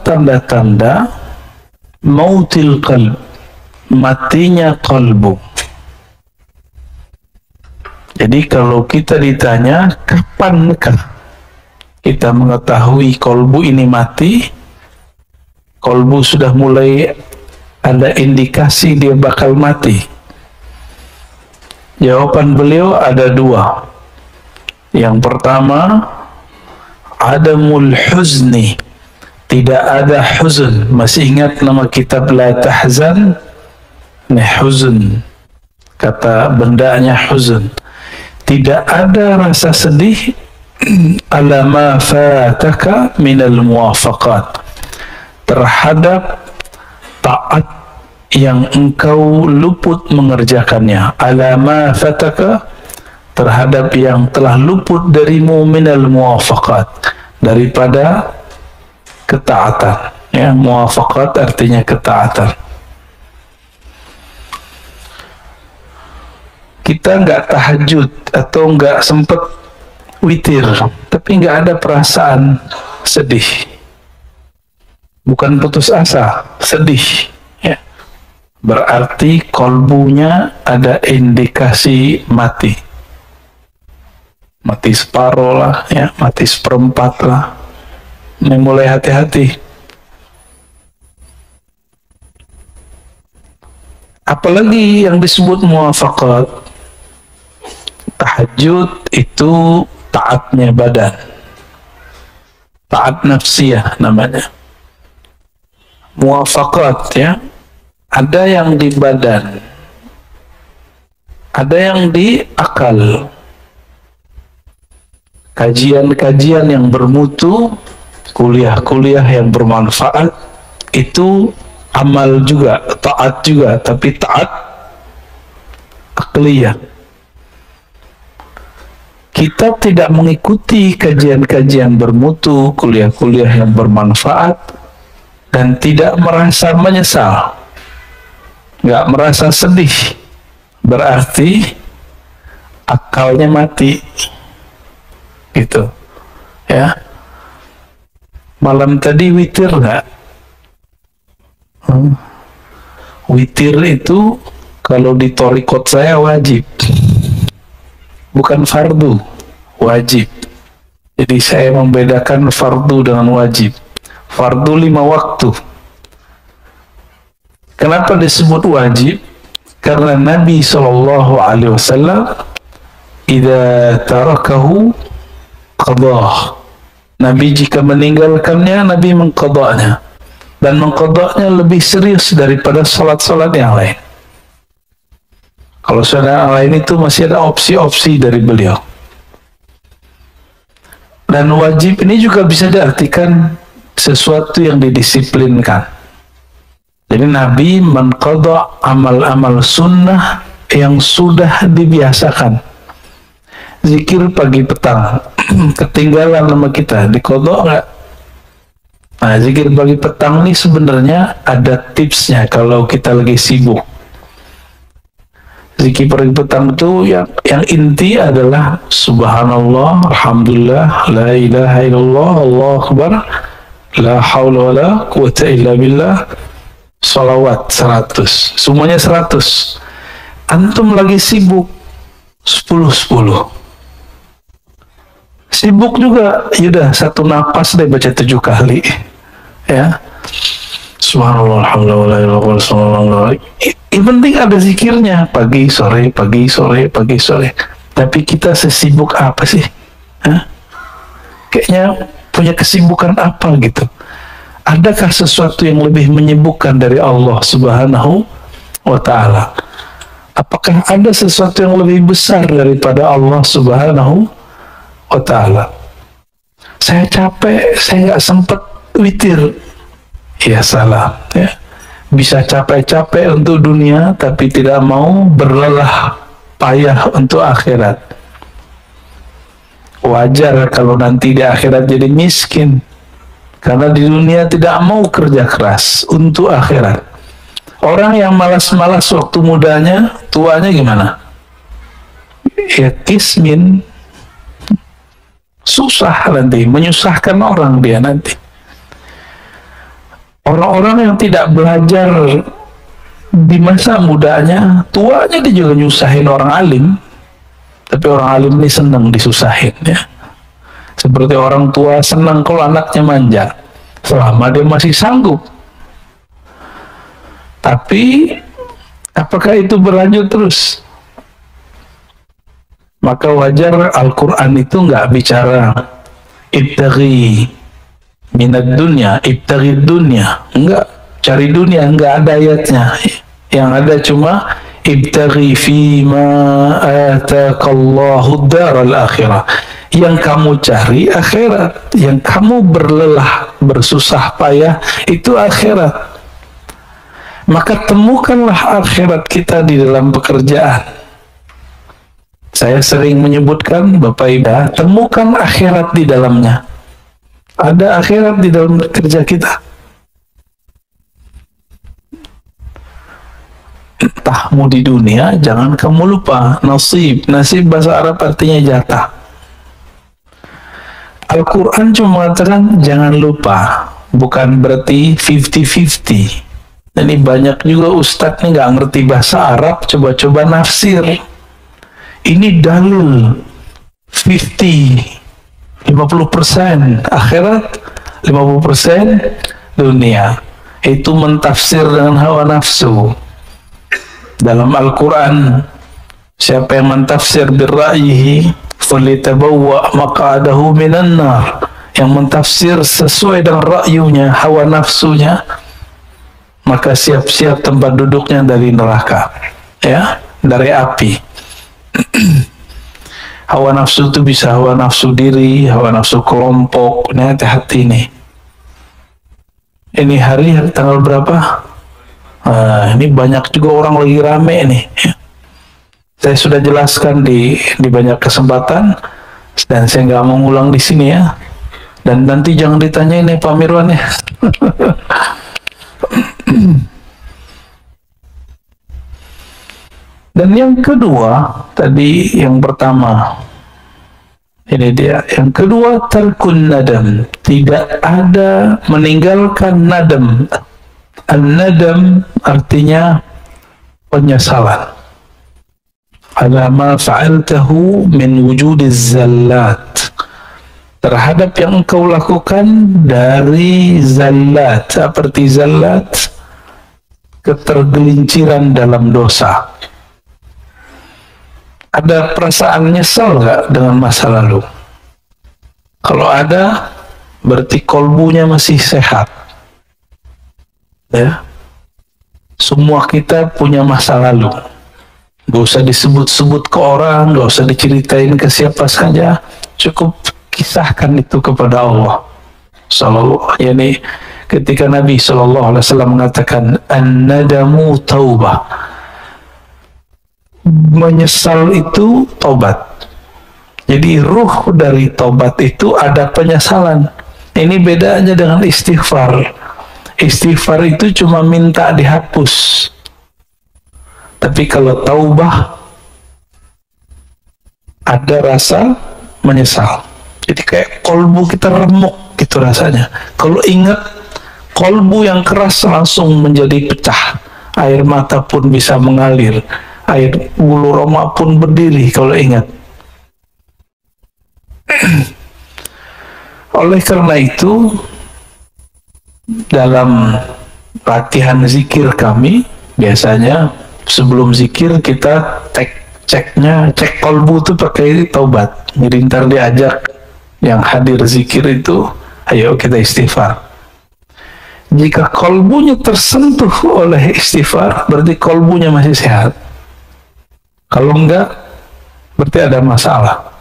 tanda-tanda mautil qalb, matinya kalbu. Jadi kalau kita ditanya kapankah kita mengetahui kalbu ini mati, kalbu sudah mulai ada indikasi dia bakal mati, jawaban beliau ada dua. Yang pertama, adamul huzni, tidak ada huzn. Masih ingat nama kitab La Tahzan? Nih, huzn, kata bendanya huzn. Tidak ada rasa sedih ala ma fataka minal muwafaqat, terhadap taat yang engkau luput mengerjakannya. Ala ma fataka, terhadap yang telah luput darimu minal muwafaqat, daripada ketaatan. Ya, muwafaqat artinya ketaatan. Kita nggak tahajud atau nggak sempet witir, tapi nggak ada perasaan sedih, bukan putus asa, sedih, ya, berarti kolbunya ada indikasi mati, mati separuh lah, ya, mati seperempat lah. Ini mulai hati-hati. Apalagi yang disebut muwafaqat. Tahajud itu taatnya badan, taat nafsiyah namanya. Muwafaqat, ya, ada yang di badan, ada yang di akal. Kajian-kajian yang bermutu, kuliah-kuliah yang bermanfaat, itu amal juga, taat juga, tapi taat akliyah. Kita tidak mengikuti kajian-kajian bermutu, kuliah-kuliah yang bermanfaat, dan tidak merasa menyesal, nggak merasa sedih, berarti akalnya mati, gitu, ya. Malam tadi witir nggak? Witir itu kalau di thariqat saya wajib, bukan fardu, wajib. Jadi saya membedakan fardu dengan wajib. Fardu 5 waktu. Kenapa disebut wajib? Karena Nabi SAW idza tarakahu qadah. Nabi jika meninggalkannya, Nabi mengqadanya, dan mengqadanya lebih serius daripada salat-salat yang lain. Kalau saudara lain itu masih ada opsi-opsi dari beliau. Dan wajib ini juga bisa diartikan sesuatu yang didisiplinkan. Jadi Nabi mengqadha amal-amal sunnah yang sudah dibiasakan. Zikir pagi petang, ketinggalan sama kita, diqadha nggak? Nah, zikir pagi petang ini sebenarnya ada tipsnya kalau kita lagi sibuk. Zikir pagi petang itu yang inti adalah subhanallah, alhamdulillah, la ilaha illallah, Allahu akbar, la haula wala quwata illa billah, salawat 100, semuanya 100. Antum lagi sibuk 10-10, sibuk juga, yaudah satu napas deh baca 7 kali, ya. Subhanallah, alhamdulillah, subhanallah. Yang penting ada zikirnya, pagi sore, pagi sore, pagi sore. Tapi kita sesibuk apa sih? Hah? Kayaknya punya kesibukan apa gitu? Adakah sesuatu yang lebih menyibukkan dari Allah Subhanahu wa Ta'ala? Apakah ada sesuatu yang lebih besar daripada Allah Subhanahu wa Ta'ala? Saya capek, saya nggak sempat witir. Ya salah, ya. Bisa capek-capek untuk dunia tapi tidak mau berlelah payah untuk akhirat. Wajar kalau nanti di akhirat jadi miskin, karena di dunia tidak mau kerja keras untuk akhirat. Orang yang malas-malas waktu mudanya, tuanya gimana? Ya kismin, susah nanti, menyusahkan orang dia nanti. Orang-orang yang tidak belajar di masa mudanya, tuanya dia juga nyusahin orang alim. Tapi orang alim ini senang disusahin, ya. Seperti orang tua senang kalau anaknya manja, selama dia masih sanggup. Tapi apakah itu berlanjut terus? Maka wajar Al-Quran itu nggak bicara ibtaghi minad dunya, ibtaghi dunya, enggak, cari dunia, enggak ada ayatnya. Yang ada cuma ibtaghi fima ataqallahu daral akhirah. Yang kamu cari akhirat, yang kamu berlelah, bersusah payah itu akhirat. Maka temukanlah akhirat kita di dalam pekerjaan. Saya sering menyebutkan, Bapak Ibu, temukan akhirat di dalamnya. Ada akhirat di dalam kerja kita. Entahmu di dunia, jangan kamu lupa nasib. Nasib bahasa Arab artinya jatah. Al-Quran cuma mengatakan jangan lupa, bukan berarti 50-50. Ini banyak juga ustadz nih nggak ngerti bahasa Arab, coba-coba nafsir. Ini dalil 50% akhirat, 50% dunia. Itu mentafsir dengan hawa nafsu. Dalam Al-Quran, siapa yang mentafsir birra'yihi falitabawwa maq'adahu minan nar. Yang mentafsir sesuai dengan ra'yunya, hawa nafsunya, maka siap-siap tempat duduknya dari neraka, ya, dari api. Hawa nafsu itu bisa hawa nafsu diri, hawa nafsu kelompok. Ini hati-hati nih. Ini hari tanggal berapa? Ini banyak juga orang lagi rame nih. Saya sudah jelaskan di banyak kesempatan dan saya nggak mau ngulang di sini, ya. Dan nanti jangan ditanyain nih Pak Mirwan, ya. Dan yang kedua, tadi yang pertama, ini dia. Yang kedua, tarkun nadam. Tidak ada meninggalkan nadam. An-nadam artinya penyesalan. Ala ma fa'altahu min wujudiz zallat. Terhadap yang engkau lakukan dari zallat. Seperti zallat, ketergelinciran dalam dosa. Ada perasaan nyesal nggak dengan masa lalu? Kalau ada, berarti kolbunya masih sehat. Ya, semua kita punya masa lalu. Gak usah disebut-sebut ke orang, gak usah diceritain ke siapa saja. Cukup kisahkan itu kepada Allah. Yani ketika Nabi SAW mengatakan an-nadamu taubah, menyesal itu tobat. Jadi ruh dari tobat itu ada penyesalan. Ini bedanya dengan istighfar. Istighfar itu cuma minta dihapus. Tapi kalau taubah ada rasa menyesal. Jadi kayak kolbu kita remuk gitu rasanya. Kalau ingat, kolbu yang keras langsung menjadi pecah. Air mata pun bisa mengalir. Air bulu roma pun berdiri kalau ingat. Oleh karena itu, dalam latihan zikir kami, biasanya sebelum zikir kita cek kolbu itu pakai taubat. Jadi ntar diajak yang hadir zikir itu, ayo kita istighfar. Jika kolbunya tersentuh oleh istighfar, berarti kolbunya masih sehat. Kalau enggak, berarti ada masalah.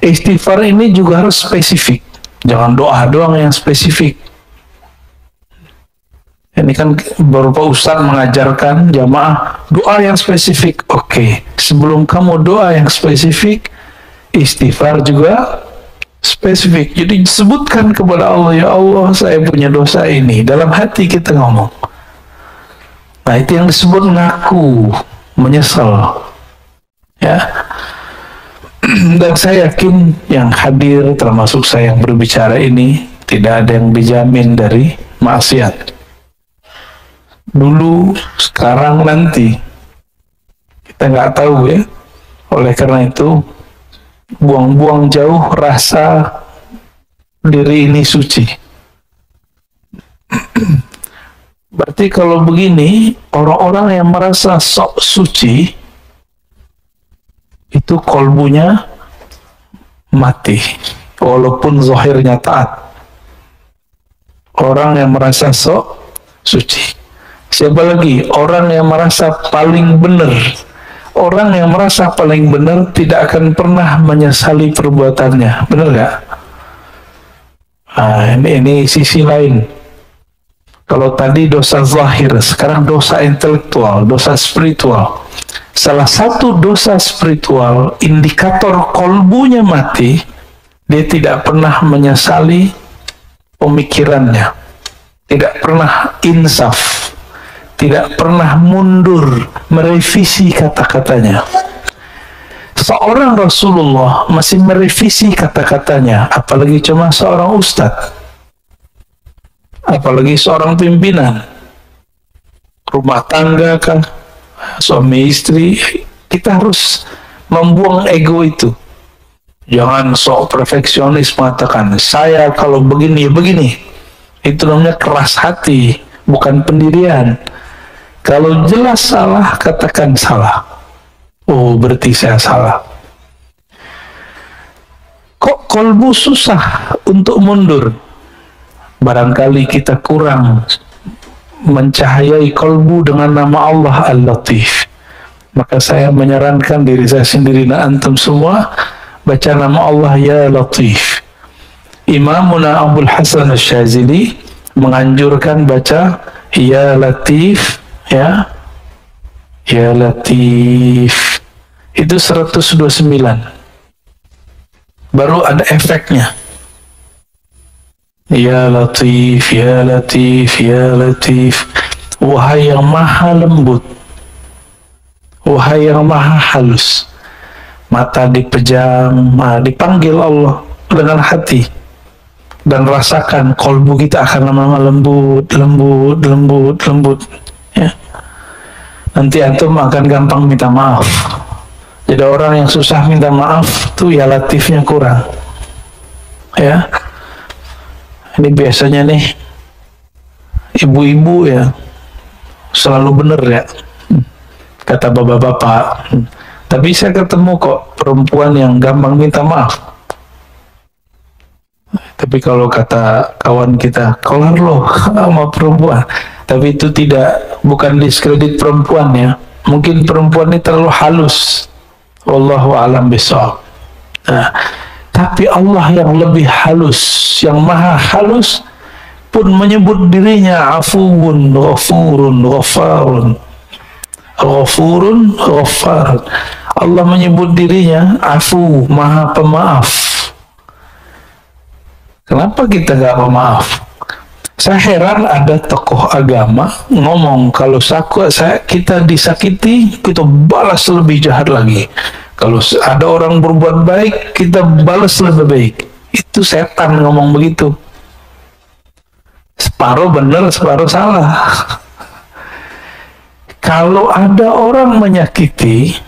Istighfar ini juga harus spesifik. Jangan doa doang yang spesifik. Ini kan beberapa ustaz mengajarkan jamaah doa yang spesifik. Oke, sebelum kamu doa yang spesifik, istighfar juga spesifik. Jadi sebutkan kepada Allah, ya Allah, saya punya dosa ini. Dalam hati kita ngomong. Nah, itu yang disebut ngaku, menyesal. Ya. Dan saya yakin yang hadir, termasuk saya yang berbicara ini, tidak ada yang dijamin dari maksiat. Dulu, sekarang, nanti. Kita nggak tahu ya. Oleh karena itu, buang-buang jauh rasa diri ini suci. Berarti kalau begini, orang-orang yang merasa sok suci, itu kolbunya mati, walaupun zahirnya taat. Orang yang merasa sok suci. Siapa lagi? Orang yang merasa paling benar. Orang yang merasa paling benar tidak akan pernah menyesali perbuatannya. Benar nggak? Nah, ini sisi lain. Kalau tadi dosa zahir, sekarang dosa intelektual, dosa spiritual. Salah satu dosa spiritual, indikator kolbunya mati, dia tidak pernah menyesali pemikirannya, tidak pernah insaf, tidak pernah mundur merevisi kata-katanya. Seorang Rasulullah masih merevisi kata-katanya, apalagi cuma seorang ustadz, apalagi seorang pimpinan rumah tangga kan, suami istri. Kita harus membuang ego itu. Jangan sok perfeksionis mengatakan saya kalau begini ya begini. Itu namanya keras hati, bukan pendirian. Kalau jelas salah, katakan salah. Oh, berarti saya salah. Kok kolbu susah untuk mundur? Barangkali kita kurang mencahayai kolbu dengan nama Allah Al-Latif. Maka saya menyarankan diri saya sendiri dan antum semua baca nama Allah Ya Latif. Imamuna Abdul Hasan Asy-Syadzili menganjurkan baca Ya Latif, ya. Ya Latif. Itu 129. Baru ada efeknya. Ya Latif, Ya Latif, Ya Latif. Wahai yang maha lembut, wahai yang maha halus. Mata dipejam, dipanggil Allah dengan hati. Dan rasakan kolbu kita akan lama-lama lembut, lembut, lembut, lembut. Ya. Nanti antum akan gampang minta maaf. Jadi orang yang susah minta maaf tuh ya latifnya kurang. Ya. Ini biasanya nih ibu-ibu ya selalu bener ya, kata bapak-bapak. Tapi saya ketemu kok perempuan yang gampang minta maaf. Tapi kalau kata kawan kita, kelar loh sama perempuan. Tapi itu bukan diskredit perempuan ya. Mungkin perempuan ini terlalu halus. Wallahu a'lam bishawab. Nah, tapi Allah yang lebih halus, yang maha halus pun menyebut dirinya afuwun, ghafurun, ghafarun. Ghafurun, ghafar. Allah menyebut dirinya afu, maha pemaaf. Kenapa kita gak pemaaf? Saya heran ada tokoh agama ngomong kalau kita disakiti, kita balas lebih jahat lagi. Kalau ada orang berbuat baik, kita balas lebih baik. Itu setan ngomong begitu. Separuh benar, separuh salah. Kalau ada orang menyakiti,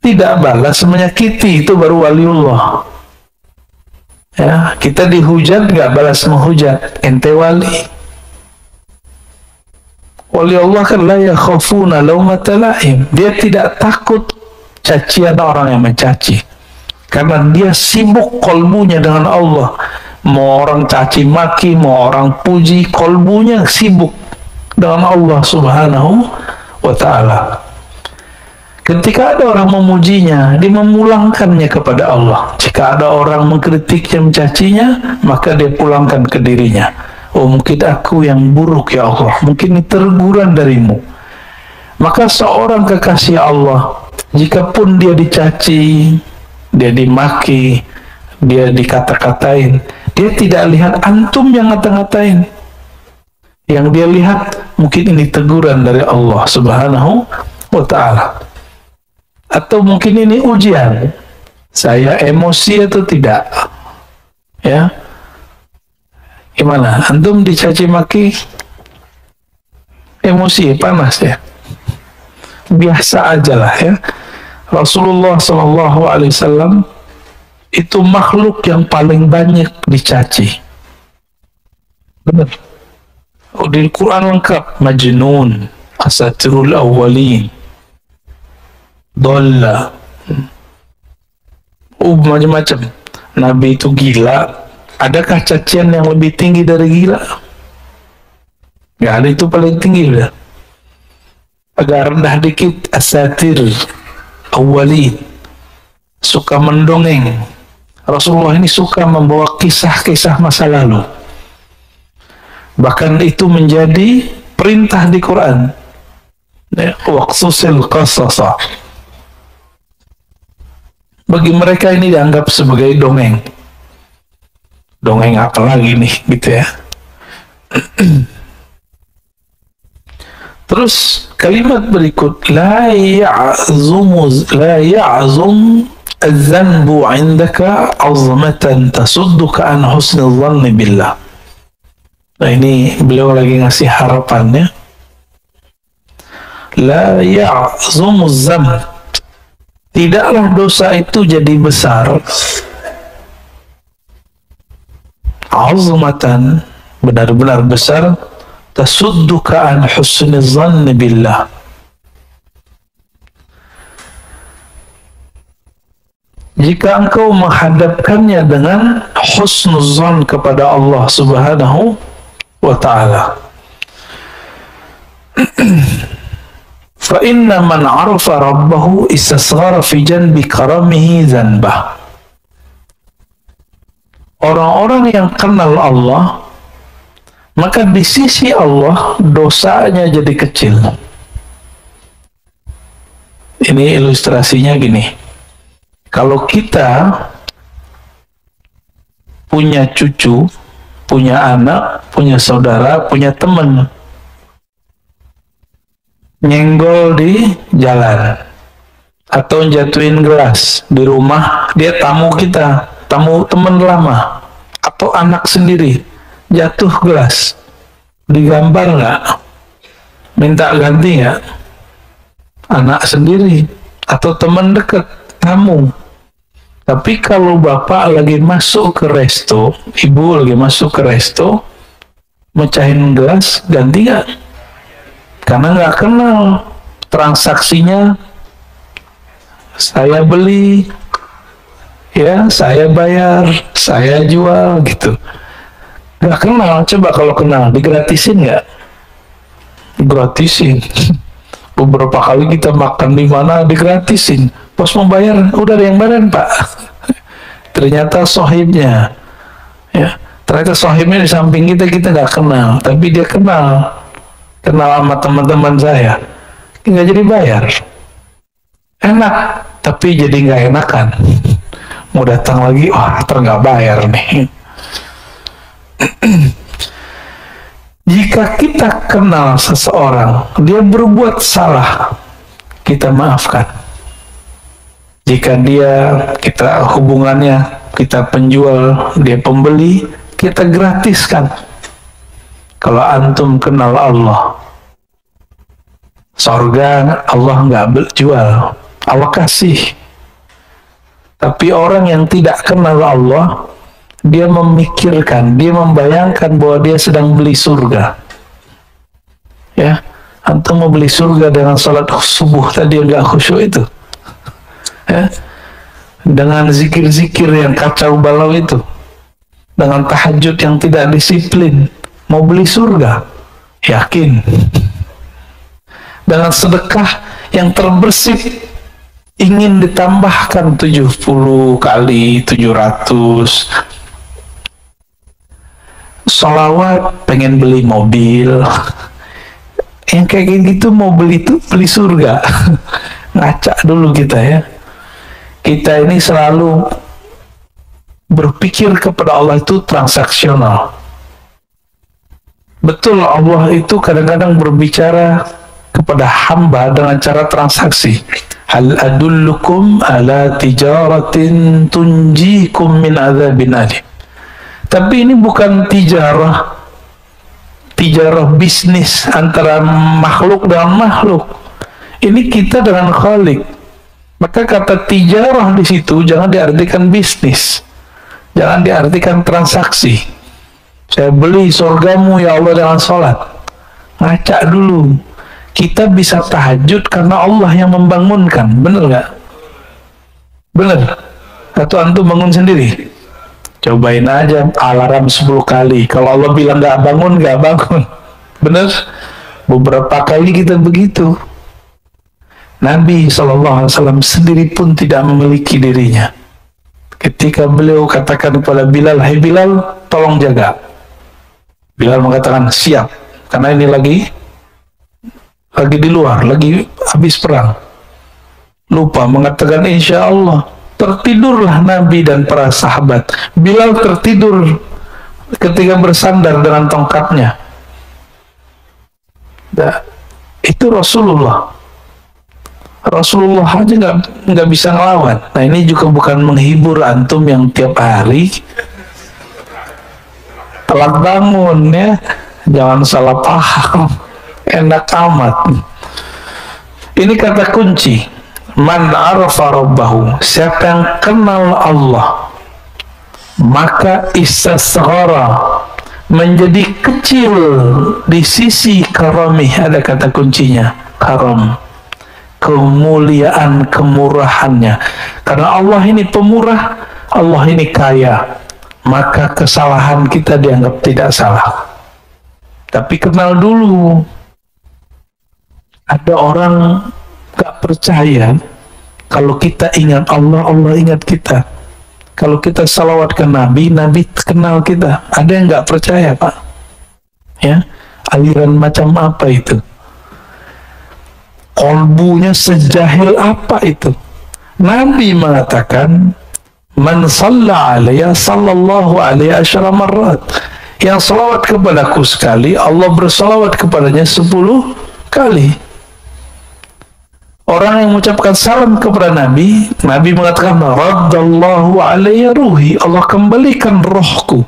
tidak balas menyakiti, itu baru waliullah. Ya, kita dihujat nggak balas menghujat, ente wali. Wali Allah kan la yakhafuna laumata laim. Dia tidak takut cacian orang yang mencaci, karena dia sibuk kolbunya dengan Allah. Mau orang caci maki, mau orang puji, kolbunya sibuk dengan Allah Subhanahu wa ta'ala. Ketika ada orang memujinya, dia memulangkannya kepada Allah. Jika ada orang mengkritiknya, mencacinya, maka dia pulangkan ke dirinya. Oh, mungkin aku yang buruk ya Allah, mungkin ini teguran darimu. Maka seorang kekasih Allah, jikapun dia dicaci, dia dimaki, dia dikata-katain, dia tidak lihat antum yang ngata-ngatain. Yang dia lihat mungkin ini teguran dari Allah Subhanahu wa ta'ala. Atau mungkin ini ujian, saya emosi atau tidak, ya. Gimana? Antum dicaci maki, emosi, panas ya? Biasa aja lah ya. Rasulullah SAW itu makhluk yang paling banyak dicaci. Benar. Oh, di Quran lengkap. Majnun, asatirul awwalin, dolla, macam-macam. Nabi itu gila. Adakah cacian yang lebih tinggi dari gila? Gak ada, itu paling tinggi udah. Agak rendah dikit, asatir awwalin, suka mendongeng. Rasulullah ini suka membawa kisah-kisah masa lalu. Bahkan itu menjadi perintah di Quran. Waqsusil qasasa. Bagi mereka ini dianggap sebagai dongeng. Dongeng apa lagi nih, gitu ya. Terus kalimat berikut, la ya'zum az-zanbu 'indaka 'azmatan tasudduka an husnil dhanni billah. Nah, ini beliau lagi ngasih harapannya. La ya'zum az-zanb, tidaklah dosa itu jadi besar. 'azmatan, benar-benar besar, tasudduka an husniz dhanni billah, jika engkau menghadapkannya dengan husnuzan kepada Allah Subhanahu wa ta'ala. Fa inna man 'arafa rabbahu istasghara fi janbi karamihi dhanbah. Orang-orang yang kenal Allah, maka di sisi Allah dosanya jadi kecil. Ini ilustrasinya gini. Kalau kita punya cucu, punya anak, punya saudara, punya teman, nyenggol di jalan atau jatuhin gelas di rumah, dia tamu kita, tamu teman lama atau anak sendiri, jatuh gelas, digambar nggak? Minta ganti nggak? Anak sendiri atau teman dekat, tamu. Tapi kalau bapak lagi masuk ke resto, ibu lagi masuk ke resto, mecahin gelas, ganti nggak? Karena nggak kenal transaksinya. Saya beli, ya, saya bayar, saya jual, gitu. Nggak kenal. Coba kalau kenal, digratisin nggak? Gratisin. Beberapa kali kita makan di mana digratisin. Pas mau bayar, udah ada yang bayarin, Pak. Ternyata sohibnya, ya, ternyata sohibnya di samping kita, kita nggak kenal, tapi dia kenal sama teman-teman saya, nggak jadi bayar. Enak, tapi jadi nggak enakan. Mau datang lagi, wah, nggak bayar nih. Jika kita kenal seseorang, dia berbuat salah, kita maafkan. Jika kita hubungannya, kita penjual, dia pembeli, kita gratiskan. Kalau antum kenal Allah, surga Allah nggak jual, Allah kasih. Tapi orang yang tidak kenal Allah, dia memikirkan, dia membayangkan bahwa dia sedang beli surga. Ya, antum mau beli surga dengan salat subuh tadi yang gak khusyuk itu, ya, dengan zikir-zikir yang kacau balau itu, dengan tahajud yang tidak disiplin, mau beli surga, yakin. Dengan sedekah yang terbersih, ingin ditambahkan 70 kali 700, sholawat, pengen beli mobil, yang kayak gitu mau beli surga. Ngaca dulu kita, ya. Kita ini selalu berpikir kepada Allah itu transaksional. Betul, Allah itu kadang-kadang berbicara kepada hamba dengan cara transaksi. Hal adullukum ala tijaratin tunjikum min adzabin alim. Tapi ini bukan tijarah bisnis antara makhluk dengan makhluk. Ini kita dengan Khalik. Maka kata tijarah di situ jangan diartikan bisnis, jangan diartikan transaksi. Saya beli surgamu ya Allah dengan sholat. Ngaca dulu. Kita bisa tahajud karena Allah yang membangunkan. Bener nggak? Bener? Atau antum bangun sendiri? Cobain aja alarm 10 kali. Kalau Allah bilang nggak bangun, nggak bangun. Bener? Beberapa kali kita begitu. Nabi SAW sendiri pun tidak memiliki dirinya. Ketika beliau katakan kepada Bilal, "Hai Bilal, tolong jaga." Bilal mengatakan, "Siap." Karena ini lagi di luar, lagi habis perang. Lupa mengatakan insya Allah. Tertidurlah Nabi dan para sahabat. Bilal tertidur ketika bersandar dengan tongkatnya. Nah, itu Rasulullah. Rasulullah aja nggak bisa ngelawan. Nah, ini juga bukan menghibur antum yang tiap hari telat bangun ya. Jangan salah paham. Enak amat. Ini kata kunci. Man arafa rabbahu, siapa yang kenal Allah, maka istasghara, menjadi kecil di sisi karamih. Ada kata kuncinya, karam, kemuliaan, kemurahannya. Karena Allah ini pemurah, Allah ini kaya, maka kesalahan kita dianggap tidak salah. Tapi kenal dulu. Ada orang gak percaya kalau kita ingat Allah, Allah ingat kita. Kalau kita salawat ke Nabi, Nabi kenal kita. Ada yang gak percaya, Pak? Ya, aliran macam apa itu? Kolbunya sejahil apa itu? Nabi mengatakan, "Man shalla alayya sallallahu alaihi asyara marrat." Yang salawat kepadaku sekali, Allah bersalawat kepadanya 10 kali. Orang yang mengucapkan salam kepada Nabi, Nabi mengatakan, "Raddallahu alayya ruhi." Allah kembalikan rohku.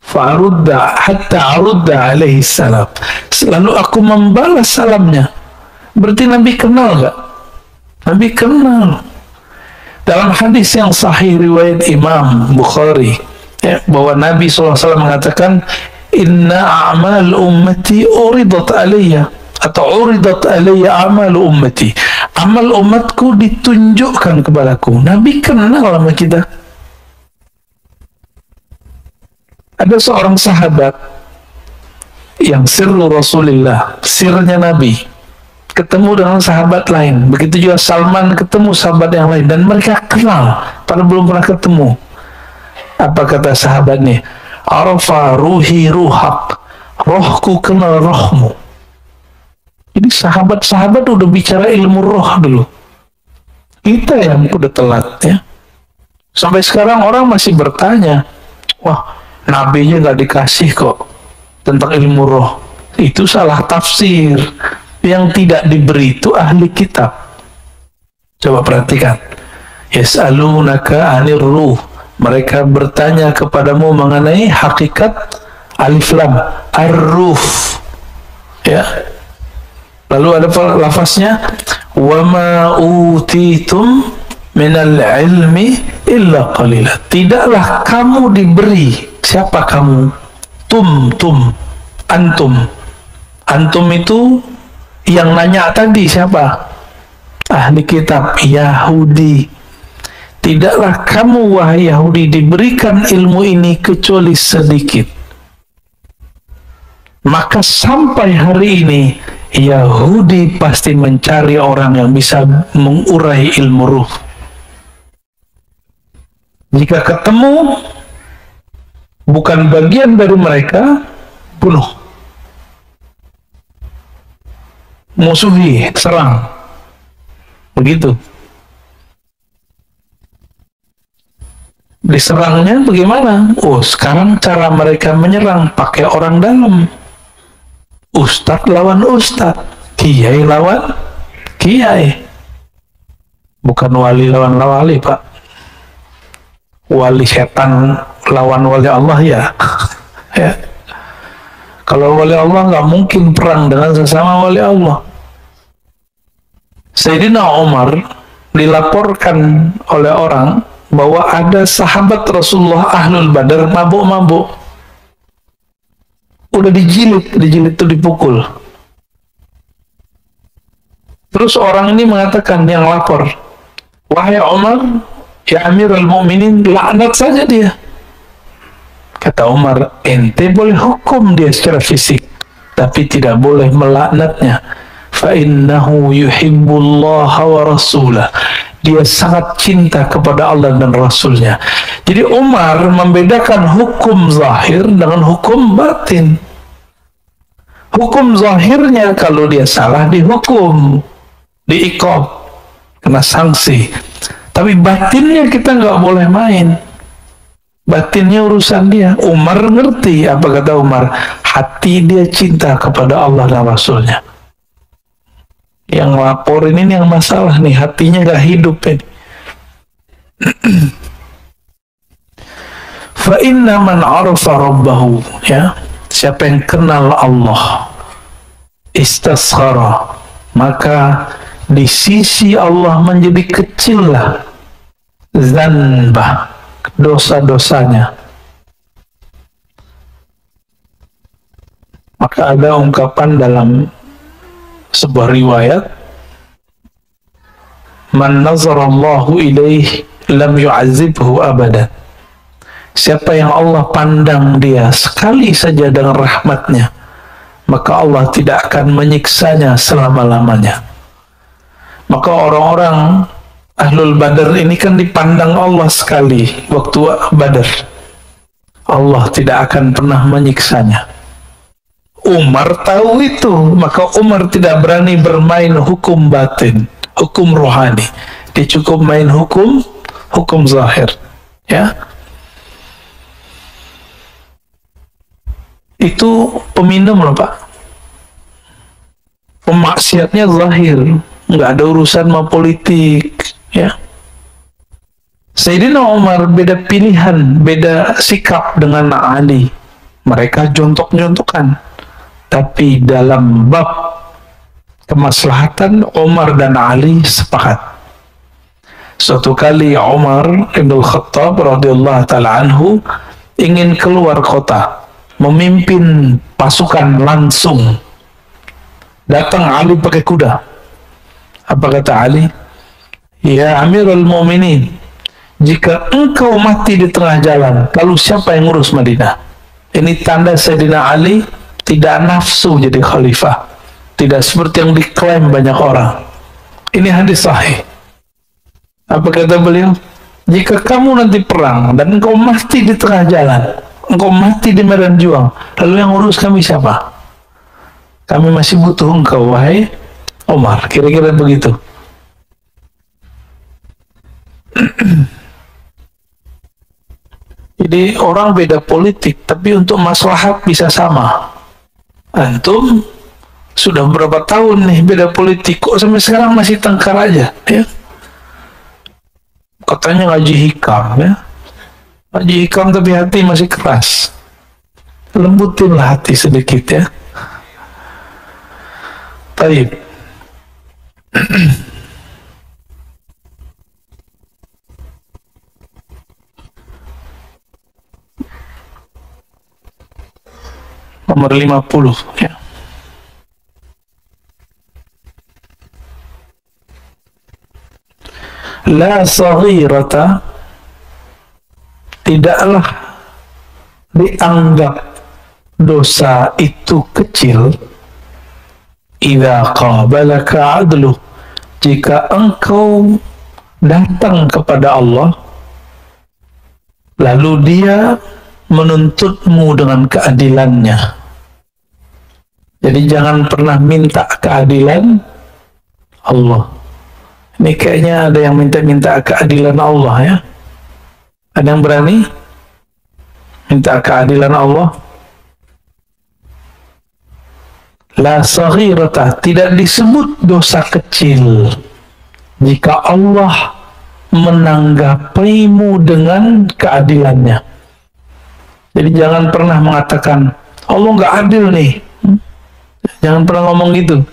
Fa'arudda hatta arudda alaihi salam. Selalu aku membalas salamnya. Berarti Nabi kenal gak? Nabi kenal. Dalam hadis yang sahih riwayat Imam Bukhari, ya, bahwa Nabi SAW mengatakan, "Inna a'mal ummati uridat alayya." Atau uridat alayya amal ummati, amal umatku ditunjukkan kepadaku. Nabi kenal sama kita. Ada seorang sahabat yang sirru Rasulullah, sirnya Nabi, ketemu dengan sahabat lain. Begitu juga Salman ketemu sahabat yang lain, dan mereka kenal padahal belum pernah ketemu. Apa kata sahabatnya? "Arafa ruhi ruhak." Rohku kenal rohmu. Ini sahabat-sahabat udah bicara ilmu roh dulu. Kita yang udah telat ya. Sampai sekarang orang masih bertanya, "Wah, nabinya nggak dikasih kok tentang ilmu roh." Itu salah tafsir. Yang tidak diberi itu ahli kitab. Coba perhatikan. Yas'alunaka 'anir ruh. Mereka bertanya kepadamu mengenai hakikat alif lam ar-ruh. Ya. Lalu ada lafaznya, "Wa ma utitum minal ilmi illa qalila." Tidaklah kamu diberi. Siapa kamu? Antum. Antum itu yang nanya tadi siapa? Ahli kitab Yahudi. Tidaklah kamu wahai Yahudi diberikan ilmu ini kecuali sedikit. Maka sampai hari ini Yahudi pasti mencari orang yang bisa mengurai ilmu ruh. Jika ketemu bukan bagian dari mereka, bunuh. Musuhi, serang. Begitu. Diserangnya bagaimana? Oh, sekarang cara mereka menyerang pakai orang dalam. Ustadz lawan ustadz, kiai lawan kiai, bukan wali lawan wali, Pak. Wali setan lawan wali Allah ya. Ya. Kalau wali Allah nggak mungkin perang dengan sesama wali Allah. Sayyidina Umar dilaporkan oleh orang bahwa ada sahabat Rasulullah Ahlul Badar mabuk-mabuk. Udah dijilid itu dipukul. Terus orang ini mengatakan, yang lapor, wahai Umar, ya Amirul Mukminin, laknat saja dia. Kata Umar, ente boleh hukum dia secara fisik, tapi tidak boleh melaknatnya. Fa innahu yuhibbullaha wa rasulah. Dia sangat cinta kepada Allah dan Rasulnya. Jadi Umar membedakan hukum zahir dengan hukum batin. Hukum zahirnya kalau dia salah dihukum, diiqab, kena sanksi. Tapi batinnya kita nggak boleh main. Batinnya urusan dia. Umar ngerti apa kata Umar. Hati dia cinta kepada Allah dan Rasulnya. Yang laporin ini yang masalah nih, hatinya gak hidup ini. Fa inna man arafa rabbahu, ya, siapa yang kenal Allah, istasghara, maka di sisi Allah menjadi kecillah zanbah, dosa-dosanya. Maka ada ungkapan dalam sebuah riwayat, man nazarallahu ilaih lam yu'azibhu abadan. Siapa yang Allah pandang dia sekali saja dengan rahmatnya, maka Allah tidak akan menyiksanya selama-lamanya. Maka orang-orang Ahlul Badar ini kan dipandang Allah sekali waktu Badar. Allah tidak akan pernah menyiksanya. Umar tahu itu, maka Umar tidak berani bermain hukum batin, hukum rohani. Dia cukup main hukum zahir, ya. Itu peminum loh Pak, pemaksiatnya zahir, nggak ada urusan sama politik, ya. Sayyidina Umar beda pilihan, beda sikap dengan Ali. Mereka jontok-jontokan. Tapi dalam bab kemaslahatan, Umar dan Ali sepakat. Suatu kali Umar Ibn Khattab radhiyallahu ta'ala anhu ingin keluar kota, memimpin pasukan langsung. Datang Ali pakai kuda. Apa kata Ali? Ya Amirul Mukminin, jika engkau mati di tengah jalan, lalu siapa yang ngurus Madinah? Ini tanda Sayyidina Ali tidak nafsu jadi khalifah, tidak seperti yang diklaim banyak orang. Ini hadis sahih. Apa kata beliau? Jika kamu nanti perang dan engkau mati di tengah jalan, engkau mati di medan juang, lalu yang urus kami siapa? Kami masih butuh engkau, wahai Umar. Kira-kira begitu. Jadi orang beda politik, tapi untuk maslahat bisa sama. Antum sudah berapa tahun nih beda politik, kok sampai sekarang masih tengkar aja, ya? Katanya ngaji hikam, ya, ngaji hikam tapi hati masih keras. Lembutinlah hati sedikit, ya. Taib. Nomor 50, ya. La saghirata, tidaklah dianggap dosa itu kecil, idza qabalaka adlu, jika engkau datang kepada Allah lalu dia menuntutmu dengan keadilannya. Jadi jangan pernah minta keadilan Allah. Ini kayaknya ada yang minta keadilan Allah, ya. Ada yang berani minta keadilan Allah? La saghirata, tidak disebut dosa kecil jika Allah menanggapimu dengan keadilannya. Jadi jangan pernah mengatakan Allah nggak adil nih. Jangan pernah ngomong gitu.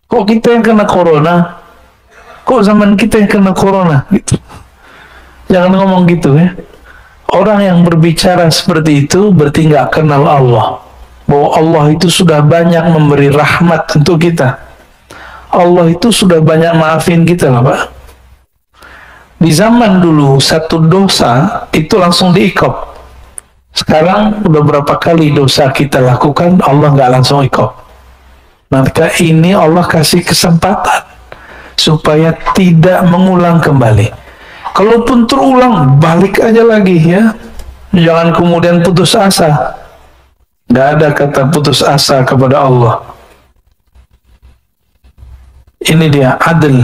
Kok kita yang kena corona? Kok zaman kita yang kena corona? Gitu. Jangan ngomong gitu ya. Orang yang berbicara seperti itu berarti nggak kenal Allah. Bahwa Allah itu sudah banyak memberi rahmat untuk kita. Allah itu sudah banyak maafin kita lah Pak. Di zaman dulu satu dosa itu langsung diikop. Sekarang udah berapa kali dosa kita lakukan Allah nggak langsung ikop. Maka ini Allah kasih kesempatan supaya tidak mengulang kembali. Kalaupun terulang balik aja lagi ya. Jangan kemudian putus asa. Nggak ada kata putus asa kepada Allah. Ini dia adil.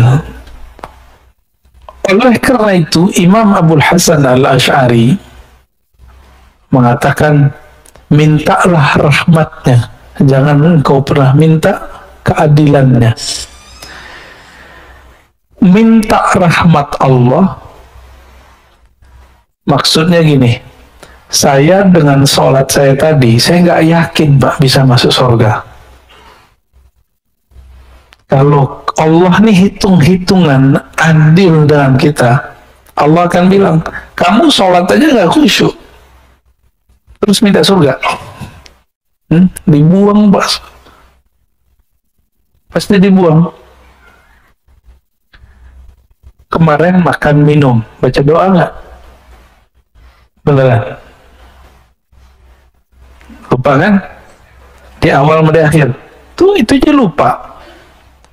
Oleh karena itu Imam Abul Hasan Al-Asy'ari mengatakan mintalah rahmatnya, jangan engkau pernah minta keadilannya. Minta rahmat Allah maksudnya gini, saya dengan sholat saya tadi saya nggak yakin Pak bisa masuk surga. Kalau Allah nih hitung-hitungan adil dengan kita, Allah akan bilang, kamu sholat aja nggak khusyuk, terus minta surga, dibuang Pak, pasti dibuang. Kemarin makan minum, baca doa nggak? Beneran? Lupa kan? Di awal sama di akhir. Tuh itu aja lupa.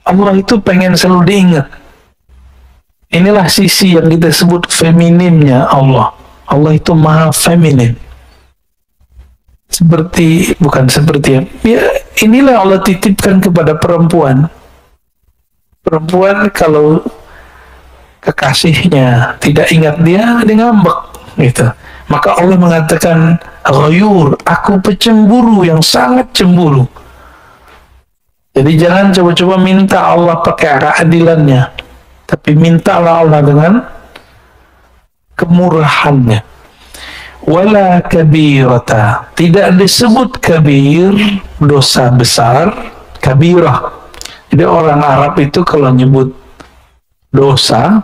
Allah itu pengen selalu diingat. Inilah sisi yang kita sebut feminimnya Allah. Allah itu maha feminin. Bukan seperti ya, inilah Allah titipkan kepada perempuan. Perempuan kalau kekasihnya tidak ingat dia ngambek gitu. Maka Allah mengatakan ghayur, aku pecemburu yang sangat cemburu. Jadi jangan coba-coba minta Allah pakai keadilannya, tapi mintalah Allah dengan kemurahannya. Wala kabirata, tidak disebut kabir dosa besar, kabirah. Jadi orang Arab itu kalau nyebut dosa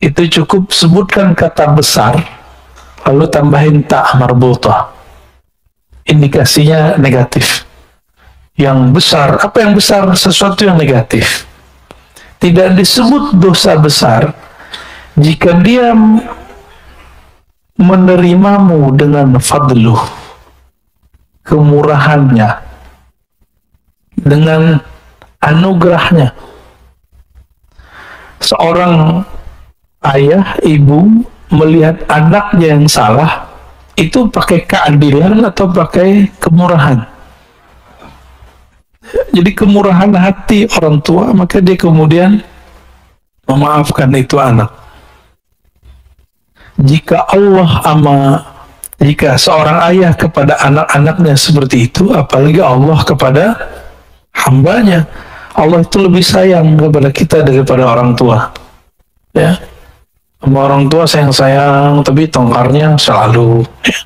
itu cukup sebutkan kata besar lalu tambahin ta marbutah, indikasinya negatif. Yang besar, apa yang besar? Sesuatu yang negatif. Tidak disebut dosa besar jika dia menerimamu dengan fadluh, kemurahannya, dengan anugerahnya. Seorang ayah, ibu melihat anaknya yang salah, itu pakai keadilan atau pakai kemurahan? Jadi kemurahan hati orang tua, maka dia kemudian memaafkan itu anak. Jika seorang ayah kepada anak-anaknya seperti itu, apalagi Allah kepada hambanya. Allah itu lebih sayang kepada kita daripada orang tua. Ya, sama orang tua sayang-sayang, tapi tongkarnya selalu. Ya.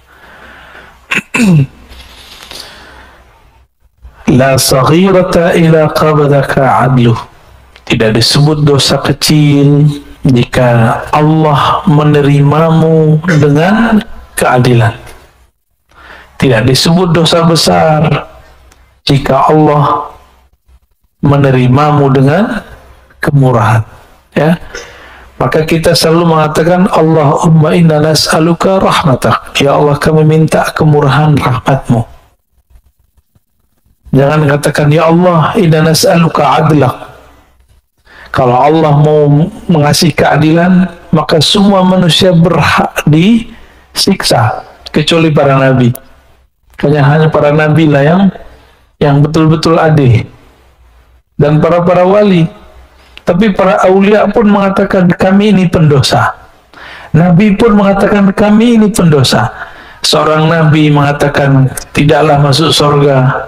La saghirata ila qabadaka adluh. Tidak disebut dosa kecil jika Allah menerimamu dengan keadilan. Tidak disebut dosa besar jika Allah menerimamu dengan kemurahan. Ya, maka kita selalu mengatakan Allahumma inna nas'aluka rahmatak. Ya Allah, kami minta kemurahan rahmatmu. Jangan katakan ya Allah inna nas'aluka adlak. Kalau Allah mau mengasih keadilan, maka semua manusia berhak disiksa kecuali para nabi. Hanya para nabi lah yang betul-betul adil, dan para wali. Tapi para aulia pun mengatakan kami ini pendosa. Nabi pun mengatakan kami ini pendosa. Seorang nabi mengatakan tidaklah masuk surga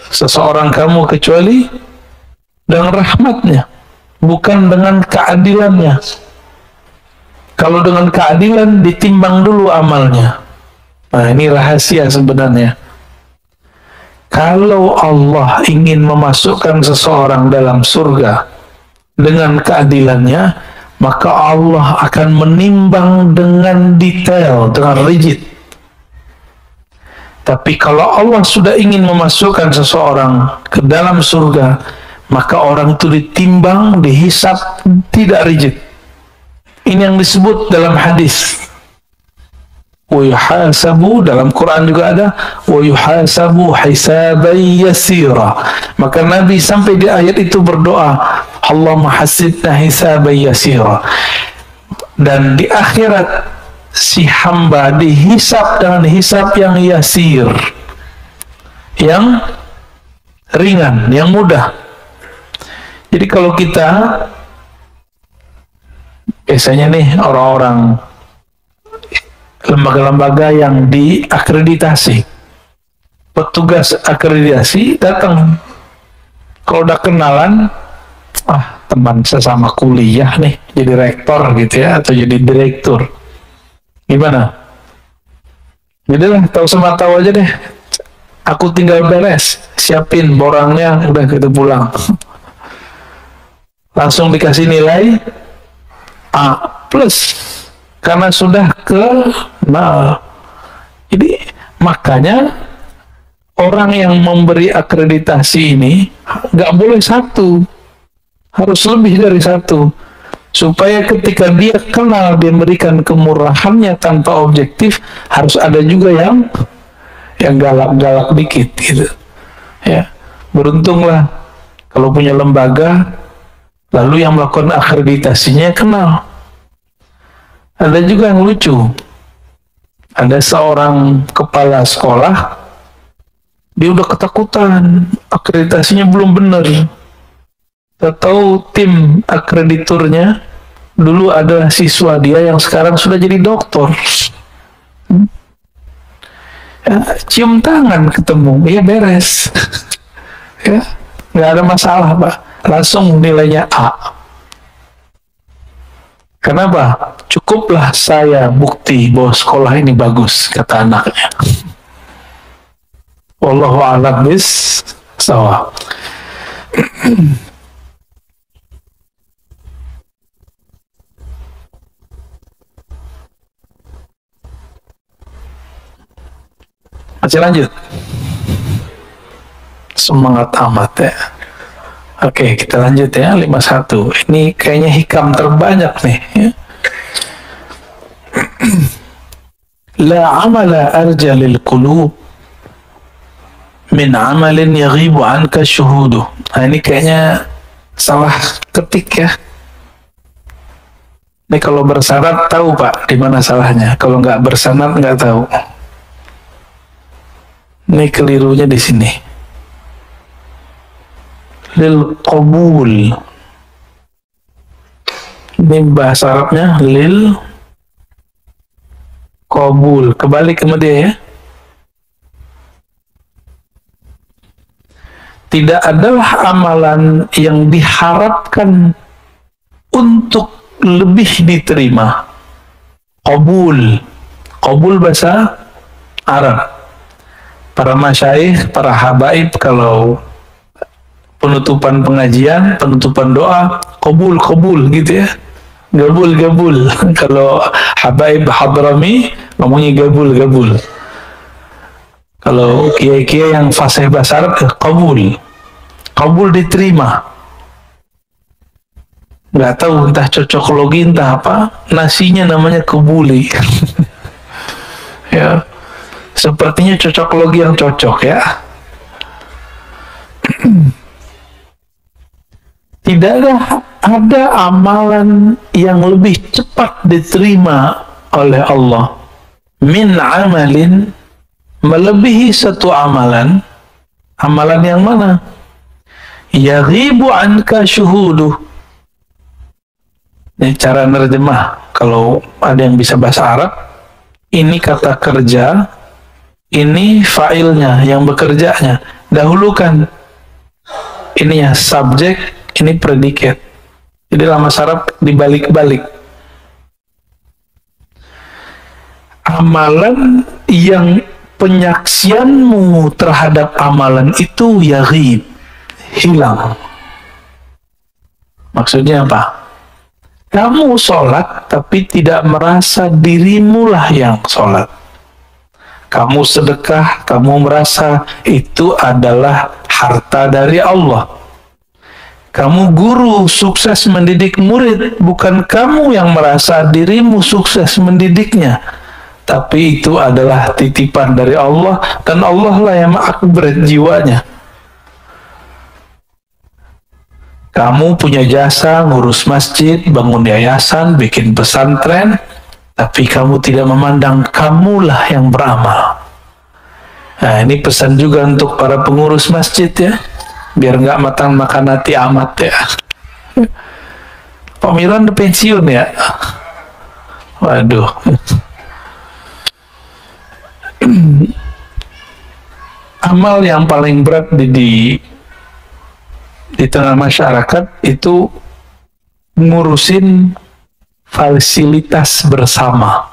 seseorang kamu kecuali dengan rahmatnya, bukan dengan keadilannya. Kalau dengan keadilan ditimbang dulu amalnya. Nah, ini rahasia sebenarnya. Kalau Allah ingin memasukkan seseorang dalam surga dengan keadilannya, maka Allah akan menimbang dengan detail, dengan rigid. Tapi kalau Allah sudah ingin memasukkan seseorang ke dalam surga, maka orang itu ditimbang, dihisap, tidak rigid. Ini yang disebut dalam hadis. Wa yuhasabu, dalam Quran juga ada, wa yuhasabu hisaban yasira. Maka Nabi sampai di ayat itu berdoa, Allahumma hasibna hisaban yasira. Dan di akhirat si hamba dihisab dengan hisab yang yasir, yang ringan, yang mudah. Jadi kalau kita biasanya nih orang-orang lembaga-lembaga yang diakreditasi, petugas akreditasi datang, kalau udah kenalan, teman sesama kuliah nih, jadi rektor gitu ya, atau jadi direktur, gimana? Jadilah tahu sama tahu aja deh, aku tinggal beres, siapin borangnya, udah kita pulang. Langsung dikasih nilai A+, karena sudah kenal. Jadi makanya orang yang memberi akreditasi ini nggak boleh satu, harus lebih dari satu, supaya ketika dia kenal, dia memberikan kemurahannya tanpa objektif, harus ada juga yang galak-galak dikit gitu ya. Beruntunglah kalau punya lembaga lalu yang melakukan akreditasinya kenal. Ada juga yang lucu, ada seorang kepala sekolah, dia udah ketakutan, akreditasinya belum benar. Tahu tim akrediturnya dulu ada siswa dia yang sekarang sudah jadi doktor. Ya, cium tangan ketemu, ya beres. Ya, nggak ada masalah Pak, langsung nilainya A. Kenapa? Cukuplah saya bukti bahwa sekolah ini bagus, kata anaknya. Wallahu a'lam bissawab. Masih lanjut? Semangat amat ya. Oke, kita lanjut ya, 51. Ini kayaknya hikam terbanyak nih ya. La amala arja lil qulub min amalin yaghibu anka syuhudu. Nah, ini kayaknya salah ketik ya. Ini kalau bersanad tahu Pak di mana salahnya. Kalau nggak bersanad nggak tahu. Ini kelirunya di sini. Lil qabul. Ini bahasa Arabnya lil qabul. Kembali ke dia ya. Tidak adalah amalan yang diharapkan untuk lebih diterima. Qabul. Qabul bahasa Arab. Para masyaikh, para habaib kalau penutupan pengajian, penutupan doa, qabul gitu ya. Gabul. Kalau habaib hadrami ngomongnya gabul. Kalau kiai-kiai yang fasih bahasa Arab, qabul diterima. Nggak tahu entah cocokologi entah apa, nasinya namanya kubuli. Ya, sepertinya cocokologi yang cocok ya. Tidaklah ada amalan yang lebih cepat diterima oleh Allah min amalin, melebihi satu amalan. Amalan yang mana? Yaghibu anka syuhuduh. Ini cara nerjemah. Kalau ada yang bisa bahasa Arab, ini kata kerja, ini fa'ilnya yang bekerjanya. Dahulukan ininya subjek, ini predikat. Jadi dalam bahasa Arab dibalik-balik. Amalan yang penyaksianmu terhadap amalan itu yaghib, hilang. Maksudnya apa? Kamu sholat tapi tidak merasa dirimu lah yang sholat. Kamu sedekah, kamu merasa itu adalah harta dari Allah. Kamu guru sukses mendidik murid, bukan kamu yang merasa dirimu sukses mendidiknya, tapi itu adalah titipan dari Allah, dan Allah lah yang mengupgrade jiwanya. Kamu punya jasa ngurus masjid, bangun yayasan, bikin pesantren, tapi kamu tidak memandang kamulah yang beramal. Nah, ini pesan juga untuk para pengurus masjid ya, biar nggak makan hati amat ya. Pak Miran udah pensiun ya. Waduh. Amal yang paling berat di tengah masyarakat itu ngurusin fasilitas bersama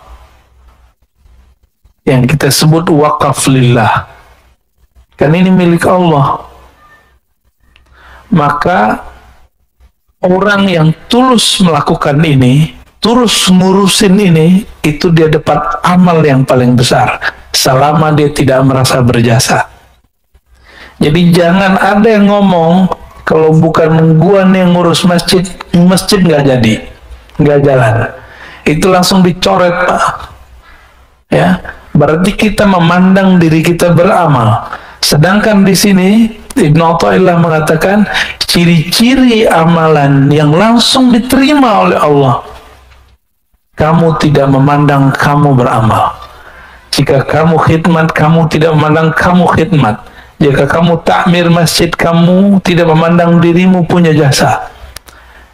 yang kita sebut wakaf lillah. Kan ini milik Allah. Maka orang yang tulus melakukan ini, tulus ngurusin ini, itu dia dapat amal yang paling besar selama dia tidak merasa berjasa. Jadi jangan ada yang ngomong kalau bukan gua nih yang ngurus masjid, masjid nggak jadi, nggak jalan. Itu langsung dicoret, Pak. Ya, berarti kita memandang diri kita beramal. Sedangkan di sini Ibnu Athaillah mengatakan ciri-ciri amalan yang langsung diterima oleh Allah. Kamu tidak memandang kamu beramal. Jika kamu khidmat, kamu tidak memandang kamu khidmat. Jika kamu takmir masjid, kamu tidak memandang dirimu punya jasa.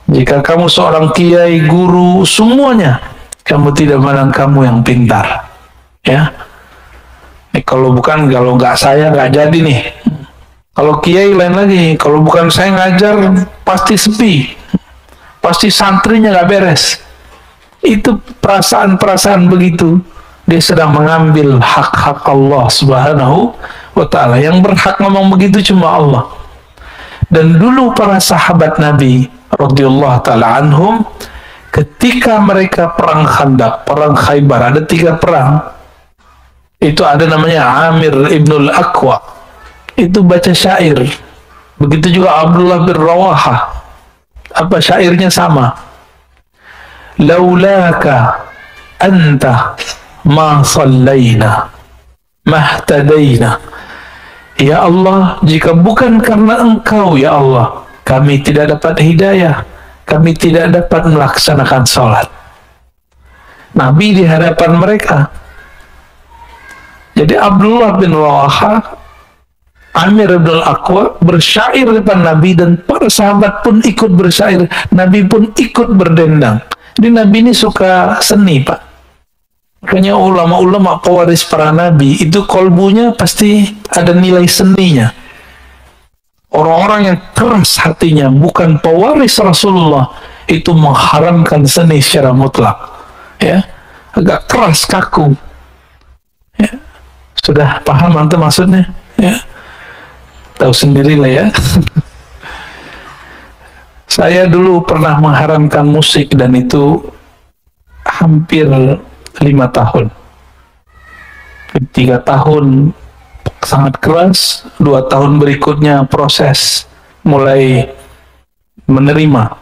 Jika kamu seorang kiai, guru, semuanya, kamu tidak memandang kamu yang pintar. Ya, kalau nggak saya nggak jadi nih. Kalau kiai lain lagi, kalau bukan saya ngajar pasti sepi, pasti santrinya nggak beres. Itu perasaan-perasaan begitu, dia sedang mengambil hak-hak Allah Subhanahu wa Ta'ala. Yang berhak ngomong begitu cuma Allah. Dan dulu para sahabat Nabi radhiyallahu ta'ala anhum, ketika mereka perang Khandaq, perang Khaybar, ada 3 perang. Itu ada namanya Amir ibnul Aqwa, itu baca syair. Begitu juga Abdullah bin Rawahah, apa syairnya sama, laulaka anta ma sallayna mahtadaina. Ya Allah, jika bukan karena engkau ya Allah, kami tidak dapat hidayah, kami tidak dapat melaksanakan sholat. Nabi di hadapan mereka. Jadi Abdullah bin Rawahah, Amir bin Aqwa bersyair depan Nabi, dan para sahabat pun ikut bersyair. Nabi pun ikut berdendang. Jadi Nabi ini suka seni, Pak. Makanya ulama-ulama pewaris para Nabi itu kolbunya pasti ada nilai seninya. Orang-orang yang keras hatinya, bukan pewaris Rasulullah, itu mengharamkan seni secara mutlak. Ya, agak keras, kaku. Ya. Sudah paham antum maksudnya? Ya. Tahu sendiri lah ya. Saya dulu pernah mengharamkan musik, dan itu hampir 5 tahun. 3 tahun sangat keras, 2 tahun berikutnya proses mulai menerima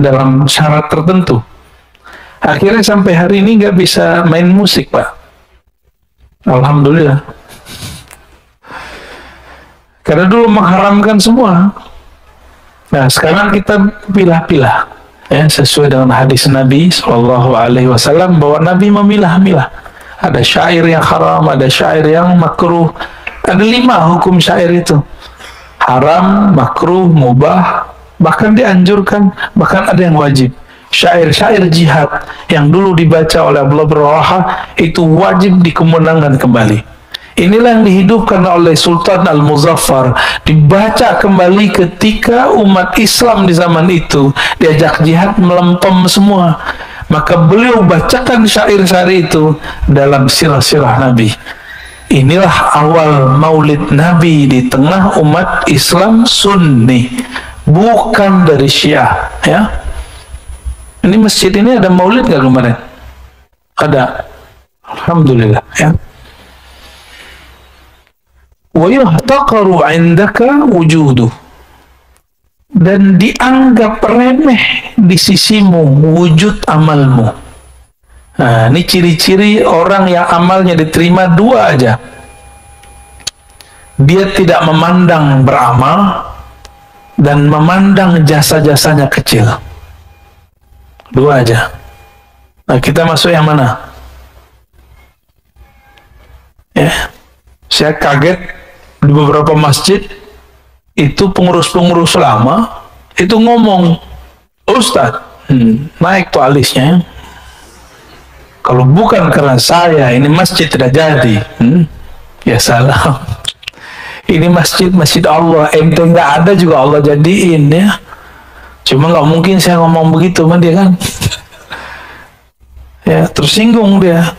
dalam syarat tertentu. Akhirnya sampai hari ini nggak bisa main musik, Pak. Alhamdulillah. Karena dulu mengharamkan semua. Nah, sekarang kita pilah-pilah, ya, sesuai dengan hadis Nabi SAW, bahwa Nabi memilah-milah. Ada syair yang haram, ada syair yang makruh. Ada 5 hukum syair itu: haram, makruh, mubah, bahkan dianjurkan, bahkan ada yang wajib. Syair-syair jihad yang dulu dibaca oleh Abdullah bin Rawahah itu wajib dikemenangkan kembali. Inilah yang dihidupkan oleh Sultan Al-Muzaffar, dibaca kembali ketika umat Islam di zaman itu diajak jihad, melempem semua. Maka beliau bacakan syair-syair itu dalam sirah-sirah Nabi. Inilah awal maulid Nabi di tengah umat Islam Sunni, bukan dari Syiah, ya. Ini masjid ini ada maulid nggak kemarin? Ada. Alhamdulillah, ya. Wa yuhtaqaru 'indaka wujuduh, dan dianggap remeh di sisimu wujud amalmu. Nah, ini ciri-ciri orang yang amalnya diterima dua aja. Dia tidak memandang beramal dan memandang jasa-jasanya kecil. Dua aja. Nah, kita masuk yang mana? Ya, saya kaget di beberapa masjid itu pengurus-pengurus lama itu ngomong, Ustadz, naik tuh alisnya. Kalau bukan karena saya, ini masjid tidak jadi. Ya salah. Ini masjid Allah. Ente nggak ada juga Allah jadiin, ya. Cuma nggak mungkin saya ngomong begitu sama dia kan. Ya, tersinggung dia.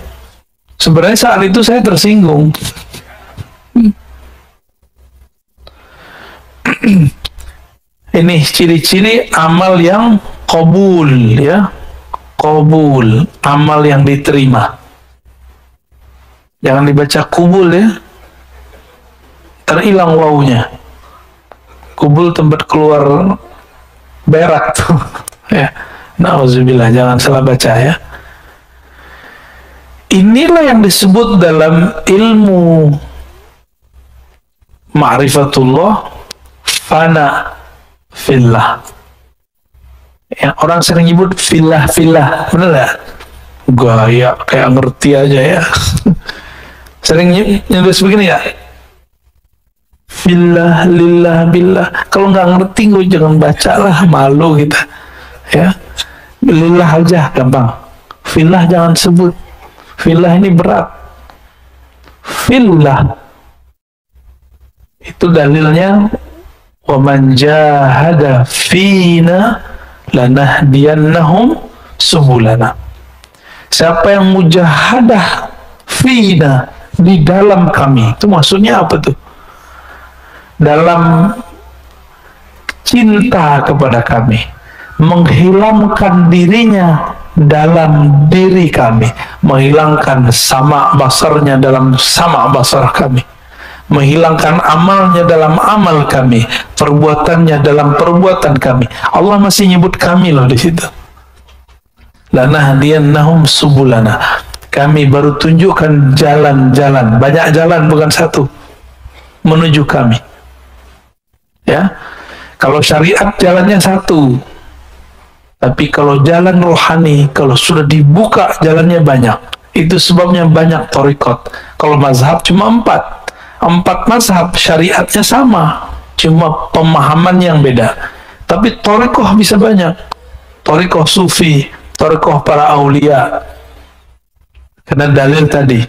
Sebenarnya saat itu saya tersinggung. Ini ciri-ciri amal yang qabul, ya. Qabul, amal yang diterima. Jangan dibaca kubul, ya. Terhilang wawunya. Kubul tempat keluar berak tuh. Ya. Nauzubillah, jangan salah baca, ya. Inilah yang disebut dalam ilmu ma'rifatullah fana fillah. Ya, orang sering nyebut fillah, bener gak? Gaya kayak ngerti aja, ya. Sering nyebut begini ya, fillah, lillah, billah. Kalau nggak ngerti gue jangan baca lah, malu kita, ya. Lillah aja gampang, fillah jangan sebut. Fillah ini berat. Fillah itu dalilnya, wa man jahada fina lanahdiyannahum subulana. Siapa yang mujahadah fina, di dalam kami, itu maksudnya apa tuh? Dalam cinta kepada kami, menghilangkan dirinya dalam diri kami, menghilangkan sama basarnya dalam sama basar kami, menghilangkan amalnya dalam amal kami, perbuatannya dalam perbuatan kami. Allah masih nyebut kami loh di situ. Lanahdiyannahum subulana. Kami baru tunjukkan jalan-jalan, banyak jalan bukan satu, menuju kami. Ya, kalau syariat jalannya satu, tapi kalau jalan rohani, kalau sudah dibuka jalannya banyak. Itu sebabnya banyak thariqat. Kalau mazhab cuma 4. 4 mazhab, syariatnya sama, cuma pemahaman yang beda. Tapi thariqah bisa banyak. Thariqah sufi, thariqah para aulia. Karena dalil tadi,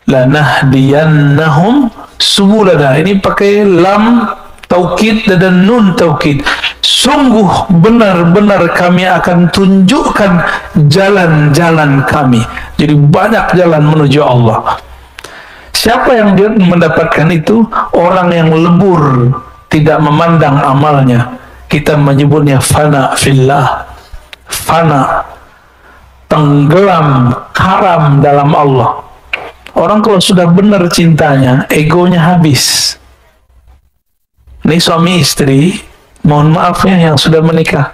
lanahdiyannahum subulana. Ini pakai lam taukid dan nun taukid. Sungguh benar-benar kami akan tunjukkan jalan-jalan kami. Jadi banyak jalan menuju Allah. Siapa yang dia mendapatkan itu? Orang yang lebur, tidak memandang amalnya. Kita menyebutnya fana fillah. Fana, tenggelam, karam dalam Allah. Orang kalau sudah benar cintanya, egonya habis. Ini suami istri, mohon maaf ya yang sudah menikah,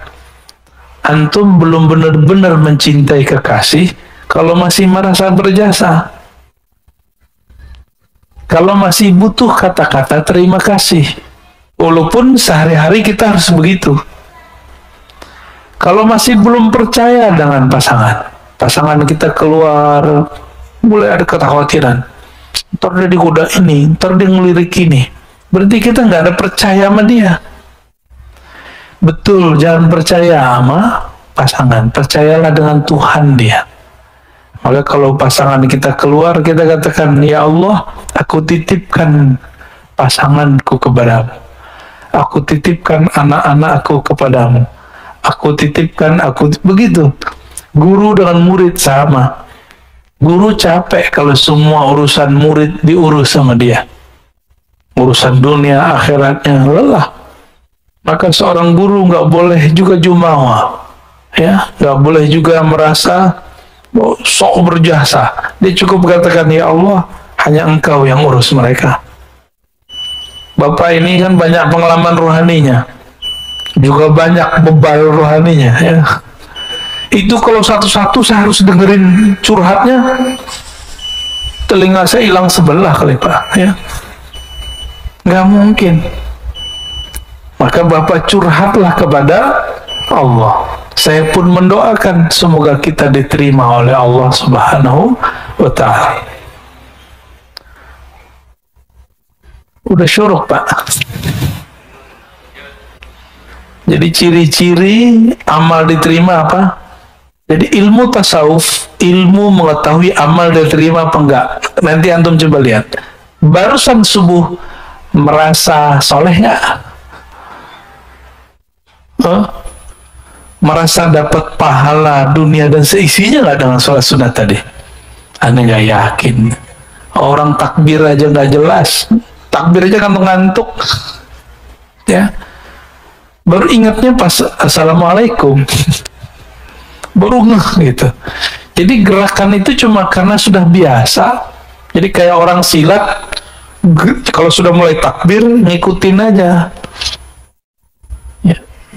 antum belum benar-benar mencintai kekasih kalau masih merasa berjasa, kalau masih butuh kata-kata terima kasih, walaupun sehari-hari kita harus begitu. Kalau masih belum percaya dengan pasangan kita keluar, mulai ada kekhawatiran, ntar dia digoda ini, ntar dia ngelirik ini, berarti kita nggak ada percaya sama dia. Betul, jangan percaya sama pasangan, percayalah dengan Tuhan dia. Maka kalau pasangan kita keluar, kita katakan, ya Allah, aku titipkan pasanganku kepadamu, aku titipkan anak-anakku kepadamu, aku titipkan, begitu. Guru dengan murid sama. Guru capek kalau semua urusan murid diurus sama dia. Urusan dunia akhiratnya lelah. Maka seorang guru nggak boleh juga jumawa, ya, nggak boleh juga merasa sok berjasa. Dia cukup katakan, ya Allah, hanya Engkau yang urus mereka. Bapak ini kan banyak pengalaman rohaninya, juga banyak bebal rohaninya, ya. Itu kalau satu-satu saya harus dengerin curhatnya, telinga saya hilang sebelah kali Pak, ya. Nggak mungkin. Maka Bapak curhatlah kepada Allah. Saya pun mendoakan semoga kita diterima oleh Allah Subhanahu wa Ta'ala. Udah syuruk Pak. Jadi ciri-ciri amal diterima apa? Jadi ilmu tasawuf, ilmu mengetahui amal diterima apa enggak. Nanti antum coba lihat. Barusan subuh merasa soleh nggak? Merasa dapat pahala dunia dan seisinya nggak dengan sholat sunat tadi? Anda nggak yakin. Orang takbir aja nggak jelas, takbir aja ngantuk-ngantuk, ya. Baru ingatnya pas assalamualaikum, baru ngeh gitu. Jadi gerakan itu cuma karena sudah biasa. Jadi kayak orang silat, kalau sudah mulai takbir ngikutin aja.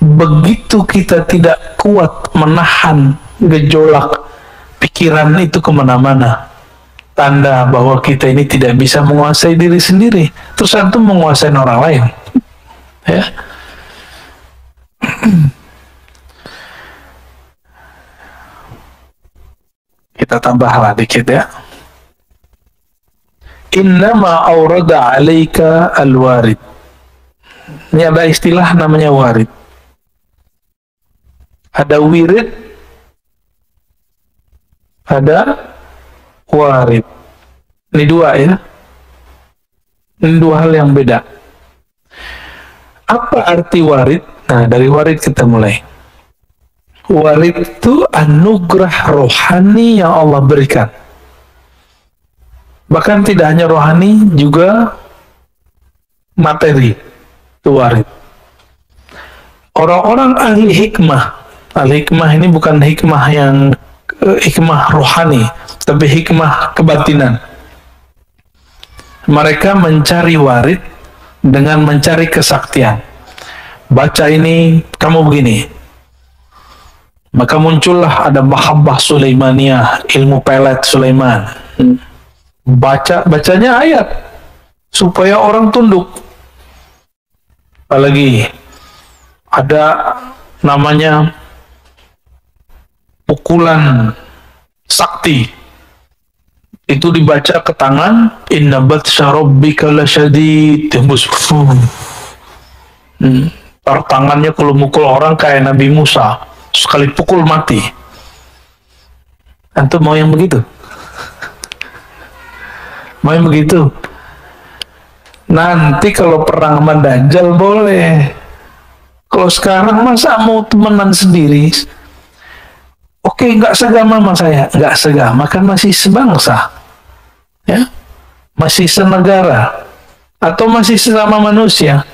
Begitu kita tidak kuat menahan gejolak pikiran itu kemana-mana, tanda bahwa kita ini tidak bisa menguasai diri sendiri. Terus antum menguasai orang lain, ya. Kita tambahlah dikit ya. Innama awrada alaika al-warid. Ini ada istilah namanya warid. Ada wirid, ada warid. Ini dua ya. Ini dua hal yang beda. Apa arti warid? Nah, dari warid kita mulai. Warid itu anugerah rohani yang Allah berikan. Bahkan tidak hanya rohani, juga materi. Itu warid. Orang-orang ahli hikmah. Al-hikmah ini bukan hikmah yang hikmah rohani, tapi hikmah kebatinan. Mereka mencari warid dengan mencari kesaktian. Baca ini, kamu begini. Maka muncullah ada mahabbah Sulaimaniyah, ilmu pelet Sulaiman. Bacanya ayat supaya orang tunduk. Apalagi ada namanya pukulan sakti, itu dibaca ke tangan, inna batsha rabbika lasyadid, tembus, tangannya kalau mukul orang kayak Nabi Musa, sekali pukul mati. Antum mau yang begitu? Mau yang begitu? Nanti kalau perang sama Dajjal boleh. Kalau sekarang masa mau temenan sendiri? Oke, nggak segama sama saya, nggak segama kan masih sebangsa, ya, masih senegara, atau masih sesama manusia.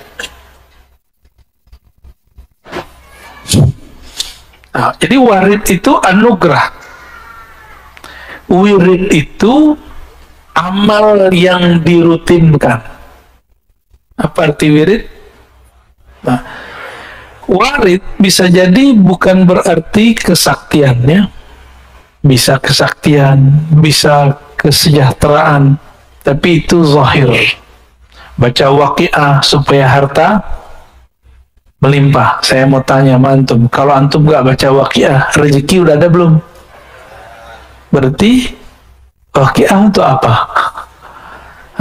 Nah, jadi warid itu anugerah, wirid itu amal yang dirutinkan. Apa arti wirid? Nah, warid bisa jadi bukan berarti kesaktiannya, bisa kesaktian, bisa kesejahteraan, tapi itu zahir. Baca Waqiah supaya harta melimpah. Saya mau tanya sama antum, kalau antum gak baca Waqiah, rezeki udah ada belum? Berarti Waqiah itu apa?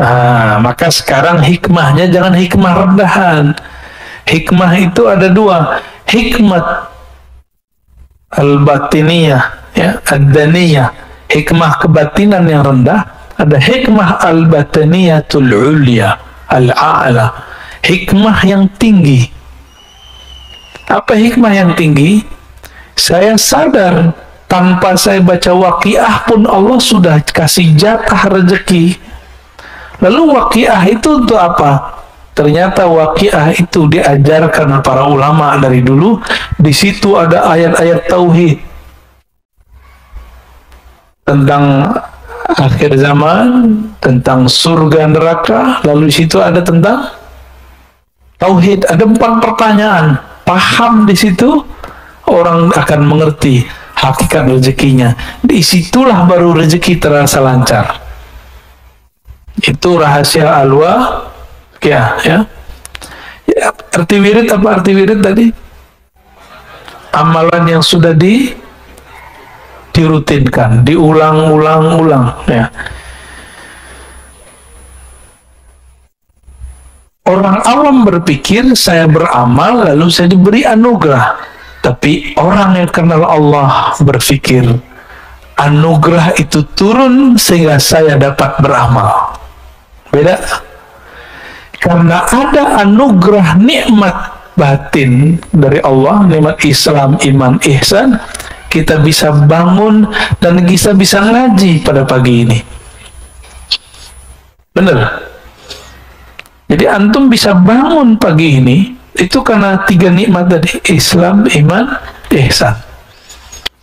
Nah, maka sekarang hikmahnya jangan hikmah rendahan. Hikmah itu ada dua, hikmat al-batiniyah, ya, ad-daniyah, hikmah kebatinan yang rendah, ada hikmah al-batiniyatul ulya, al-a'la, hikmah yang tinggi. Apa hikmah yang tinggi? Saya sadar Tanpa saya baca Waqiah pun Allah sudah kasih jatah rezeki. Lalu Waqiah itu untuk apa? Ternyata Waqiah itu diajarkan para ulama dari dulu. Di situ ada ayat-ayat tauhid tentang akhir zaman, tentang surga neraka. Lalu di situ ada tentang tauhid. Ada 4 pertanyaan. Paham di situ, orang akan mengerti hakikat rezekinya. Disitulah baru rezeki terasa lancar. Itu rahasia alwa ya. Arti wirid apa arti wirid tadi? Amalan yang sudah dirutinkan, diulang-ulang-ulang ya. Orang awam berpikir saya beramal lalu saya diberi anugerah. Tapi orang yang kenal Allah berpikir anugerah itu turun sehingga saya dapat beramal. Beda. Karena ada anugerah nikmat batin dari Allah, nikmat Islam, iman, ihsan, kita bisa bangun dan kita bisa ngaji pada pagi ini. Benar. Jadi antum bisa bangun pagi ini itu karena 3 nikmat tadi, Islam, iman, ihsan.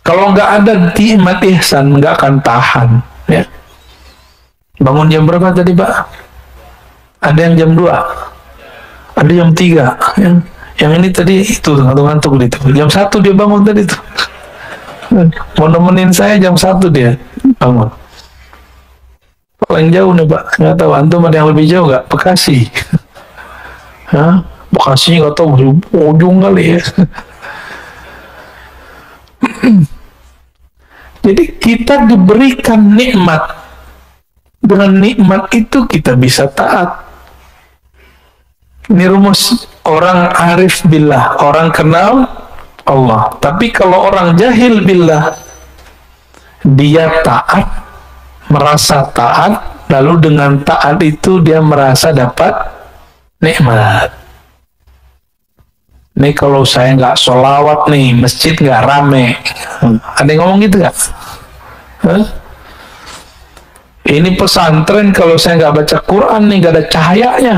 Kalau nggak ada nikmat ihsan, nggak akan tahan ya. Bangun jam berapa tadi Pak? Ada yang jam 2, ada jam 3, yang ini tadi itu ngantuk-ngantuk gitu. Jam 1 dia bangun tadi tuh. Mau nemenin saya jam 1 dia bangun. Paling jauh nih Pak, nggak tahu antum ada yang lebih jauh nggak? Bekasi. Hah? Bekasi nggak tahu ujung kali ya. Jadi kita diberikan nikmat, dengan nikmat itu kita bisa taat. Ini rumus orang arif billah, orang kenal Allah. Tapi kalau orang jahil billah, dia taat, merasa taat, lalu dengan taat itu dia merasa dapat nikmat. Nih kalau saya nggak sholawat nih, masjid nggak rame. Ada yang ngomong gitu nggak? Ini pesantren kalau saya nggak baca Quran nih, nggak ada cahayanya.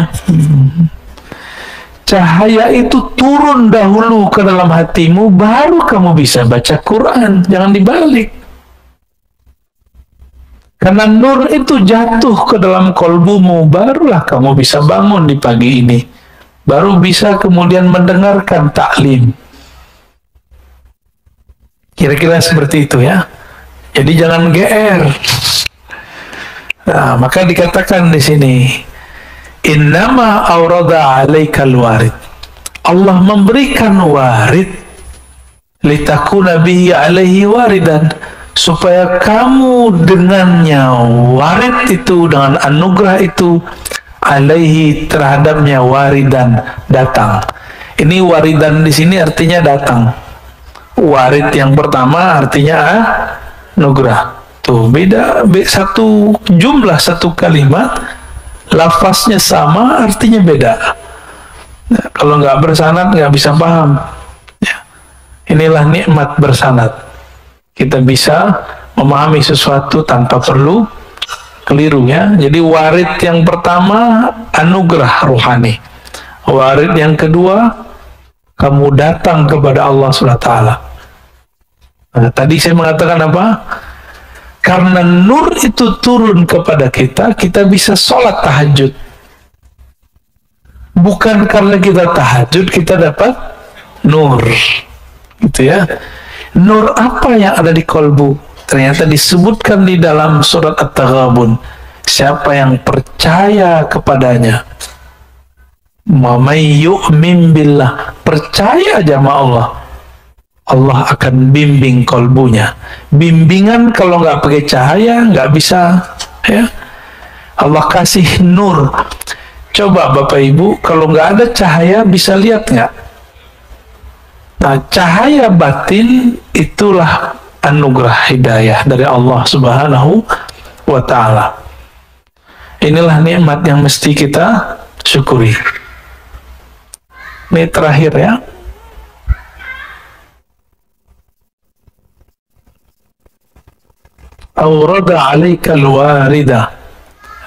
Cahaya itu turun dahulu ke dalam hatimu, baru kamu bisa baca Quran. Jangan dibalik. Karena nur itu jatuh ke dalam kolbumu, barulah kamu bisa bangun di pagi ini. Baru bisa kemudian mendengarkan taklim. Kira-kira seperti itu ya. Jadi jangan GR. Nah, maka dikatakan di sini, innama aurada alaikal warid. Allah memberikan warid litakuna bihi alaihi waridan, supaya kamu dengannya warid itu, dengan anugerah itu, alaihi terhadapnya waridan, datang. Ini waridan di sini artinya datang. Warid yang pertama artinya anugerah. Tuh beda, satu jumlah, satu kalimat, lafaznya sama, artinya beda. Nah, kalau nggak bersanad nggak bisa paham. Ya. Inilah nikmat bersanad. Kita bisa memahami sesuatu tanpa perlu keliru ya. Jadi warid yang pertama anugerah rohani. Warid yang kedua kamu datang kepada Allah SWT. Nah, tadi saya mengatakan apa? Karena nur itu turun kepada kita, kita bisa sholat tahajud. Bukan karena kita tahajud kita dapat nur, gitu ya. Nur apa yang ada di kolbu? Ternyata disebutkan di dalam surat At-Taghabun. Siapa yang percaya kepadanya, may yu'min billah, percaya aja sama Allah, Allah akan bimbing kolbunya. Bimbingan kalau nggak pakai cahaya nggak bisa ya. Allah kasih nur. Coba Bapak Ibu, kalau nggak ada cahaya bisa lihat nggak? Nah, cahaya batin itulah anugerah hidayah dari Allah Subhanahu wa Ta'ala. Inilah nikmat yang mesti kita syukuri. Ini terakhir ya. awrada 'alaika al-warida,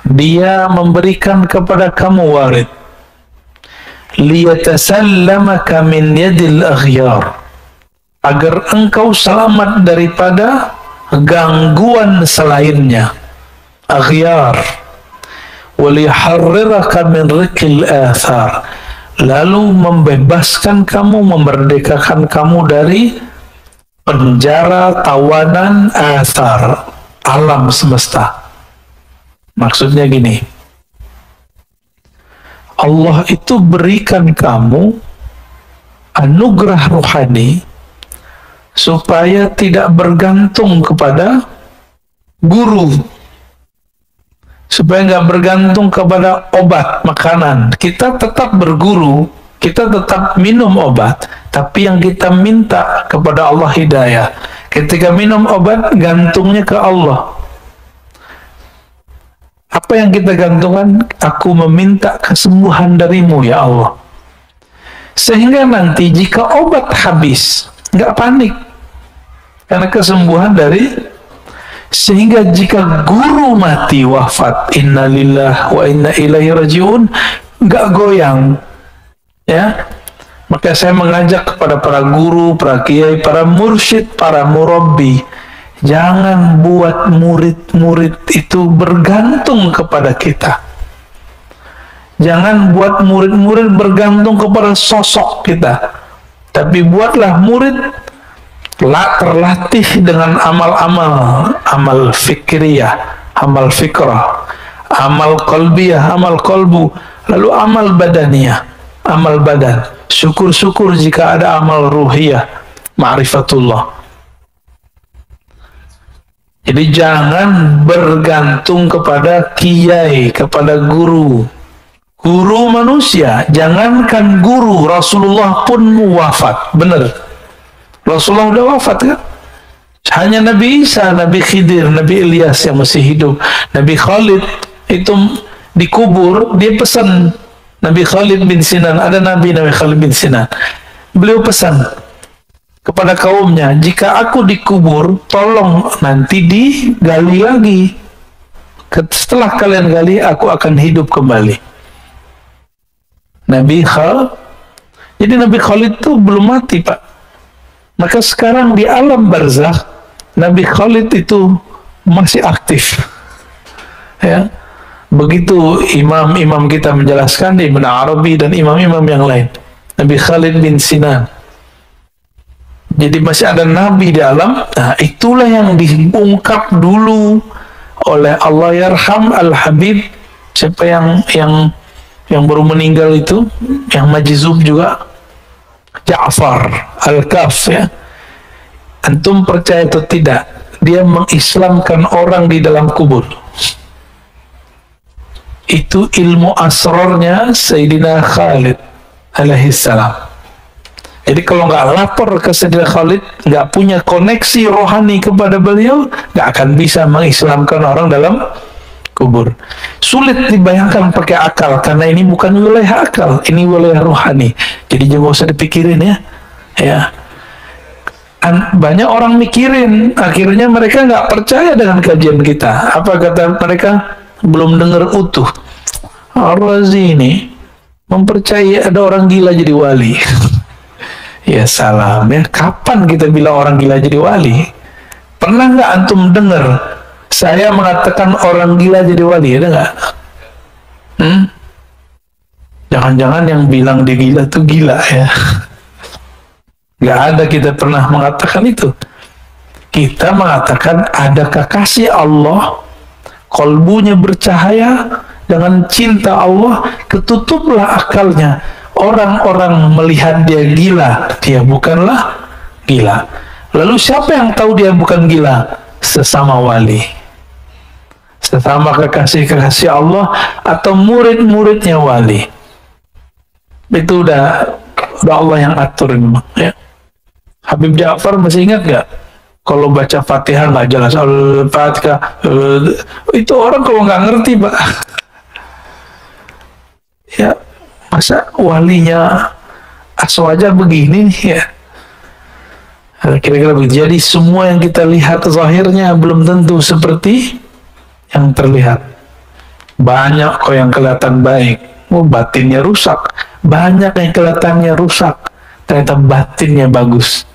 dia memberikan kepada kamu warid, liyatasallamaka min yadil aghyar, agar engkau selamat daripada gangguan selainnya, aghyar, waliharriraka min riqil athar, lalu membebaskan kamu, memerdekakan kamu dari penjara tawanan athar, alam semesta. Maksudnya gini, Allah itu berikan kamu anugerah rohani supaya tidak bergantung kepada guru, supaya nggak bergantung kepada obat, makanan. Kita tetap berguru, kita tetap minum obat, tapi yang kita minta kepada Allah hidayah. Ketika minum obat, gantungnya ke Allah. Apa yang kita gantungkan? Aku meminta kesembuhan darimu ya Allah. Sehingga nanti jika obat habis, nggak panik, karena kesembuhan dari. Sehingga jika guru mati wafat, innalillah wa inna ilaihi rajiun, nggak goyang, ya. Maka saya mengajak kepada para guru, para kiai, para mursyid, para murabbi, jangan buat murid-murid itu bergantung kepada kita. Jangan buat murid-murid bergantung kepada sosok kita, tapi buatlah murid terlatih dengan amal-amal, amal fikriyah, amal fikrah, amal qalbiyah, amal qalbu, lalu amal badaniyah, amal badan. Syukur-syukur jika ada amal ruhiyah, ma'rifatullah. Jadi jangan bergantung kepada kiai, kepada guru. Guru manusia, jangankan guru, Rasulullah pun wafat, benar. Rasulullah udah wafat kan? Hanya Nabi Isa, Nabi Khidir, Nabi Ilyas yang masih hidup. Nabi Khalid itu dikubur, dia pesan, Nabi Khalid bin Sinan, ada Nabi Khalid bin Sinan. Beliau pesan kepada kaumnya, jika aku dikubur, tolong nanti digali lagi. Setelah kalian gali, aku akan hidup kembali. Nabi Khalid. Jadi Nabi Khalid itu belum mati, Pak. Maka sekarang di alam barzakh, Nabi Khalid itu masih aktif. Ya. Begitu imam-imam kita menjelaskan, Ibn Arabi dan imam-imam yang lain. Nabi Khalid bin Sinan. Jadi masih ada Nabi di alam. Nah, itulah yang diungkap dulu oleh Allah yarham al-Habib. Siapa yang baru meninggal itu, yang majzub juga, Ja'far Al-Kaf, ya. Antum percaya atau tidak, dia mengislamkan orang di dalam kubur. Itu ilmu asrarnya Sayyidina Khalid alaihissalam. Jadi kalau nggak lapor ke Sayyidina Khalid, nggak punya koneksi rohani kepada beliau, nggak akan bisa mengislamkan orang dalam kubur. Sulit dibayangkan pakai akal, karena ini bukan wilayah akal, ini wilayah rohani. Jadi jangan usah dipikirin, ya. Ya. Banyak orang mikirin, akhirnya mereka nggak percaya dengan kajian kita. Apa kata mereka? Belum dengar utuh. Ar-Razi ini mempercayai ada orang gila jadi wali. Ya salam, ya. Kapan kita bilang orang gila jadi wali? Pernah nggak antum dengar saya mengatakan orang gila jadi wali? Ada nggak? Jangan-jangan yang bilang dia gila tuh gila, ya. Nggak ada kita pernah mengatakan itu. Kita mengatakan ada kekasih Allah, kolbunya bercahaya dengan cinta Allah, ketutuplah akalnya. Orang-orang melihat dia gila, dia bukanlah gila. Lalu siapa yang tahu dia bukan gila? Sesama wali, sesama kekasih-kekasih Allah atau murid-muridnya wali. Itu udah Allah yang atur memang, ya. Habib Ja'far masih ingat gak? Kalau baca Fatihah nggak jelas, Al-Fatihah, itu orang kalau nggak ngerti, Pak. Ya, masa walinya aswaja begini nih, ya. Kira-kira begitu. Jadi semua yang kita lihat zahirnya belum tentu seperti yang terlihat. Banyak kok yang kelihatan baik, batinnya rusak. Banyak yang kelihatannya rusak, ternyata batinnya bagus.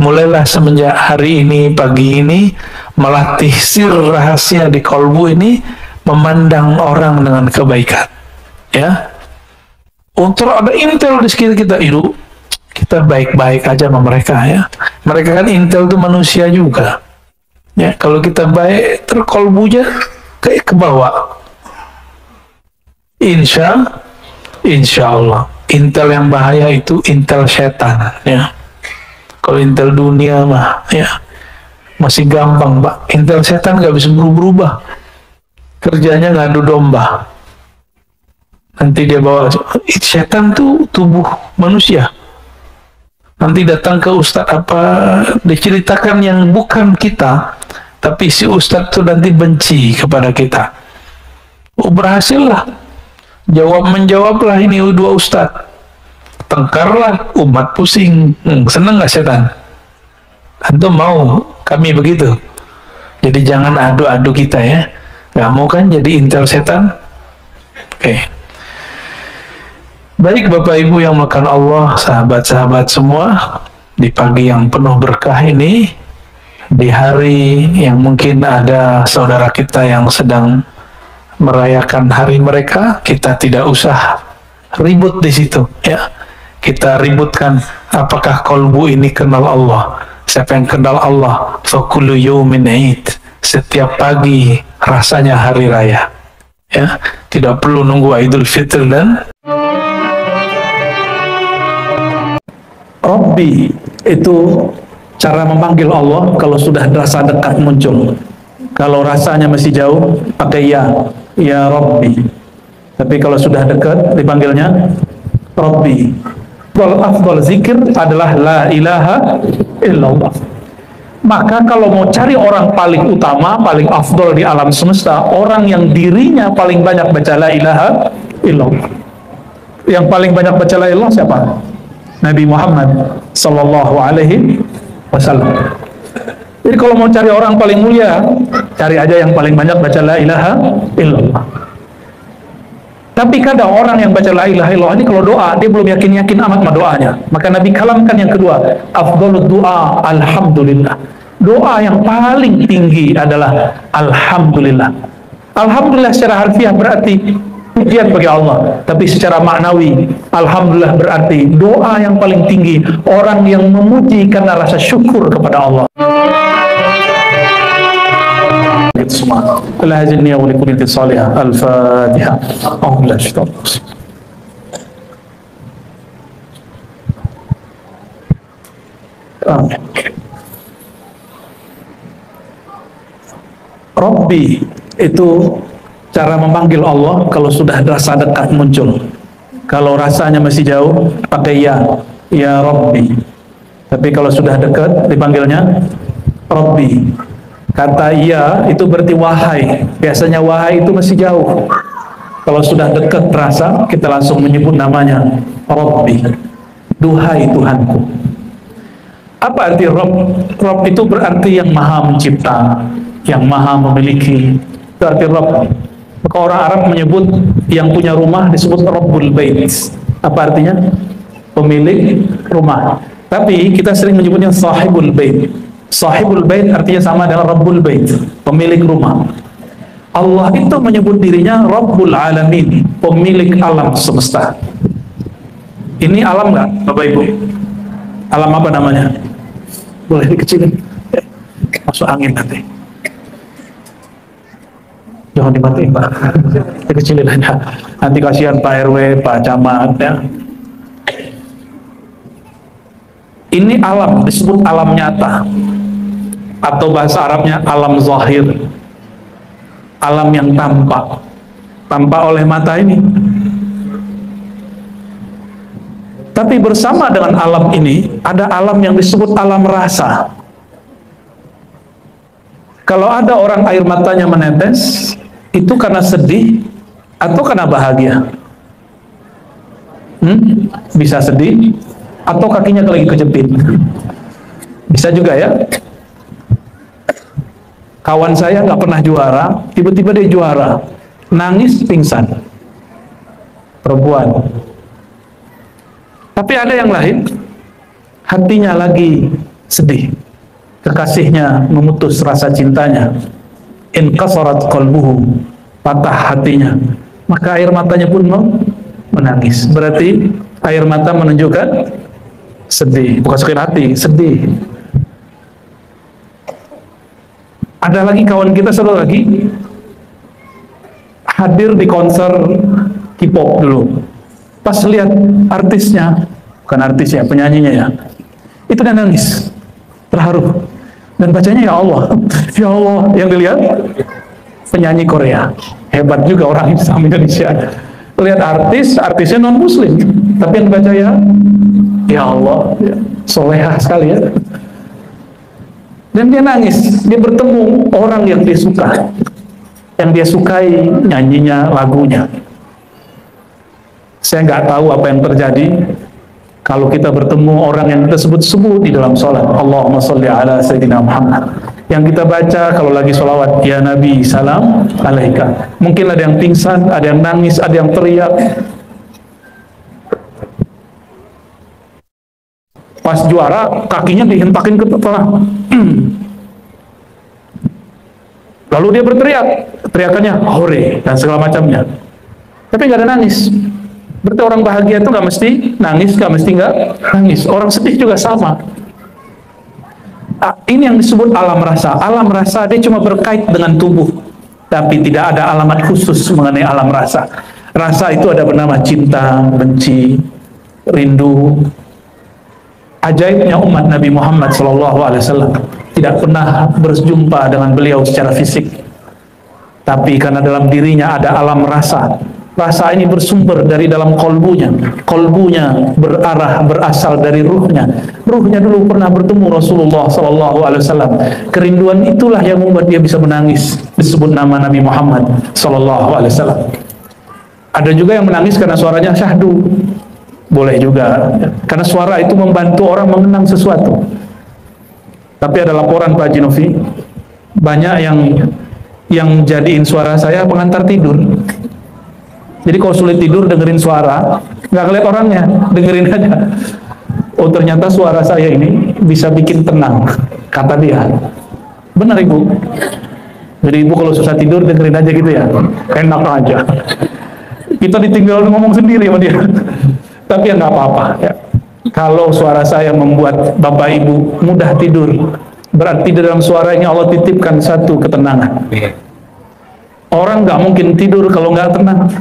Mulailah semenjak hari ini, pagi ini, melatih sir rahasia di kolbu ini, memandang orang dengan kebaikan. Ya, untuk ada intel di sekitar kita itu, kita baik-baik aja sama mereka ya. Mereka kan intel itu manusia juga. Ya, kalau kita baik, terkolbunya kayak ke bawah. Insya Allah. Intel yang bahaya itu intel setan. Ya. Kalau intel dunia mah, ya masih gampang, Pak. Intel setan nggak bisa berubah. Kerjanya ngadu domba. Nanti dia bawa setan tuh tubuh manusia. Nanti datang ke ustadz apa, diceritakan yang bukan kita, tapi si ustadz tuh nanti benci kepada kita. Oh, berhasil lah. Menjawablah ini dua ustadz. Tengkarlah, umat pusing. Seneng nggak setan? Antum mau kami begitu? Jadi jangan adu-adu kita ya. Nggak mau kan jadi intel setan? Oke. Baik Bapak Ibu yang melakukan Allah, sahabat-sahabat semua, di pagi yang penuh berkah ini, di hari yang mungkin ada saudara kita yang sedang merayakan hari mereka, kita tidak usah ribut di situ ya. Kita ributkan apakah kolbu ini kenal Allah. Siapa yang kenal Allah, fakulu yawmin id, setiap pagi rasanya hari raya ya. Tidak perlu nunggu Idul Fitr. Dan Rabbi itu cara memanggil Allah kalau sudah rasa dekat muncul. Kalau rasanya masih jauh, pakai ya Rabbi. Tapi kalau sudah dekat, dipanggilnya Rabbi. Afdal zikir adalah la ilaha illallah. Maka kalau mau cari orang paling utama, paling afdal di alam semesta, orang yang dirinya paling banyak baca la ilaha illallah. Yang paling banyak baca la ilaha siapa? Nabi Muhammad sallallahu alaihi wasallam. Jadi kalau mau cari orang paling mulia, cari aja yang paling banyak baca la ilaha illallah. Tapi kadang orang yang baca la ilaha illallah ini kalau doa, dia belum yakin-yakin amat sama doanya. Maka Nabi kalamkan yang kedua, afdhalud doa alhamdulillah. Doa yang paling tinggi adalah alhamdulillah. Alhamdulillah secara harfiah berarti pujian bagi Allah, tapi secara maknawi alhamdulillah berarti doa yang paling tinggi, orang yang memuji karena rasa syukur kepada Allah. Semua. Al-Hajjini wa likulli salihah. Al-Fatihah. Amin. Rabbi itu cara memanggil Allah kalau sudah rasa dekat muncul. Kalau rasanya masih jauh, pakai ya Rabbi. Tapi kalau sudah dekat, dipanggilnya Rabbi. Kata iya itu berarti wahai. Biasanya wahai itu masih jauh. Kalau sudah dekat terasa, kita langsung menyebut namanya Rabbi. Duhai Tuhanku. Apa arti Rabb? Rabb itu berarti yang maha mencipta, yang maha memiliki. Itu arti Rabb. Maka orang Arab menyebut yang punya rumah disebut Rabbul Bait. Apa artinya? Pemilik rumah. Tapi kita sering menyebutnya Sahibul Bait. Sahibul Bait artinya sama dengan Rabbul Bait, pemilik rumah. Allah itu menyebut dirinya Rabbul Alamin, pemilik alam semesta. Ini alam nggak, Bapak Ibu? Alam apa namanya? Boleh dikecilin? Masuk angin nanti. Jangan dimatiin, Pak. Dikecilin aja. Nanti kasihan Pak RW, Pak Camat ya. Ini alam, disebut alam nyata, atau bahasa Arabnya alam zahir, alam yang tampak oleh mata ini. Tapi bersama dengan alam ini ada alam yang disebut alam rasa. Kalau ada orang air matanya menetes, itu karena sedih atau karena bahagia? Bisa sedih atau kakinya lagi kejepit. Bisa juga ya. Kawan saya nggak pernah juara, tiba-tiba dia juara, nangis pingsan, perempuan. Tapi ada yang lain, hatinya lagi sedih, kekasihnya memutus rasa cintanya, inqasarat qalbuhu, patah hatinya, maka air matanya pun menangis. Berarti air mata menunjukkan sedih, bukan sakit hati, sedih. Ada lagi kawan kita, satu lagi hadir di konser K-pop dulu, pas lihat artisnya, bukan artisnya, penyanyinya ya, itu dia nangis, terharu, dan bacanya ya Allah, ya Allah. Yang dilihat penyanyi Korea, hebat juga orang Islam Indonesia. Lihat artisnya non Muslim, tapi yang baca ya Allah, ya, solehah sekali ya. Dan dia nangis, dia bertemu orang yang dia suka, yang dia sukai nyanyinya, lagunya. Saya nggak tahu apa yang terjadi kalau kita bertemu orang yang kita sebut-sebut di dalam sholat, Allahumma sholli ala Sayyidina Muhammad. Yang kita baca kalau lagi sholawat, ya Nabi salam alaika. Mungkin ada yang pingsan, ada yang nangis, ada yang teriak. Pas juara, kakinya dihentakin ke kepala. Lalu dia berteriak, teriakannya hore dan segala macamnya. Tapi nggak ada nangis. Berarti orang bahagia itu nggak mesti nangis, nggak mesti nggak nangis. Orang sedih juga sama. Ini yang disebut alam rasa. Alam rasa dia cuma berkait dengan tubuh, tapi tidak ada alamat khusus mengenai alam rasa. Rasa itu ada bernama cinta, benci, rindu. Ajaibnya umat Nabi Muhammad SAW tidak pernah berjumpa dengan beliau secara fisik, tapi karena dalam dirinya ada alam rasa. Rasa ini bersumber dari dalam kolbunya. Kolbunya berasal dari ruhnya. Ruhnya dulu pernah bertemu Rasulullah SAW. Kerinduan itulah yang membuat dia bisa menangis. Disebut nama Nabi Muhammad SAW. Ada juga yang menangis karena suaranya syahdu. Boleh juga, karena suara itu membantu orang mengenang sesuatu. Tapi ada laporan Pak Haji Novi, banyak yang jadiin suara saya pengantar tidur. Jadi kalau sulit tidur dengerin suara, nggak ngeliat orangnya, dengerin aja. Oh ternyata suara saya ini bisa bikin tenang, kata dia. Benar Ibu. Jadi Ibu kalau susah tidur dengerin aja gitu ya, enak aja. Kita ditinggal ngomong sendiri sama dia. Tapi ya nggak apa-apa ya. Kalau suara saya membuat Bapak Ibu mudah tidur, berarti di dalam suara ini Allah titipkan satu ketenangan. Orang nggak mungkin tidur kalau nggak tenang.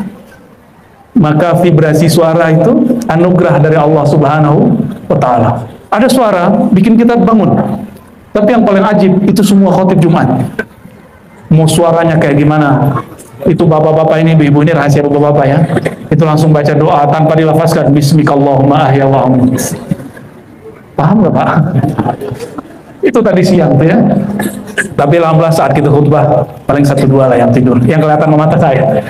Maka vibrasi suara itu anugerah dari Allah Subhanahu wa Ta'ala. Ada suara bikin kita bangun. Tapi yang paling ajib itu semua khotib Jumat. Mau suaranya kayak gimana? Itu bapak-bapak ini, ibu-ibu ini rahasia bapak-bapak ya. Itu langsung baca doa tanpa dilafazkan bismikallahumma ahya wa amin. Paham gak Pak? Itu tadi siang tuh ya. Tapi alhamdulillah saat kita khutbah paling 1-2 lah yang tidur, yang kelihatan mata saya.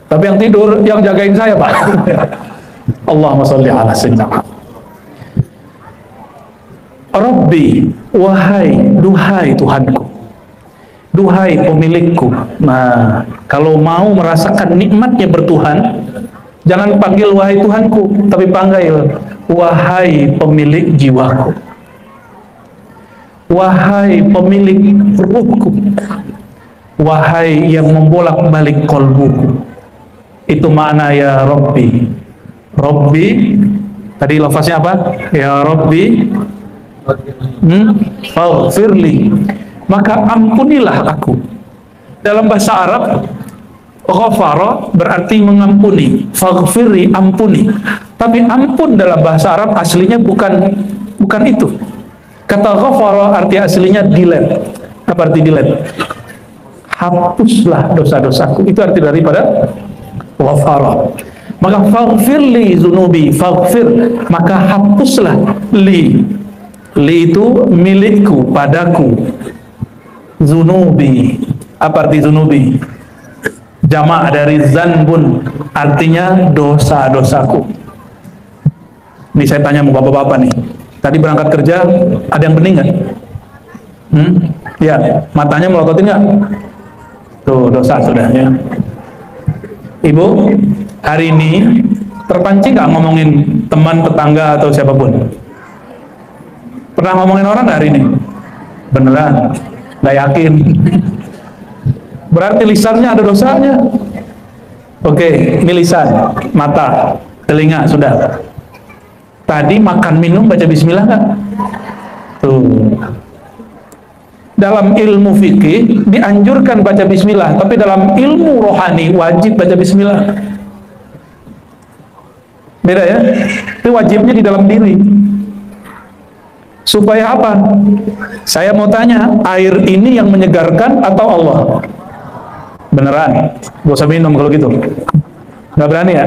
Tapi yang tidur yang jagain saya Pak. Allahumma sholli ala sayyidina Rabbi, wahai, duhai Tuhanku, duhai pemilikku. Nah, kalau mau merasakan nikmatnya bertuhan, jangan panggil wahai Tuhanku, tapi panggil wahai pemilik jiwaku, wahai pemilik ruhku, wahai yang membolak-balik kolbuku. Itu makna ya Rabbi. Rabbi, tadi lafaznya apa? Ya Rabbi, faghfirli, maka ampunilah aku. Dalam bahasa Arab, ghafara berarti mengampuni, faghfirli ampuni. Tapi ampun dalam bahasa Arab aslinya bukan itu. Kata ghafara arti aslinya delete. Apa arti delete? Hapuslah dosa-dosaku. Itu arti daripada ghafara. Maka faghfirli zunubi, faghfir, maka hapuslah li itu milikku, padaku. Zunubi, apa arti zunubi? Jamak dari zanbun, artinya dosa-dosaku. Ini saya tanya sama bapak-bapak nih, Tadi berangkat kerja, ada yang bening nggak? Ya, matanya melototin nggak? Tuh, dosa sudah ya. Ibu, hari ini terpancing nggak ngomongin teman, tetangga, atau siapapun? Pernah ngomongin orang hari ini? Beneran? Nggak yakin? Berarti lisannya ada dosanya. Oke, ini lisan, mata, telinga, sudah. Tadi makan minum baca bismillah nggak? Tuh. Dalam ilmu fikih dianjurkan baca bismillah, tapi dalam ilmu rohani wajib baca bismillah. Beda ya? Itu wajibnya di dalam diri. Supaya apa? Saya mau tanya, air ini yang menyegarkan atau Allah? Beneran? Gak usah minum kalau gitu. Gak berani ya?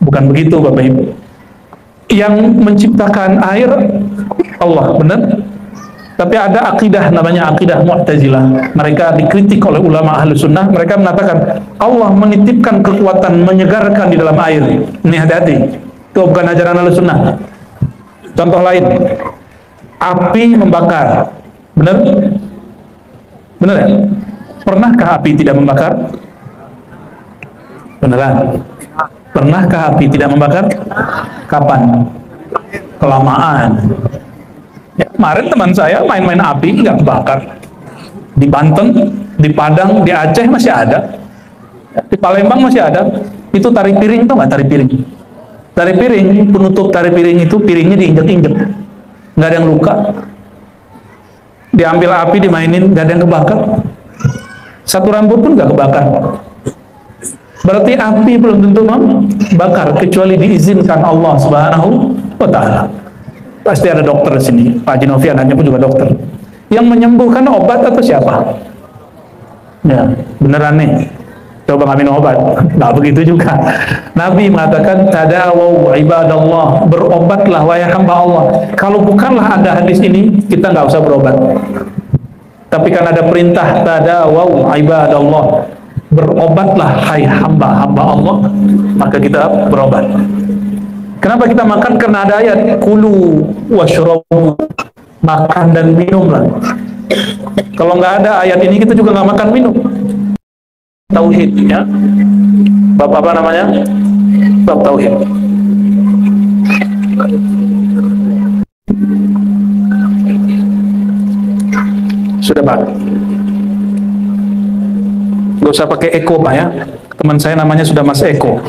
Bukan begitu Bapak Ibu. Yang menciptakan air Allah, benar? Tapi ada akidah namanya akidah Mu'tazilah. Mereka dikritik oleh ulama ahlu sunnah. Mereka mengatakan Allah menitipkan kekuatan menyegarkan di dalam air. Ini hati-hati. Itu bukan ajaran ahlu sunnah. Contoh lain, api membakar. Benar? Benar ya? Pernahkah api tidak membakar? Beneran? Pernahkah api tidak membakar? Kapan? Kelamaan. Ya, kemarin teman saya main-main api nggak bakar. Di Banten, di Padang, di Aceh masih ada. Di Palembang masih ada. Itu tari piring, tuh nggak tari piring? Tari piring, penutup tari piring itu piringnya diinjek-injek, nggak ada yang luka. Diambil api dimainin, nggak ada yang kebakar. Satu rambut pun nggak kebakar. Berarti api belum tentu membakar kecuali diizinkan Allah Subhanahu wa Ta'ala. Pasti ada dokter di sini. Pak Haji Novi anaknya pun juga dokter. Yang menyembuhkan obat atau siapa? Ya, beneran nih. Coba nggak minum obat. Nggak begitu juga. Nabi mengatakan, tadawau ibadallah, berobatlah wahai hamba Allah. Kalau bukanlah ada hadis ini, kita nggak usah berobat. Tapi kan ada perintah, tadawau ibadallah, berobatlah hai hamba-hamba Allah, maka kita berobat. Kenapa kita makan? Karena ada ayat kulu washrabu, makan dan minumlah. Kalau nggak ada ayat ini kita juga nggak makan minum. Tauhid ya, bab apa namanya? Bab tauhid. Sudah Pak, nggak usah pakai Eko Pak ya. Teman saya namanya sudah Mas Eko.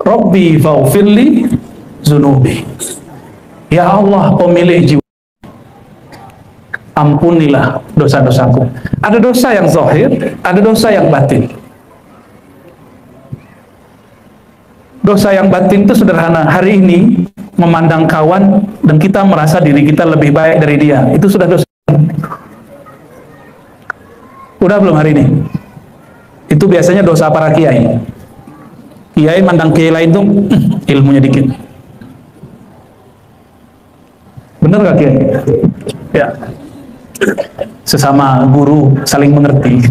Rabbi faghfirli zunubi. Ya Allah pemilik jiwa, ampunilah dosa-dosaku. Ada dosa yang zahir, ada dosa yang batin. Dosa yang batin itu sederhana. Hari ini memandang kawan dan kita merasa diri kita lebih baik dari dia, itu sudah dosa. Udah belum hari ini? Itu biasanya dosa para kiai. Kiai mandang kiai lain tuh ilmunya dikit. Bener gak kiai? Ya. Sesama guru saling mengerti.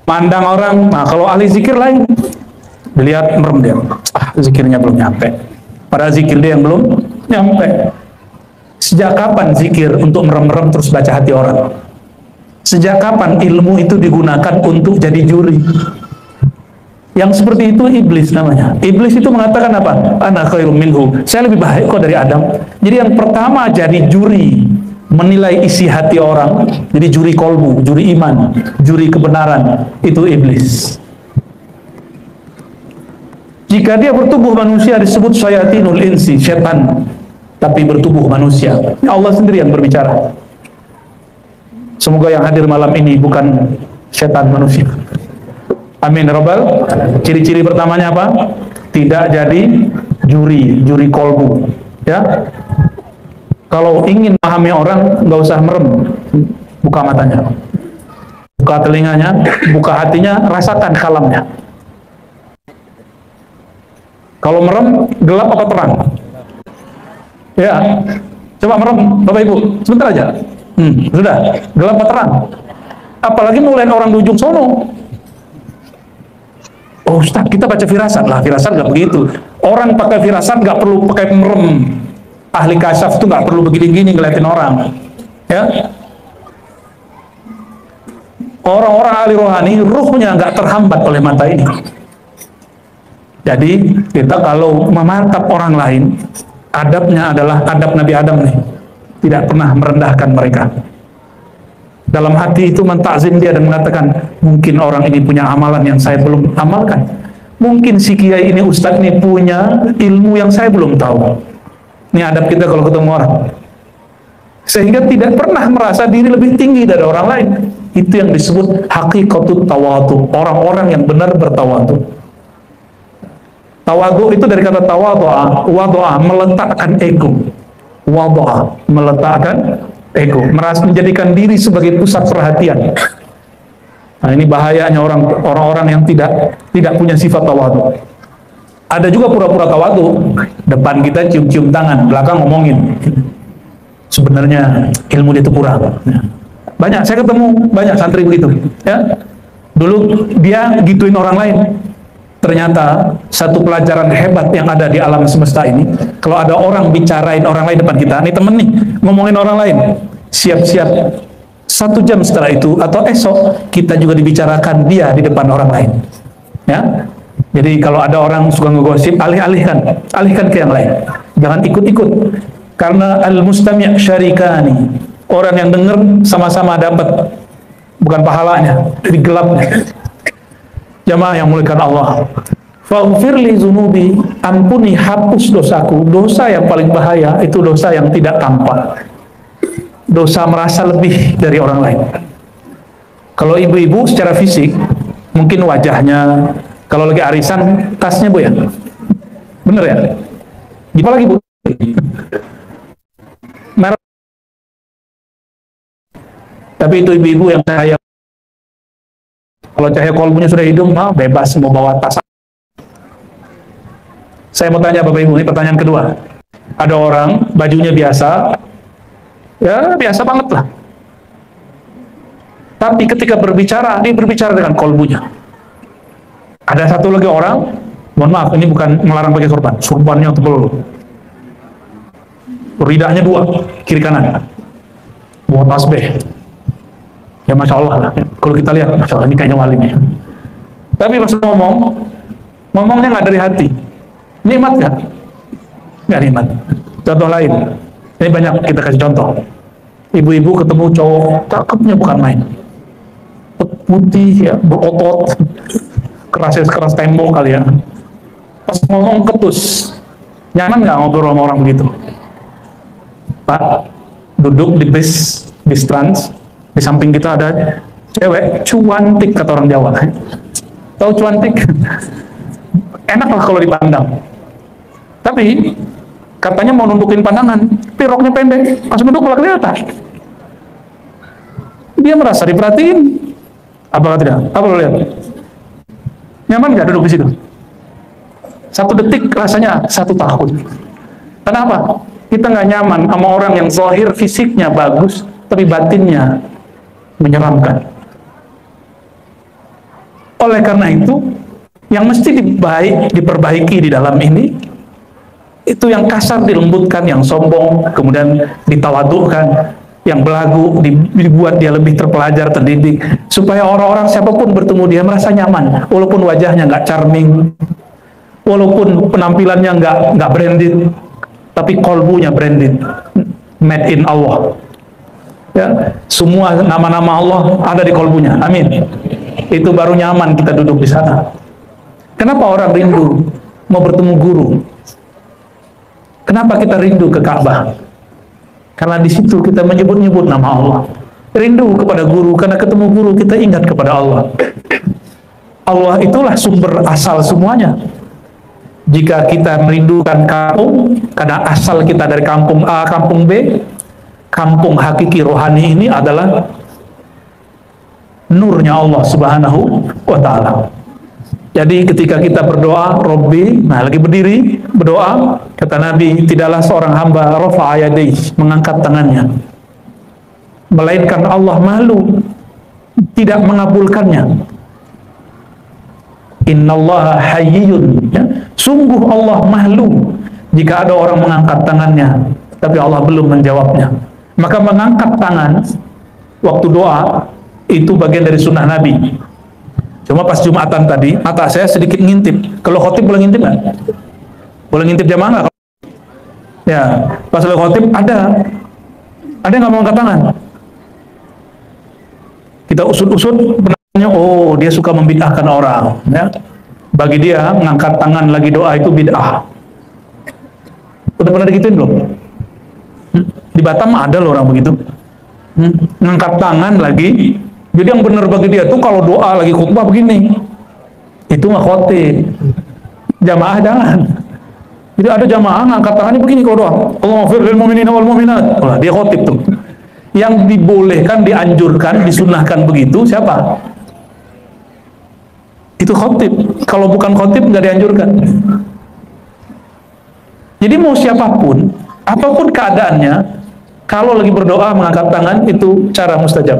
Mandang orang, nah kalau ahli zikir lain, dilihat merem dia. Zikirnya belum nyampe. Padahal zikir dia yang belum nyampe. Sejak kapan zikir untuk merem-merem terus baca hati orang? Sejak kapan ilmu itu digunakan untuk jadi juri? Yang seperti itu iblis namanya. Iblis itu mengatakan apa? Ana khairum minhu. Saya lebih baik kok dari Adam. Jadi yang pertama jadi juri menilai isi hati orang, jadi juri kolbu, juri iman, juri kebenaran, itu iblis. Jika dia bertubuh manusia disebut syayatinul insi, setan, tapi bertubuh manusia. Allah sendiri yang berbicara. Semoga yang hadir malam ini bukan setan manusia. Amin Rabbal. Ciri-ciri pertamanya apa? Tidak jadi juri kolbu. Ya. Kalau ingin memahami orang, nggak usah merem, buka matanya, buka telinganya, buka hatinya, rasakan kalamnya. Kalau merem, gelap apa terang? Ya, coba merem, Bapak Ibu, sebentar aja. Sudah, gelap apa terang? Apalagi mulai orang di ujung sono. Oh Ustaz, kita baca firasat lah. Firasat nggak begitu. Orang pakai firasat nggak perlu pakai merem. Ahli kasyaf tuh nggak perlu begini-gini ngeliatin orang. Ya, orang-orang ahli rohani ruhnya nggak terhambat oleh mata ini. Jadi kita kalau mematap orang lain, adabnya adalah adab Nabi Adam nih, tidak pernah merendahkan mereka. Dalam hati itu mentakzim dia dan mengatakan, mungkin orang ini punya amalan yang saya belum amalkan. Mungkin si kiai ini, ustadz ini punya ilmu yang saya belum tahu. Ini adab kita kalau ketemu orang. Sehingga tidak pernah merasa diri lebih tinggi dari orang lain. Itu yang disebut hakikatut tawadu. Orang-orang yang benar bertawadu. Tawadu itu dari kata tawadu'a. Wadu'a, meletakkan ego. Wadu'a, meletakkan ego, merasa menjadikan diri sebagai pusat perhatian. Nah, ini bahayanya orang-orang yang tidak punya sifat tawadu. Ada juga pura-pura tawadu, depan kita cium-cium tangan, belakang ngomongin. Sebenarnya ilmu dia itu kurang. Banyak, saya ketemu banyak santri begitu. Ya, dulu dia gituin orang lain. Ternyata satu pelajaran hebat yang ada di alam semesta ini, kalau ada orang bicarain orang lain depan kita, nih temen nih, ngomongin orang lain, siap-siap 1 jam setelah itu, atau esok, kita juga dibicarakan dia di depan orang lain. Ya, jadi kalau ada orang suka ngegosip, alihkan ke yang lain. Jangan ikut-ikut. Karena al-mustami' syarikani. Orang yang dengar sama-sama dapat, bukan pahalanya, di gelapnya. Jamaah yang muliakan Allah, faghfirli zunubi, ampuni, hapus dosaku. Dosa yang paling bahaya itu dosa yang tidak tampak, dosa merasa lebih dari orang lain. Kalau ibu-ibu secara fisik mungkin wajahnya, kalau lagi arisan tasnya bu ya, bener ya, gimana lagi bu, merah. Tapi itu ibu-ibu yang saya, kalau cahaya kolbunya sudah hidung, bebas mau bawa tas. Saya mau tanya Bapak Ibu, ini pertanyaan kedua. Ada orang bajunya biasa, ya biasa banget lah. Tapi ketika berbicara, dia berbicara dengan kolbunya. Ada satu lagi orang, mohon maaf, ini bukan melarang pakai sorban, sorbannya tebal, ridahnya 2, kiri kanan, bawa tasbih. Ya Masya Allah lah, kalau kita lihat, Masya Allah ini kayaknya wali nih. Tapi pas ngomongnya nggak dari hati. Nikmat nggak? Nggak nikmat. Contoh lain, ini banyak kita kasih contoh. Ibu-ibu ketemu cowok, cakepnya bukan main, putih ya, berotot, keras tembok kali ya. Pas ngomong ketus, nyaman nggak ngobrol sama orang begitu? Pak, duduk di bis trans, di samping kita ada cewek cuantik, kata orang Jawa. Tahu cuantik? Enak lah kalau dipandang. Tapi katanya mau nundukin pandangan, tapi roknya pendek, pas duduk malah kelihatan. Dia merasa diperhatiin. Apakah tidak? Apa lo lihat? Nyaman nggak duduk di situ? 1 detik rasanya 1 tahun. Kenapa? Kita nggak nyaman sama orang yang zahir fisiknya bagus, tapi batinnya menyeramkan. Oleh karena itu, yang mesti diperbaiki di dalam ini, itu yang kasar dilembutkan, yang sombong kemudian ditawadukan, yang belagu dibuat dia lebih terpelajar, terdidik, supaya orang-orang siapapun bertemu dia merasa nyaman, walaupun wajahnya nggak charming, walaupun penampilannya nggak branded, tapi kolbunya branded, made in Allah. Ya, semua nama-nama Allah ada di kolbunya. Amin. Itu baru nyaman kita duduk di sana. Kenapa orang rindu mau bertemu guru? Kenapa kita rindu ke Ka'bah? Karena di situ kita menyebut-nyebut nama Allah. Rindu kepada guru, karena ketemu guru kita ingat kepada Allah. Allah itulah sumber asal semuanya. Jika kita merindukan kampung, karena asal kita dari kampung A, kampung B, kampung hakiki rohani ini adalah nurnya Allah Subhanahu wa ta'ala. Jadi ketika kita berdoa, Robbi, nah lagi berdiri berdoa, kata Nabi, tidaklah seorang hamba rafa'a yadayhi, mengangkat tangannya, melainkan Allah malu tidak mengabulkannya. Innallaha hayyun, ya. Sungguh Allah malu jika ada orang mengangkat tangannya tapi Allah belum menjawabnya. Maka mengangkat tangan waktu doa itu bagian dari sunnah Nabi. Cuma pas Jumatan tadi mata saya sedikit ngintip. Kalau khotib boleh ngintip nggak? Boleh ngintip jamaah nggak? Ya, pas oleh khotib ada yang nggak mau angkat tangan. Kita usut-usut benarnya, oh dia suka membid'ahkan orang, ya. Bagi dia mengangkat tangan lagi doa itu bid'ah. Udah pernah digituin belum? Di Batam ada loh orang begitu, ngangkat tangan lagi. Jadi yang benar bagi dia tuh kalau doa lagi khutbah begini, itu nggak khotib. Jamaah jangan. Jadi ada jamaah ngangkat tangannya begini kalau doa, Allahumma fir lil mu'minina wal mu'minat. Wah, dia khotib tuh. Yang dibolehkan, dianjurkan, disunnahkan begitu siapa? Itu khotib. Kalau bukan khotib nggak dianjurkan. Jadi mau siapapun, apapun keadaannya, kalau lagi berdoa mengangkat tangan itu cara mustajab.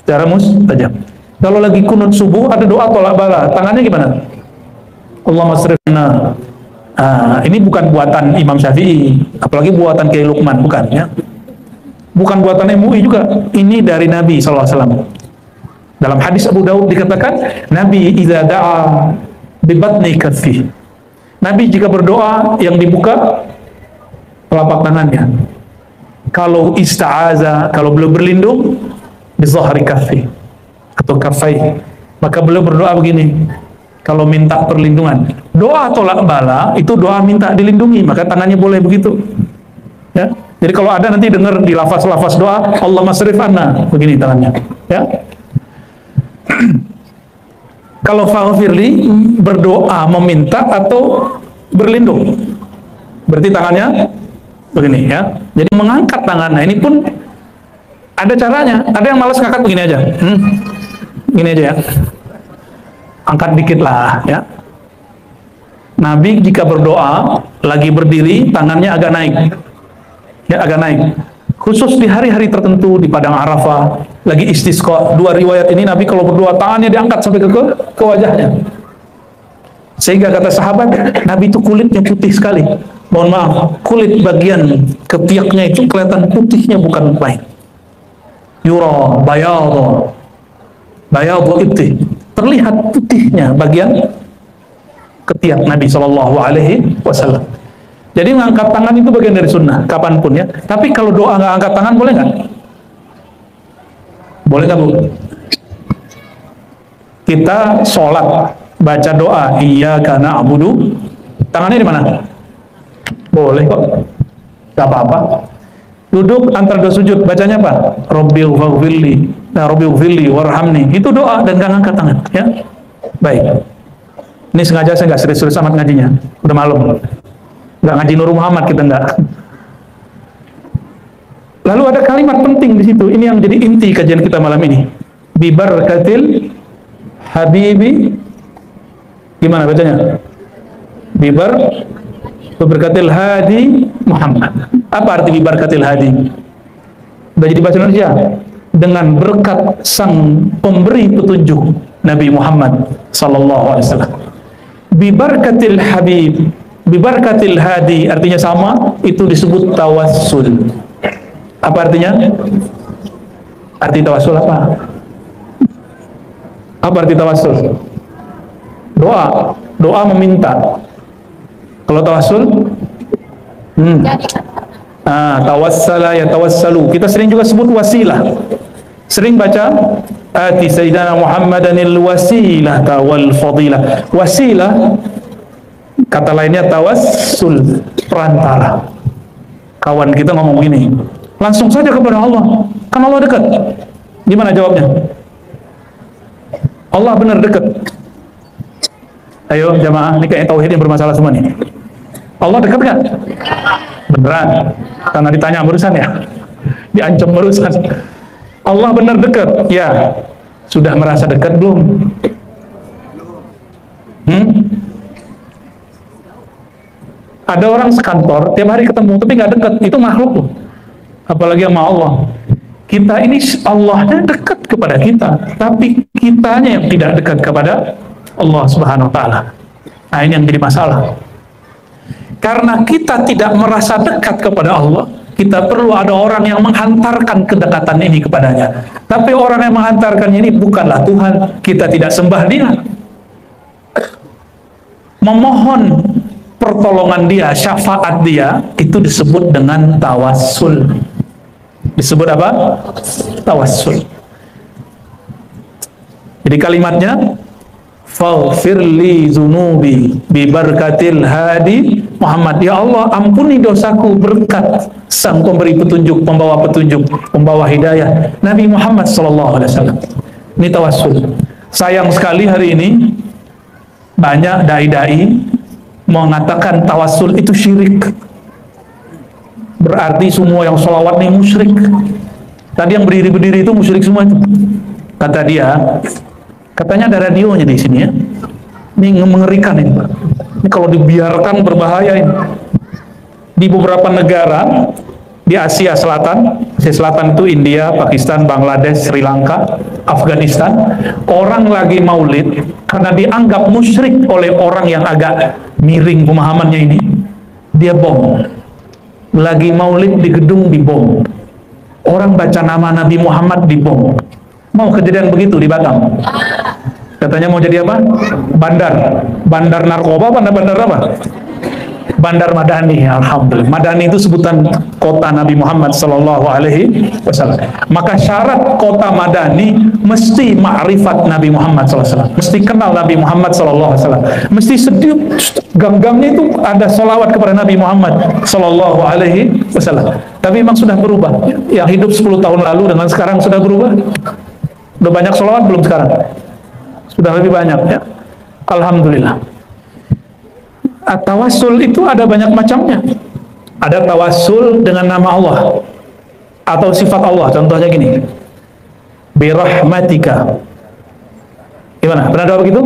Cara mustajab. Kalau lagi kunut subuh ada doa tolak bala, tangannya gimana? Allahumma srifna. Ini bukan buatan Imam Syafi'i, apalagi buatan Kiai Luqman, bukan, ya. Bukan buatan MUI juga, ini dari Nabi SAW. Dalam hadis Abu Daud dikatakan, Nabi idza da'a bi batni kaffi. Nabi jika berdoa yang dibuka telapak tangannya. Kalau ista'aza, kalau beliau berlindung bi zahri kaffi atau kaffai, maka beliau berdoa begini. Kalau minta perlindungan, doa tolak bala itu doa minta dilindungi, maka tangannya boleh begitu, ya. Jadi kalau ada nanti dengar di lafaz-lafaz doa, Allah masrif anna, begini tangannya, ya. Kalau faghfirli berdoa meminta atau berlindung, berarti tangannya begini, ya. Jadi mengangkat tangan, nah ini pun ada caranya. Ada yang malas ngangkat begini aja, gini aja, ya. Angkat dikit lah, ya. Nabi jika berdoa lagi berdiri tangannya agak naik, ya, agak naik. Khusus di hari-hari tertentu di padang Arafah lagi istisqa, dua riwayat ini Nabi kalau berdoa tangannya diangkat sampai ke wajahnya. Sehingga kata sahabat, Nabi itu kulitnya putih sekali. Mohon maaf, kulit bagian ketiaknya itu kelihatan putihnya bukan main. Yura bayadhu ibtih. Terlihat putihnya bagian ketiak Nabi SAW. Jadi mengangkat tangan itu bagian dari sunnah, kapanpun, ya. Tapi kalau doa nggak angkat tangan boleh nggak? Boleh nggak, Bu? Kita sholat baca doa iyyaka na'budu, tangannya di mana? Boleh kok, nggak apa-apa. Duduk antara dua sujud bacanya apa? Rabbighfirli warhamni. Itu doa dan nggak ngangkat tangan, ya. Baik. Ini sengaja saya nggak serius-serius amat ngajinya. Udah malam. Nggak ngaji Nur Muhammad kita nggak. Lalu ada kalimat penting di situ. Ini yang jadi inti kajian kita malam ini. Bibarakatil habibi. Gimana bacanya? Bibarakatil hadi Muhammad. Apa arti bibarakatil hadi? Udah jadi bahasa Indonesia. Dengan berkat sang pemberi petunjuk Nabi Muhammad sallallahu alaihi wasallam. Bibarakatil habib, bibarakatil hadi artinya sama, itu disebut tawassul. Apa artinya? Arti tawassul apa? Apa arti tawassul? Doa meminta. Kalau tawassul, tawassala ya tawassalu. Kita sering juga sebut wasilah. Sering baca ati sayyidina Muhammadanil wasilah wal fadilah. Wasilah kata lainnya tawassul, perantara. Kawan kita ngomong gini, langsung saja kepada Allah, kan Allah dekat. Gimana jawabnya? Allah benar dekat. Ayo jamaah, ini kayak tauhid yang bermasalah semua nih. Allah dekat kan? Beneran, karena ditanya barusan, ya, diancam barusan. Allah benar dekat, ya. Sudah merasa dekat belum? Ada orang sekantor tiap hari ketemu tapi nggak dekat, itu makhluk loh. Apalagi sama Allah. Kita ini Allahnya dekat kepada kita, tapi kitanya yang tidak dekat kepada Allah Subhanahu wa taala. Nah, ini yang jadi masalah. Karena kita tidak merasa dekat kepada Allah, kita perlu ada orang yang menghantarkan kedekatan ini kepadanya. Tapi orang yang menghantarkannya ini bukanlah Tuhan, kita tidak sembah Dia. Memohon pertolongan Dia, syafaat Dia, itu disebut dengan tawassul. Disebut apa? Tawassul. Jadi kalimatnya, faghfirli zunubi bi barakatil hadi Muhammad. Ya Allah, ampuni dosaku berkat sang pemberi petunjuk, pembawa hidayah, Nabi Muhammad SAW. Ini tawassul. Sayang sekali hari ini banyak dai-dai mengatakan tawassul itu syirik. Berarti semua yang sholawat nih musyrik. Tadi yang berdiri-berdiri itu musyrik semua itu. Kata dia, katanya ada radionya di sini ya. Ini mengerikan ini, Pak. Ini kalau dibiarkan berbahaya ini. Di beberapa negara di Asia Selatan itu India, Pakistan, Bangladesh, Sri Lanka, Afghanistan, orang lagi maulid karena dianggap musyrik oleh orang yang agak miring pemahamannya ini, dia bom. Lagi maulid di gedung dibom. Orang baca nama Nabi Muhammad dibom. Mau kejadian begitu di Batam? Katanya mau jadi apa? Bandar narkoba, bandar apa? Bandar Madani. Alhamdulillah. Madani itu sebutan kota Nabi Muhammad Sallallahu Alaihi Wasallam. Maka syarat kota Madani mesti ma'rifat Nabi Muhammad Sallallahu Alaihi Wasallam. Mesti kenal Nabi Muhammad Sallallahu Alaihi Wasallam. Mesti setiap gang-gangnya itu ada salawat kepada Nabi Muhammad Sallallahu Alaihi Wasallam. Tapi memang sudah berubah. Yang hidup 10 tahun lalu dengan sekarang sudah berubah. Udah banyak salawat belum sekarang? Sudah lebih banyak ya. Alhamdulillah. Tawassul itu ada banyak macamnya. Ada tawassul dengan nama Allah atau sifat Allah. Contohnya gini, birahmatika. Gimana? Pernah doa begitu?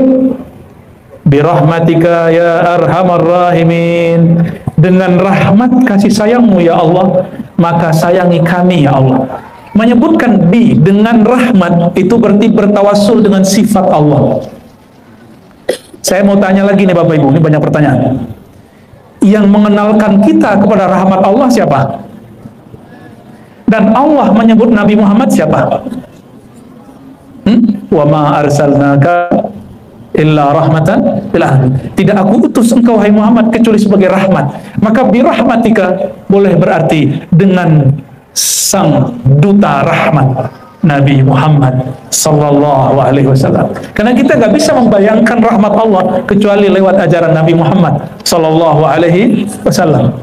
Birahmatika ya arhamar rahimin. Dengan rahmat kasih sayangmu ya Allah, maka sayangi kami ya Allah. Menyebutkan dengan rahmat itu berarti bertawassul dengan sifat Allah. Saya mau tanya lagi nih Bapak Ibu, ini banyak pertanyaan. Yang mengenalkan kita kepada rahmat Allah siapa? Dan Allah menyebut Nabi Muhammad siapa? Wa ma arsalnaka illa rahmatan lil alamin. Tidak aku utus engkau hai Muhammad kecuali sebagai rahmat. Maka birahmatika boleh berarti dengan sang duta rahmat Nabi Muhammad Sallallahu Alaihi Wasallam. Karena kita nggak bisa membayangkan rahmat Allah kecuali lewat ajaran Nabi Muhammad Sallallahu Alaihi Wasallam.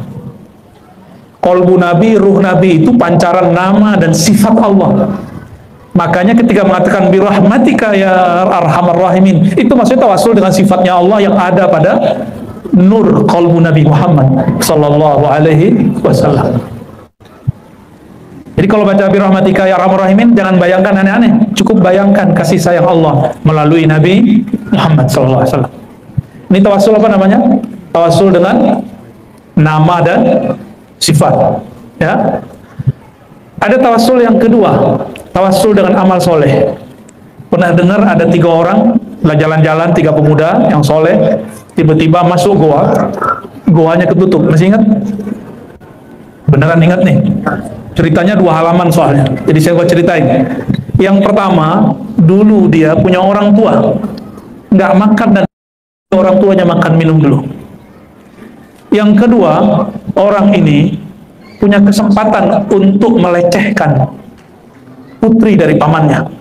Qalbu Nabi, ruh Nabi itu pancaran nama dan sifat Allah. Makanya ketika mengatakan birahmatika ya arhamar rahimin, itu maksudnya tawassul dengan sifatnya Allah yang ada pada nur qalbu Nabi Muhammad Sallallahu Alaihi Wasallam. Jadi kalau baca birahmatika ya arhamar rahimin, jangan bayangkan aneh-aneh. Cukup bayangkan kasih sayang Allah melalui Nabi Muhammad SAW. Ini tawassul apa namanya? Tawassul dengan nama dan sifat. Ya. Ada tawassul yang kedua, tawassul dengan amal soleh. Pernah dengar ada 3 orang jalan-jalan, 3 pemuda yang soleh, tiba-tiba masuk goa, goanya ketutup. Masih ingat? Beneran ingat nih? Ceritanya 2 halaman soalnya, jadi saya buat ceritain. Yang pertama, dulu dia punya orang tua, nggak makan dan orang tuanya makan minum dulu. Yang kedua, orang ini punya kesempatan untuk melecehkan putri dari pamannya.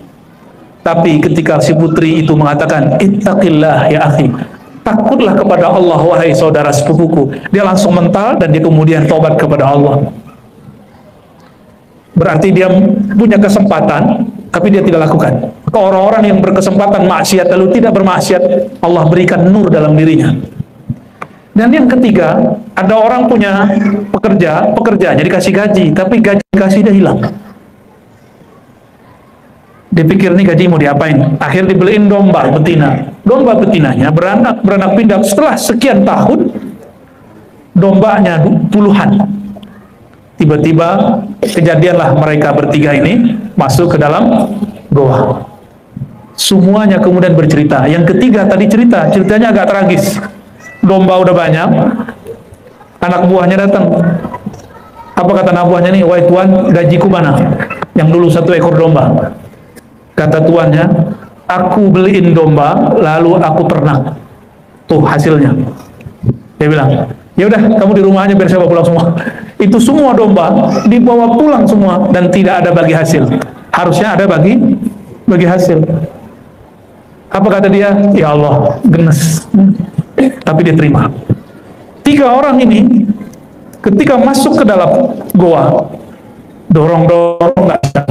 Tapi ketika si putri itu mengatakan, ittaqillah ya akhi, takutlah kepada Allah wahai saudara sepupuku, dia langsung mental dan dia kemudian tobat kepada Allah. Berarti dia punya kesempatan, tapi dia tidak lakukan. Orang-orang yang berkesempatan maksiat lalu tidak bermaksiat, Allah berikan nur dalam dirinya. Dan yang ketiga, ada orang punya pekerjanya dikasih gaji, tapi gaji dikasih dia hilang. Dipikir nih gaji mau diapain? Akhir dibeliin domba betina. Domba betinanya beranak pinak. Setelah sekian tahun, dombanya puluhan. Tiba-tiba kejadianlah mereka bertiga ini masuk ke dalam goa. Semuanya kemudian bercerita. Yang ketiga tadi ceritanya agak tragis. Domba udah banyak, anak buahnya datang. Apa kata anak buahnya nih? Wahai Tuan, gajiku mana? Yang dulu 1 ekor domba. Kata tuannya, aku beliin domba, lalu aku ternak. Tuh hasilnya. Dia bilang, ya udah, kamu di rumah aja biar saya bawa pulang semua. Itu semua domba dibawa pulang semua dan tidak ada bagi hasil. Harusnya ada bagi hasil. Apa kata dia? Ya Allah, genes. Tapi dia terima. 3 orang ini ketika masuk ke dalam goa, dorong-dorong nggak bisa.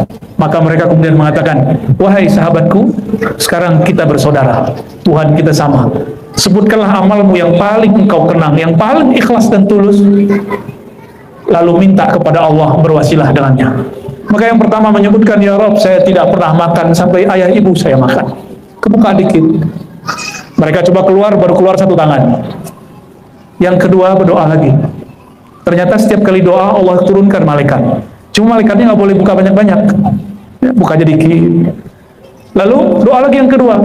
Maka mereka kemudian mengatakan, wahai sahabatku, sekarang kita bersaudara, Tuhan kita sama. Sebutkanlah amalmu yang paling engkau kenang, yang paling ikhlas dan tulus, lalu minta kepada Allah berwasilah dengannya. Maka yang pertama menyebutkan, ya Rob, saya tidak pernah makan sampai ayah ibu saya makan. Kebuka dikit. Mereka coba keluar, baru keluar 1 tangan. Yang kedua berdoa lagi. Ternyata setiap kali doa Allah turunkan malaikat. Cuma malaikatnya nggak boleh buka banyak-banyak. Ya, buka aja dikit. Lalu doa lagi yang kedua.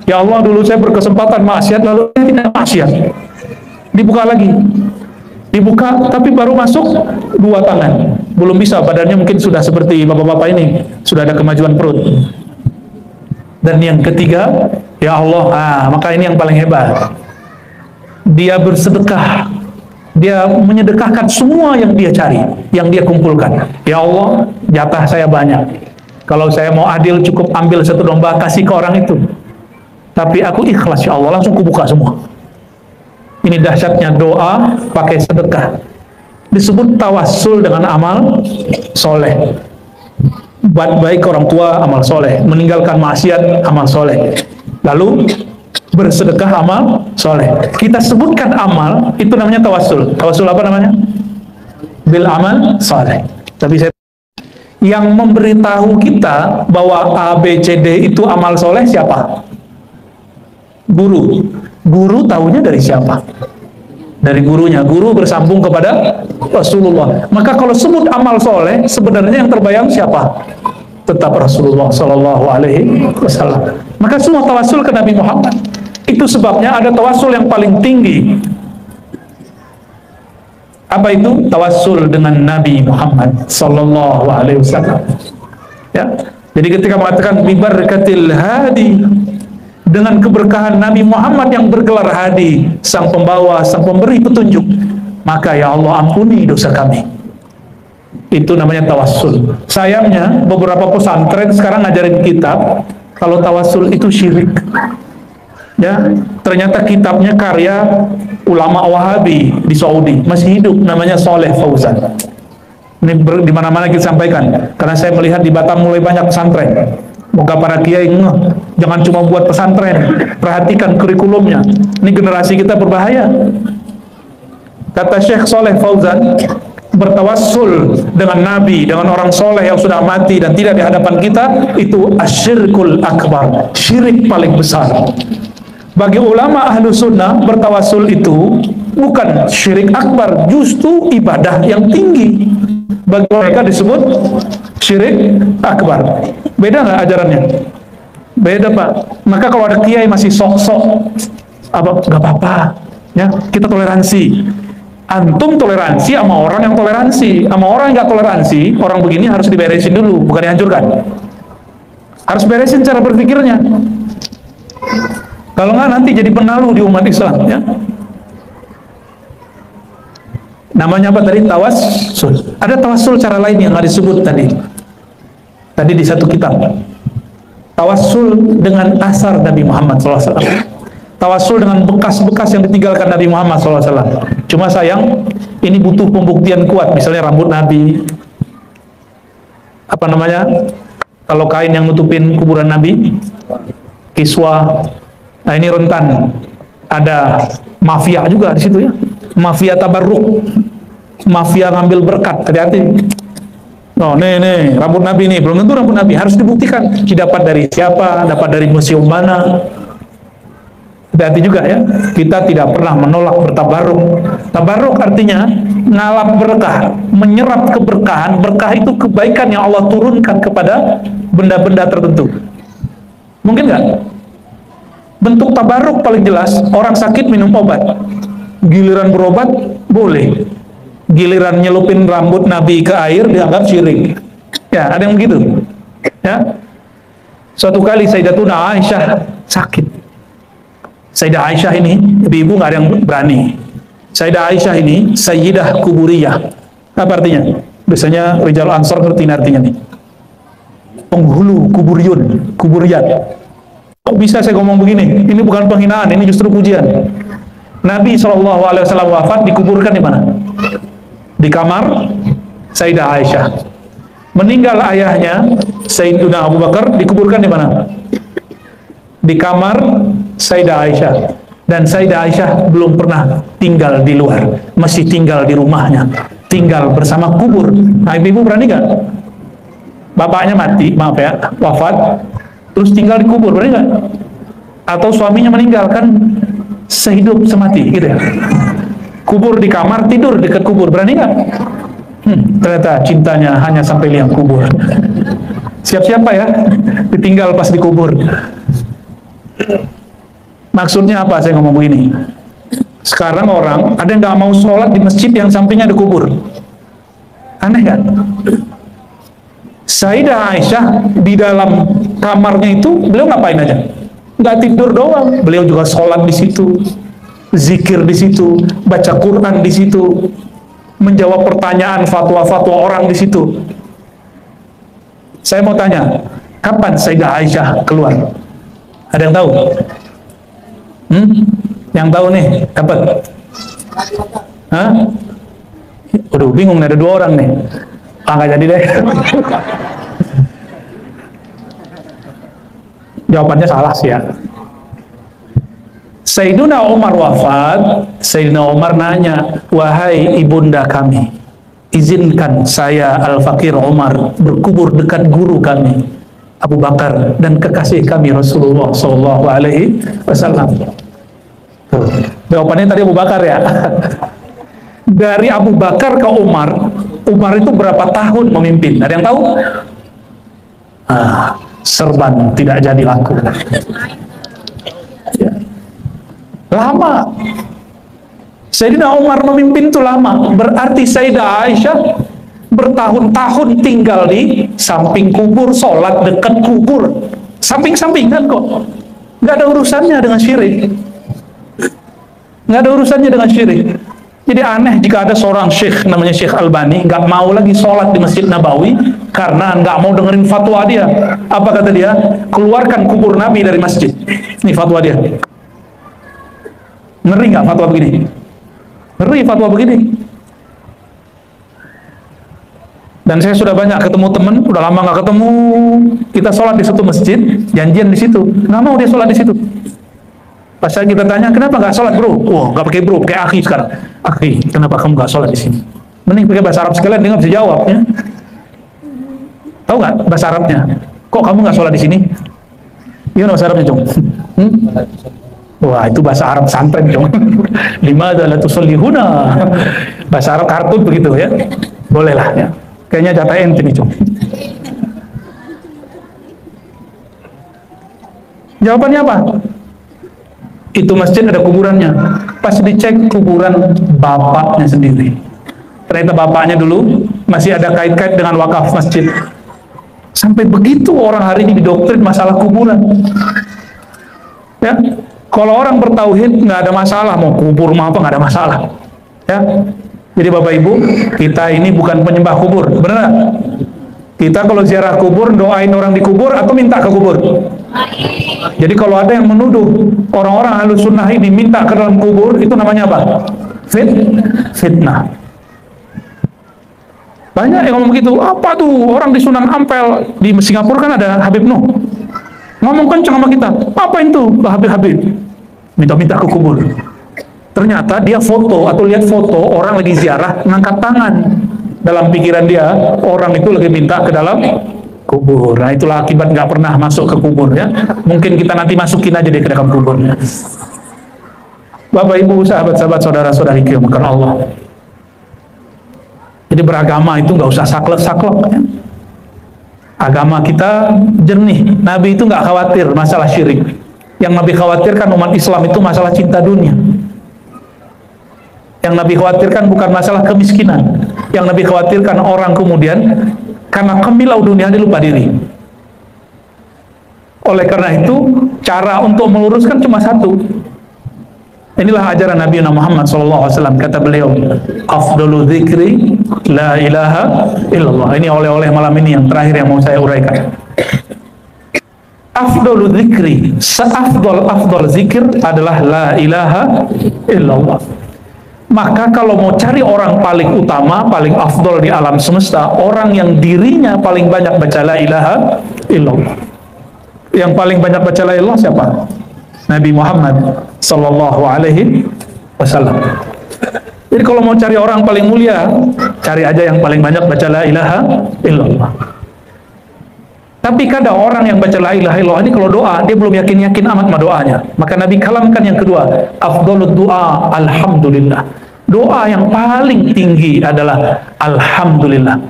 Ya Allah, dulu saya berkesempatan maksiat, lalu saya tidak maksiat. Dibuka lagi. Dibuka, tapi baru masuk 2 tangan. Belum bisa, badannya mungkin sudah seperti bapak-bapak ini, sudah ada kemajuan perut. Dan yang ketiga, ya Allah, maka ini yang paling hebat. Dia bersedekah. Dia menyedekahkan semua yang dia cari, yang dia kumpulkan. Ya Allah, jatah saya banyak. Kalau saya mau adil, cukup ambil 1 domba, kasih ke orang itu. Tapi aku ikhlas, ya Allah, langsung kubuka semua. Ini dahsyatnya doa pakai sedekah. Disebut tawassul dengan amal soleh. Baik orang tua, amal soleh. Meninggalkan maksiat, amal soleh. Lalu bersedekah, amal soleh. Kita sebutkan amal, itu namanya tawassul. Tawassul apa namanya? Bil amal soleh. Tapi yang memberitahu kita bahwa A, B, C, D itu amal soleh siapa? Guru. Guru tahunya dari siapa? Dari gurunya. Guru bersambung kepada Rasulullah. Maka kalau sebut amal soleh, sebenarnya yang terbayang siapa? Tetap Rasulullah Sallallahu Alaihi Wasallam. Maka semua tawasul ke Nabi Muhammad. Itu sebabnya ada tawasul yang paling tinggi. Apa itu? Tawasul dengan Nabi Muhammad Sallallahu Alaihi Wasallam. Ya. Jadi ketika mengatakan bibarakatil hadi, dengan keberkahan Nabi Muhammad yang bergelar hadi, sang pembawa, sang pemberi petunjuk, maka ya Allah ampuni dosa kami. Itu namanya tawassul. Sayangnya beberapa pesantren sekarang ngajarin kitab kalau tawassul itu syirik. Ya, ternyata kitabnya karya ulama Wahabi di Saudi, masih hidup, namanya Soleh Fauzan. Ini di mana-mana kita sampaikan, karena saya melihat di Batam mulai banyak pesantren. Moga para kiai jangan cuma buat pesantren, perhatikan kurikulumnya. Ini generasi kita berbahaya. Kata Syekh Soleh Fauzan, bertawassul dengan Nabi, dengan orang soleh yang sudah mati dan tidak di hadapan kita, itu asyirkul akbar, syirik paling besar. Bagi ulama ahlu sunnah, bertawassul itu bukan syirik akbar, justru ibadah yang tinggi. Bagi mereka disebut syirik akbar. Beda nggak ajarannya? Beda, Pak. Maka kalau ada kiai masih sok-sok, nggak apa-apa, ya, kita toleransi. Antum toleransi sama orang yang toleransi. Sama orang yang nggak toleransi, orang begini harus diberesin dulu, bukan dihancurkan. Harus beresin cara berpikirnya. Kalau nggak nanti jadi penalu di umat Islam, ya. Namanya apa tadi? Tawassul. Ada tawassul cara lain yang nggak disebut tadi. Tadi di satu kitab. Tawassul dengan asar Nabi Muhammad SAW. Tawassul dengan bekas-bekas yang ditinggalkan Nabi Muhammad SAW. Cuma sayang, ini butuh pembuktian kuat. Misalnya rambut Nabi, apa namanya? Kalau kain yang nutupin kuburan Nabi, kiswa. Nah ini rentan. Ada mafia juga di situ, ya. Mafia tabarruk, mafia ngambil berkat. Hati-hati. Oh, nih rambut Nabi nih, belum tentu rambut Nabi, harus dibuktikan. Didapat dari siapa, dapat dari museum mana. Hati-hati juga, ya. Kita tidak pernah menolak bertabarruk. Tabarruk artinya ngalap berkah, menyerap keberkahan. Berkah itu kebaikan yang Allah turunkan kepada benda-benda tertentu. Mungkin nggak? Bentuk tabaruk paling jelas, orang sakit minum obat. Giliran berobat, boleh. Giliran nyelupin rambut Nabi ke air, dianggap syirik. Ya, ada yang begitu. Ya. Suatu kali Sayyidatuna Aisyah sakit. Sayyidah Aisyah ini, ibu-ibu nggak ada yang berani. Sayyidah Aisyah ini Sayyidah Kuburiyah. Apa artinya? Biasanya Rijal Ansor ngerti artinya nih. Penghulu kuburiyun, kuburiyat. Kok bisa saya ngomong begini? Ini bukan penghinaan, ini justru pujian. Nabi SAW wafat, dikuburkan di mana? Di kamar Sayyidah Aisyah. Meninggal ayahnya Sayyidina Abu Bakar, dikuburkan di mana? Di kamar Sayyidah Aisyah. Dan Sayyidah Aisyah belum pernah tinggal di luar, masih tinggal di rumahnya, tinggal bersama kubur. Nah, ibu berani nggak? Bapaknya mati, maaf ya, wafat, terus tinggal di kubur, berani nggak? Atau suaminya meninggal, kan sehidup semati, gitu ya. Kubur di kamar, tidur dekat kubur, berani nggak? Ternyata cintanya hanya sampai liang kubur. Siap-siap Pak ya, ditinggal pas dikubur. Maksudnya apa saya ngomong begini? Sekarang orang ada yang nggak mau sholat di masjid yang sampingnya ada kubur. Aneh kan? Sayyidah Aisyah di dalam kamarnya itu beliau ngapain aja? Nggak tidur doang, beliau juga sholat di situ, zikir di situ, baca Quran di situ, menjawab pertanyaan fatwa-fatwa orang di situ. Saya mau tanya, kapan Sayyidah Aisyah keluar? Ada yang tahu? Yang tahu nih, dapat? Hah? Waduh, bingung, ada 2 orang nih. Nggak jadi deh. Jawabannya salah sih ya. Sayyidina Umar wafat, Sayyidina Umar nanya, wahai ibunda kami, izinkan saya Al-Fakir Umar berkubur dekat guru kami Abu Bakar dan kekasih kami Rasulullah Sallallahu Alaihi Wasallam. Jawabannya tadi Abu Bakar ya. Dari Abu Bakar ke Umar, Umar itu berapa tahun memimpin? Ada yang tahu? Serban tidak jadi laku. Ya. Lama. Sayyidina Umar memimpin itu lama. Berarti Sayyidah Aisyah bertahun-tahun tinggal di samping kubur, sholat dekat kubur, samping-sampingan kok. Nggak ada urusannya dengan syirik. Nggak ada urusannya dengan syirik. Jadi aneh jika ada seorang syekh namanya Syekh Albani nggak mau lagi sholat di Masjid Nabawi karena nggak mau dengerin fatwa dia. Apa kata dia? Keluarkan kubur Nabi dari masjid. Ini fatwa dia. Ngeri nggak fatwa begini? Ngeri fatwa begini. Dan saya sudah banyak ketemu teman, udah lama nggak ketemu, kita sholat di satu masjid, janjian di situ, nggak mau dia sholat di situ. Pas kita tanya, kenapa nggak sholat bro? Wah, nggak pakai bro, kayak akhi sekarang. Akhi, kenapa kamu nggak sholat di sini? Mending pakai bahasa Arab sekalian, dia nggak bisa jawab ya. Tahu nggak bahasa Arabnya? Kok kamu nggak sholat di sini? Gimana bahasa Arabnya, Jong? Wah, itu bahasa Arab santren, Jong. Limadza la tusallihuna? Bahasa Arab kartun begitu ya. Boleh lah ya. Kayaknya jatah ente nih, Jong. Jawabannya apa? Itu masjid ada kuburannya. Pas dicek kuburan bapaknya sendiri. Ternyata bapaknya dulu masih ada kait-kait dengan wakaf masjid. Sampai begitu orang hari ini didoktrin masalah kuburan. Ya, kalau orang bertauhid nggak ada masalah, mau kubur mau apa nggak ada masalah. Ya, jadi Bapak Ibu, kita ini bukan penyembah kubur, benar? Kita kalau ziarah kubur doain orang di kubur atau minta ke kubur? Jadi kalau ada yang menuduh orang-orang Ahlus Sunnah ini minta ke dalam kubur, itu namanya apa? Fitnah. Banyak yang ngomong begitu. Apa tuh orang di Sunan Ampel di Singapura kan ada Habib Nuh. Ngomong kencang sama kita. Apa itu Habib? Minta-minta ke kubur. Ternyata dia foto atau lihat foto orang lagi ziarah ngangkat tangan. Dalam pikiran dia orang itu lagi minta ke dalam kubur. Nah itulah akibat nggak pernah masuk ke kubur ya. Mungkin kita nanti masukin aja deh ke dalam kuburnya. Bapak Ibu, sahabat-sahabat, saudara-saudari yang dimuliakan Allah. Jadi beragama itu nggak usah saklek-saklek ya. Agama kita jernih. Nabi itu nggak khawatir masalah syirik. Yang Nabi khawatirkan umat Islam itu masalah cinta dunia. Yang Nabi khawatirkan bukan masalah kemiskinan. Yang Nabi khawatirkan orang kemudian karena kemilau dunia dia lupa diri. Oleh karena itu, cara untuk meluruskan cuma satu. Inilah ajaran Nabi Muhammad SAW. Kata beliau, afdalu dzikri la ilaha illallah. Ini oleh-oleh malam ini yang terakhir yang mau saya uraikan. Afdalu dzikri, seafdal zikir adalah la ilaha illallah. Maka kalau mau cari orang paling utama, paling afdal di alam semesta, orang yang dirinya paling banyak baca la ilaha illallah. Yang paling banyak baca la ilaha illallah siapa? Nabi Muhammad sallallahu alaihi wasallam. Jadi kalau mau cari orang paling mulia, cari aja yang paling banyak baca la ilaha illallah. Tapi kadang orang yang baca la ilaha illallah ini kalau doa, dia belum yakin-yakin amat sama doanya. Maka Nabi kalamkan yang kedua, afdhalud du'a alhamdulillah. Doa yang paling tinggi adalah alhamdulillah.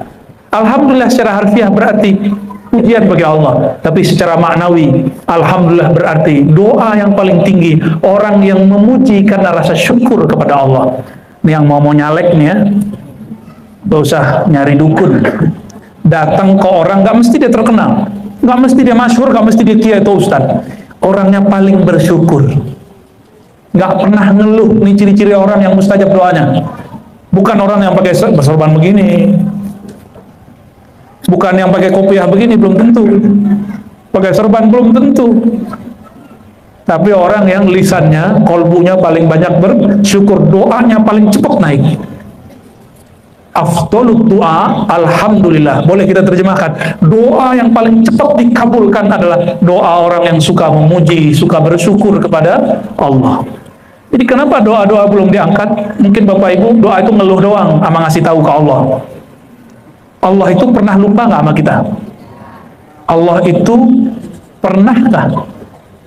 Alhamdulillah secara harfiah berarti pujian bagi Allah, tapi secara maknawi alhamdulillah berarti doa yang paling tinggi, orang yang memuji karena rasa syukur kepada Allah. Ini yang mau nyalek nih ya, gak usah nyari dukun, datang ke orang, gak mesti dia terkenal, gak mesti dia masyhur, gak mesti dia kiai atau ustad, orangnya paling bersyukur, gak pernah ngeluh. Ini ciri-ciri orang yang mustajab doanya. Bukan orang yang pakai bersorban begini, bukan yang pakai kopiah begini, belum tentu. Pakai sorban belum tentu. Tapi orang yang lisannya, kolbunya paling banyak bersyukur, doanya paling cepat naik. Afdhalud du'a alhamdulillah. Boleh kita terjemahkan, doa yang paling cepat dikabulkan adalah doa orang yang suka memuji, suka bersyukur kepada Allah. Jadi kenapa doa-doa belum diangkat? Mungkin Bapak Ibu doa itu ngeluh doang sama ngasih tahu ke Allah. Allah itu pernah lupa nggak sama kita? Allah itu pernahkah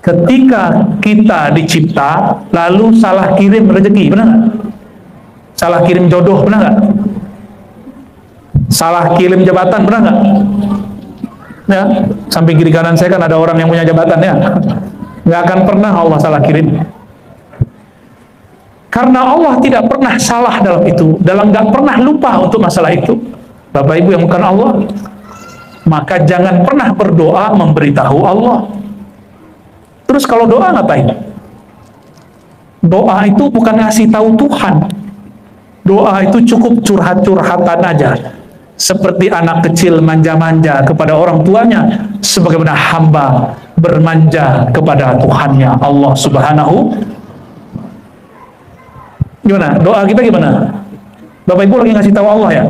ketika kita dicipta lalu salah kirim rezeki, benar nggak? Salah kirim jodoh, benar nggak? Salah kirim jabatan, benar nggak? Ya, samping kiri kanan saya kan ada orang yang punya jabatan ya. Nggak akan pernah Allah salah kirim. Karena Allah tidak pernah salah dalam itu, dalam nggak pernah lupa untuk masalah itu. Bapak Ibu yang bukan Allah, maka jangan pernah berdoa memberitahu Allah. Terus kalau doa ngapain? Doa itu bukan ngasih tahu Tuhan. Doa itu cukup curhat-curhatan aja. Seperti anak kecil manja-manja kepada orang tuanya, sebagaimana hamba bermanja kepada Tuhannya, Allah Subhanahu. Gimana? Doa kita gimana? Bapak Ibu lagi ngasih tahu Allah ya?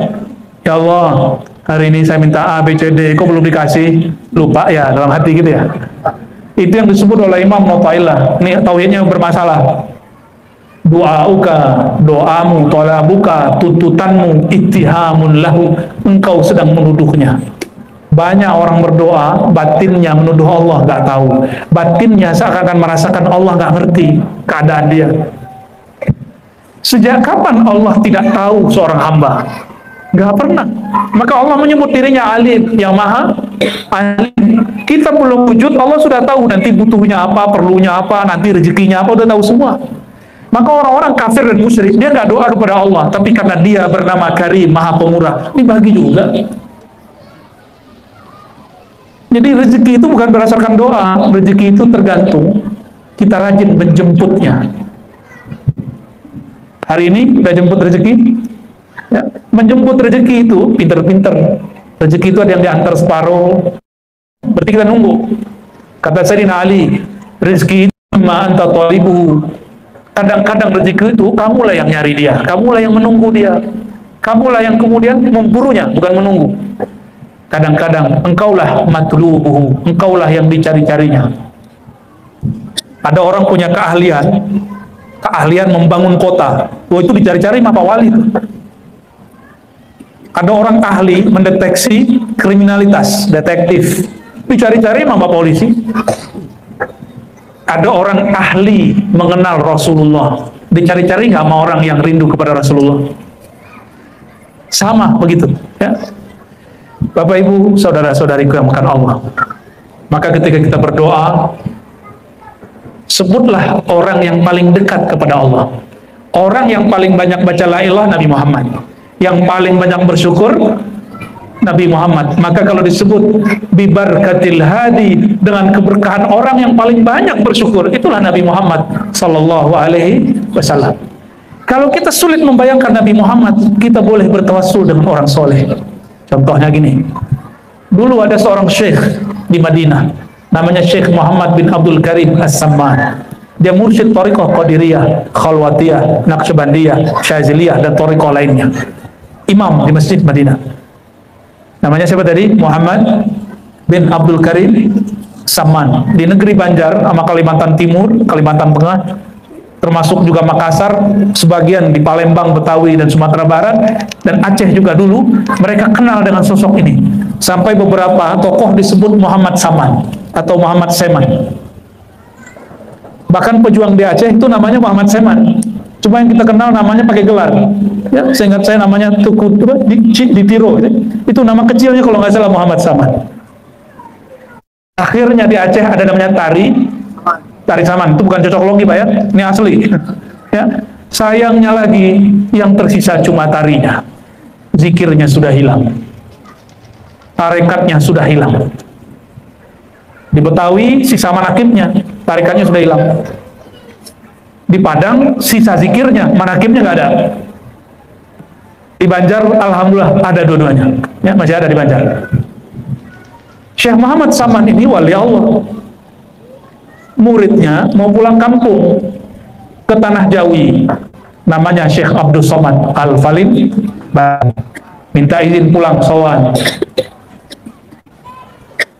Ya Allah, hari ini saya minta A, B, C, D, kok belum dikasih? Lupa ya, dalam hati gitu ya. Itu yang disebut oleh Imam Mu'tazilah. Ini tauhidnya bermasalah. Doa'uka, doamu, talabuka, tuntutanmu, ittihamun lahu, engkau sedang menuduhnya. Banyak orang berdoa, batinnya menuduh Allah, nggak tahu. Batinnya seakan-akan merasakan Allah nggak ngerti keadaan dia. Sejak kapan Allah tidak tahu seorang hamba? Gak pernah. Maka Allah menyebut dirinya alim, yang maha alim. Kita belum wujud, Allah sudah tahu nanti butuhnya apa, perlunya apa, nanti rezekinya apa, udah tahu semua. Maka orang-orang kafir dan musyrik, dia gak doa kepada Allah, tapi karena dia bernama Karim, maha pemurah, ini bagi juga. Jadi rezeki itu bukan berdasarkan doa, rezeki itu tergantung kita rajin menjemputnya. Hari ini udah jemput rezeki ya, menjemput rezeki itu pinter-pinter. Rezeki itu ada yang diantar separuh, berarti kita nunggu. Kata Sayyidina Ali, rezeki itu ma anta thalibuhu. Kadang-kadang rezeki itu kamulah yang nyari dia, kamulah yang menunggu dia, kamulah yang kemudian memburunya, bukan menunggu. Kadang-kadang engkaulah matlubuhu, engkaulah yang dicari-carinya. Ada orang punya keahlian membangun kota, itu dicari-cari sama Pak Wali itu. Ada orang ahli mendeteksi kriminalitas, detektif, dicari-cari sama Pak Polisi. Ada orang ahli mengenal Rasulullah, dicari-cari nggak sama orang yang rindu kepada Rasulullah. Sama begitu ya. Bapak Ibu, saudara-saudariku yang bukan Allah, maka ketika kita berdoa, sebutlah orang yang paling dekat kepada Allah. Orang yang paling banyak baca la ilaha Nabi Muhammad, yang paling banyak bersyukur Nabi Muhammad. Maka kalau disebut bibarkatil hadi, dengan keberkahan orang yang paling banyak bersyukur, itulah Nabi Muhammad sallallahu alaihi wasallam. Kalau kita sulit membayangkan Nabi Muhammad, kita boleh bertawassul dengan orang soleh. Contohnya gini, dulu ada seorang syekh di Madinah, namanya Syekh Muhammad bin Abdul Karim As-Samman. Dia mursyid Thariqah Qadiriyah, Khalwatiyah, Naqsyabandiyah, Syaziliyah, dan Thariqah lainnya. Imam di Masjid Madinah. Namanya siapa tadi? Muhammad bin Abdul Karim Samman. Di negeri Banjar sama Kalimantan Timur, Kalimantan Tengah, termasuk juga Makassar, sebagian di Palembang, Betawi, dan Sumatera Barat, dan Aceh juga dulu, mereka kenal dengan sosok ini. Sampai beberapa tokoh disebut Muhammad Saman atau Muhammad Seman. Bahkan pejuang di Aceh itu namanya Muhammad Seman. Cuma yang kita kenal namanya pakai gelar. Ya, seingat saya namanya Tuku di Tiro. Itu nama kecilnya kalau nggak salah Muhammad Saman. Akhirnya di Aceh ada namanya Tari Saman. Itu bukan cocok logi Pak ya. Ini asli. Ya. Sayangnya lagi yang tersisa cuma tarinya. Zikirnya sudah hilang. Tarekatnya sudah hilang. Di Betawi sisa manakibnya, tarikatnya sudah hilang. Di Padang sisa zikirnya, manakibnya nggak ada. Di Banjar alhamdulillah ada dua-duanya, ya, masih ada di Banjar. Syekh Muhammad Saman ini wali Allah. Muridnya mau pulang kampung ke tanah Jawi, namanya Syekh Abdul Somad Al-Falim, minta izin pulang sowan.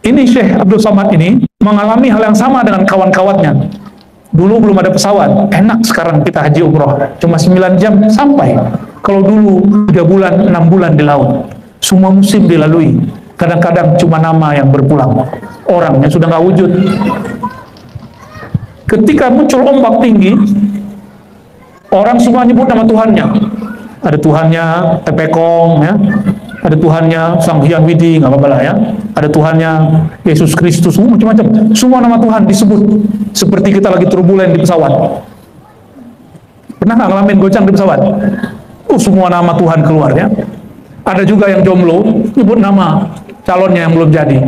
Ini Syekh Abdul Somad ini mengalami hal yang sama dengan kawan-kawannya. Dulu belum ada pesawat, enak sekarang kita haji umroh, cuma 9 jam sampai. Kalau dulu 3 bulan, 6 bulan di laut, semua musim dilalui. Kadang-kadang cuma nama yang berpulang, orangnya sudah nggak wujud. Ketika muncul ombak tinggi, orang semua nyebut nama Tuhannya. Ada Tuhannya Tepekong, ya. Ada Tuhannya Sang Hyang Widi, nggak apa-apa lah ya. Ada Tuhannya Yesus Kristus, macam-macam. Semua nama Tuhan disebut. Seperti kita lagi turbulen di pesawat. Pernah nggak ngalamin gocang di pesawat? Semua nama Tuhan keluar ya. Ada juga yang jomblo, nyebut nama calonnya yang belum jadi.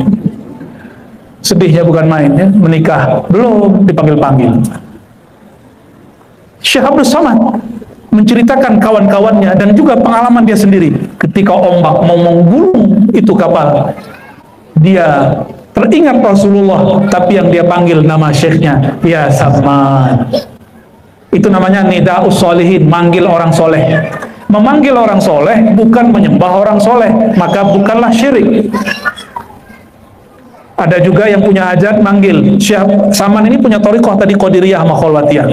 Sedihnya bukan main ya, menikah belum dipanggil-panggil. Syekh Abdul Somad menceritakan kawan-kawannya dan juga pengalaman dia sendiri ketika ombak mau menggulung itu kapal, dia teringat Rasulullah, tapi yang dia panggil nama syekhnya ya Saman. Itu namanya nida'us sholihin, manggil orang soleh. Memanggil orang soleh bukan menyembah orang soleh, maka bukanlah syirik. Ada juga yang punya hajat manggil. Syekh Saman ini punya thariqah tadi Qadiriyah sama Khalwatiyah.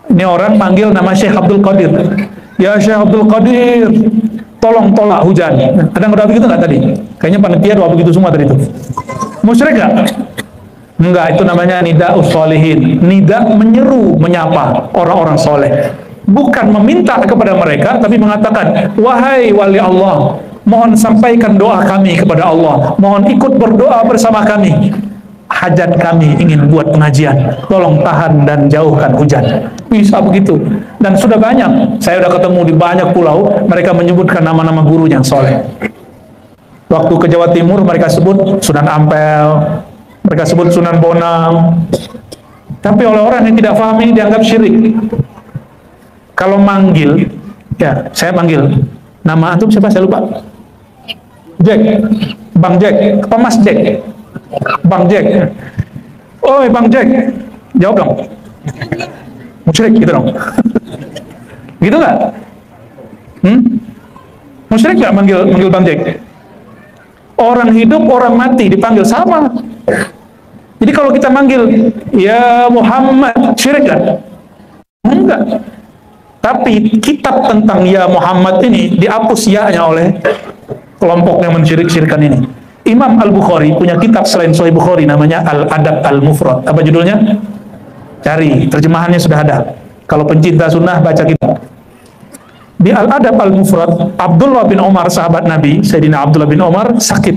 Ini orang manggil nama Syekh Abdul Qadir. Ya Syekh Abdul Qadir, tolong tolak hujan. Ada yang udah begitu nggak tadi? Kayaknya panitia doa begitu semua tadi itu. Musyrik nggak? Enggak, itu namanya nida'us sholihin. Nida menyeru, menyapa orang-orang soleh. Bukan meminta kepada mereka, tapi mengatakan, wahai wali Allah, mohon sampaikan doa kami kepada Allah. Mohon ikut berdoa bersama kami. Hajat kami ingin buat pengajian, tolong tahan dan jauhkan hujan. Bisa begitu. Dan sudah banyak, saya sudah ketemu di banyak pulau, mereka menyebutkan nama-nama guru yang soleh. Waktu ke Jawa Timur mereka sebut Sunan Ampel, mereka sebut Sunan Bonang. Tapi oleh orang yang tidak paham ini dianggap syirik. Kalau manggil, ya saya panggil, nama antum siapa saya lupa. Jack, Bang Jack, apa Mas Jack? Bang Jack. Oi Bang Jack, jawab dong. Musyrik gitu dong. Gitu nggak? Musyrik nggak manggil Bang Jack? Orang hidup, orang mati dipanggil sama. Jadi kalau kita manggil ya Muhammad, syirik nggak? Enggak. Tapi kitab tentang ya Muhammad ini dihapus ya-nya oleh kelompok yang mensyirik-syirikan ini. Imam Al-Bukhari punya kitab selain Sahih Bukhari namanya Al-Adab Al-Mufrad. Apa judulnya? Cari, terjemahannya sudah ada. Kalau pencinta sunnah baca kitab. Di Al-Adab Al-Mufrad, Abdullah bin Umar, sahabat Nabi, Sayyidina Abdullah bin Umar sakit,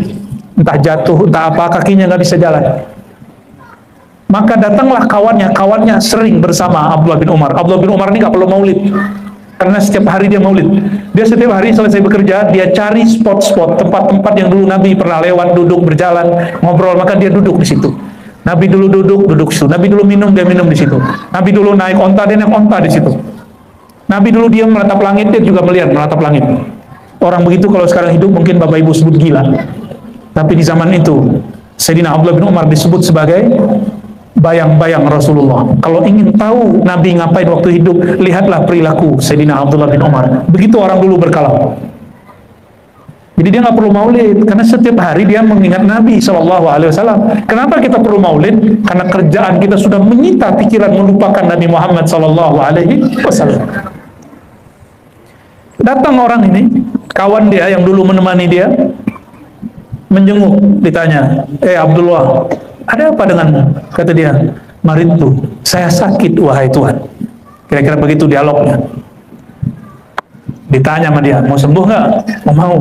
entah jatuh, entah apa, kakinya nggak bisa jalan. Maka datanglah kawannya sering bersama Abdullah bin Umar. Abdullah bin Umar ini nggak perlu maulid, karena setiap hari dia maulid. Dia setiap hari selesai bekerja, dia cari spot-spot, tempat-tempat yang dulu Nabi pernah lewat, duduk, berjalan, ngobrol, maka dia duduk di situ. Nabi dulu duduk situ. Nabi dulu minum, dia minum di situ. Nabi dulu naik onta, dia naik onta di situ. Nabi dulu diam menatap langit, dia juga melihat menatap langit. Orang begitu kalau sekarang hidup mungkin Bapak Ibu sebut gila. Tapi di zaman itu, Sayyidina Abdullah bin Umar disebut sebagai bayang-bayang Rasulullah. Kalau ingin tahu Nabi ngapain waktu hidup, lihatlah perilaku Sayyidina Abdullah bin Umar. Begitu orang dulu berkalam. Jadi dia nggak perlu maulid, karena setiap hari dia mengingat Nabi SAW. Kenapa kita perlu maulid? Karena kerjaan kita sudah menyita pikiran melupakan Nabi Muhammad SAW. Datang orang ini, kawan dia yang dulu menemani dia, menjenguk, ditanya, Abdullah, ada apa denganmu? Kata dia, Maritu, saya sakit wahai Tuhan. Kira-kira begitu dialognya. Ditanya sama dia, mau sembuh nggak? Mau.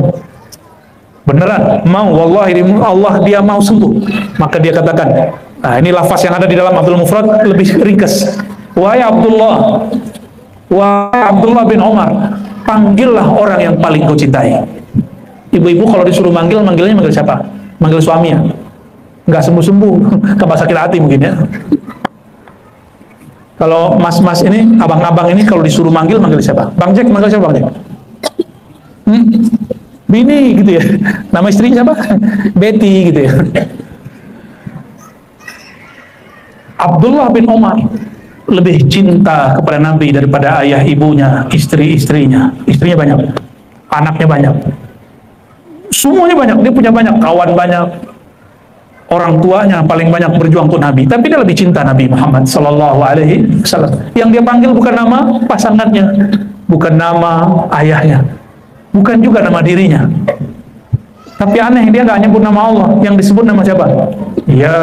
Beneran? Mau. Wallahi Allah, dia mau sembuh. Maka dia katakan, nah ini lafaz yang ada di dalam Abdul Mufrad lebih ringkas. Wahai Abdullah, wahai Abdullah bin Umar, panggillah orang yang paling kau cintai. Ibu-ibu kalau disuruh manggilnya manggil siapa? Manggil suaminya. Nggak sembuh-sembuh, tambah sakit hati mungkin ya. Kalau mas-mas ini, abang-abang ini kalau disuruh manggil siapa? Bang Jack, manggil siapa Bang Jack? Bini gitu ya. Nama istrinya siapa? Betty gitu ya. Abdullah bin Umar lebih cinta kepada Nabi daripada ayah ibunya, istri-istrinya. Istrinya banyak, anaknya banyak, semuanya banyak, dia punya banyak, kawan banyak, orang tuanya paling banyak berjuang untuk Nabi. Tapi dia lebih cinta Nabi Muhammad SAW. Yang dia panggil bukan nama pasangannya, bukan nama ayahnya, bukan juga nama dirinya. Tapi aneh, dia nggak nyebut nama Allah, yang disebut nama siapa? Ya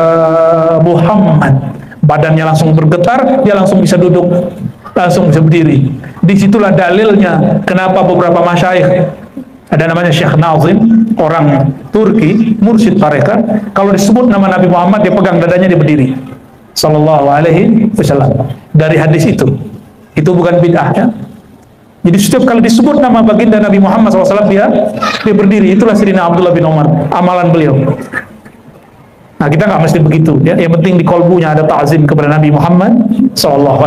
Muhammad. Badannya langsung bergetar, dia langsung bisa duduk, langsung bisa berdiri. Disitulah dalilnya kenapa beberapa masyayikh, ada namanya Syekh Nazim, orang Turki, mursyid tarekat, kalau disebut nama Nabi Muhammad, dia pegang dadanya, dia berdiri. Sallallahu alaihi wasallam. Dari hadis itu bukan bid'ah ya. Jadi setiap kali disebut nama baginda Nabi Muhammad SAW, dia berdiri. Itulah Sayyidina Abdullah bin Umar, amalan beliau. Nah, kita nggak mesti begitu ya. Yang penting di kolbunya ada ta'zim kepada Nabi Muhammad SAW.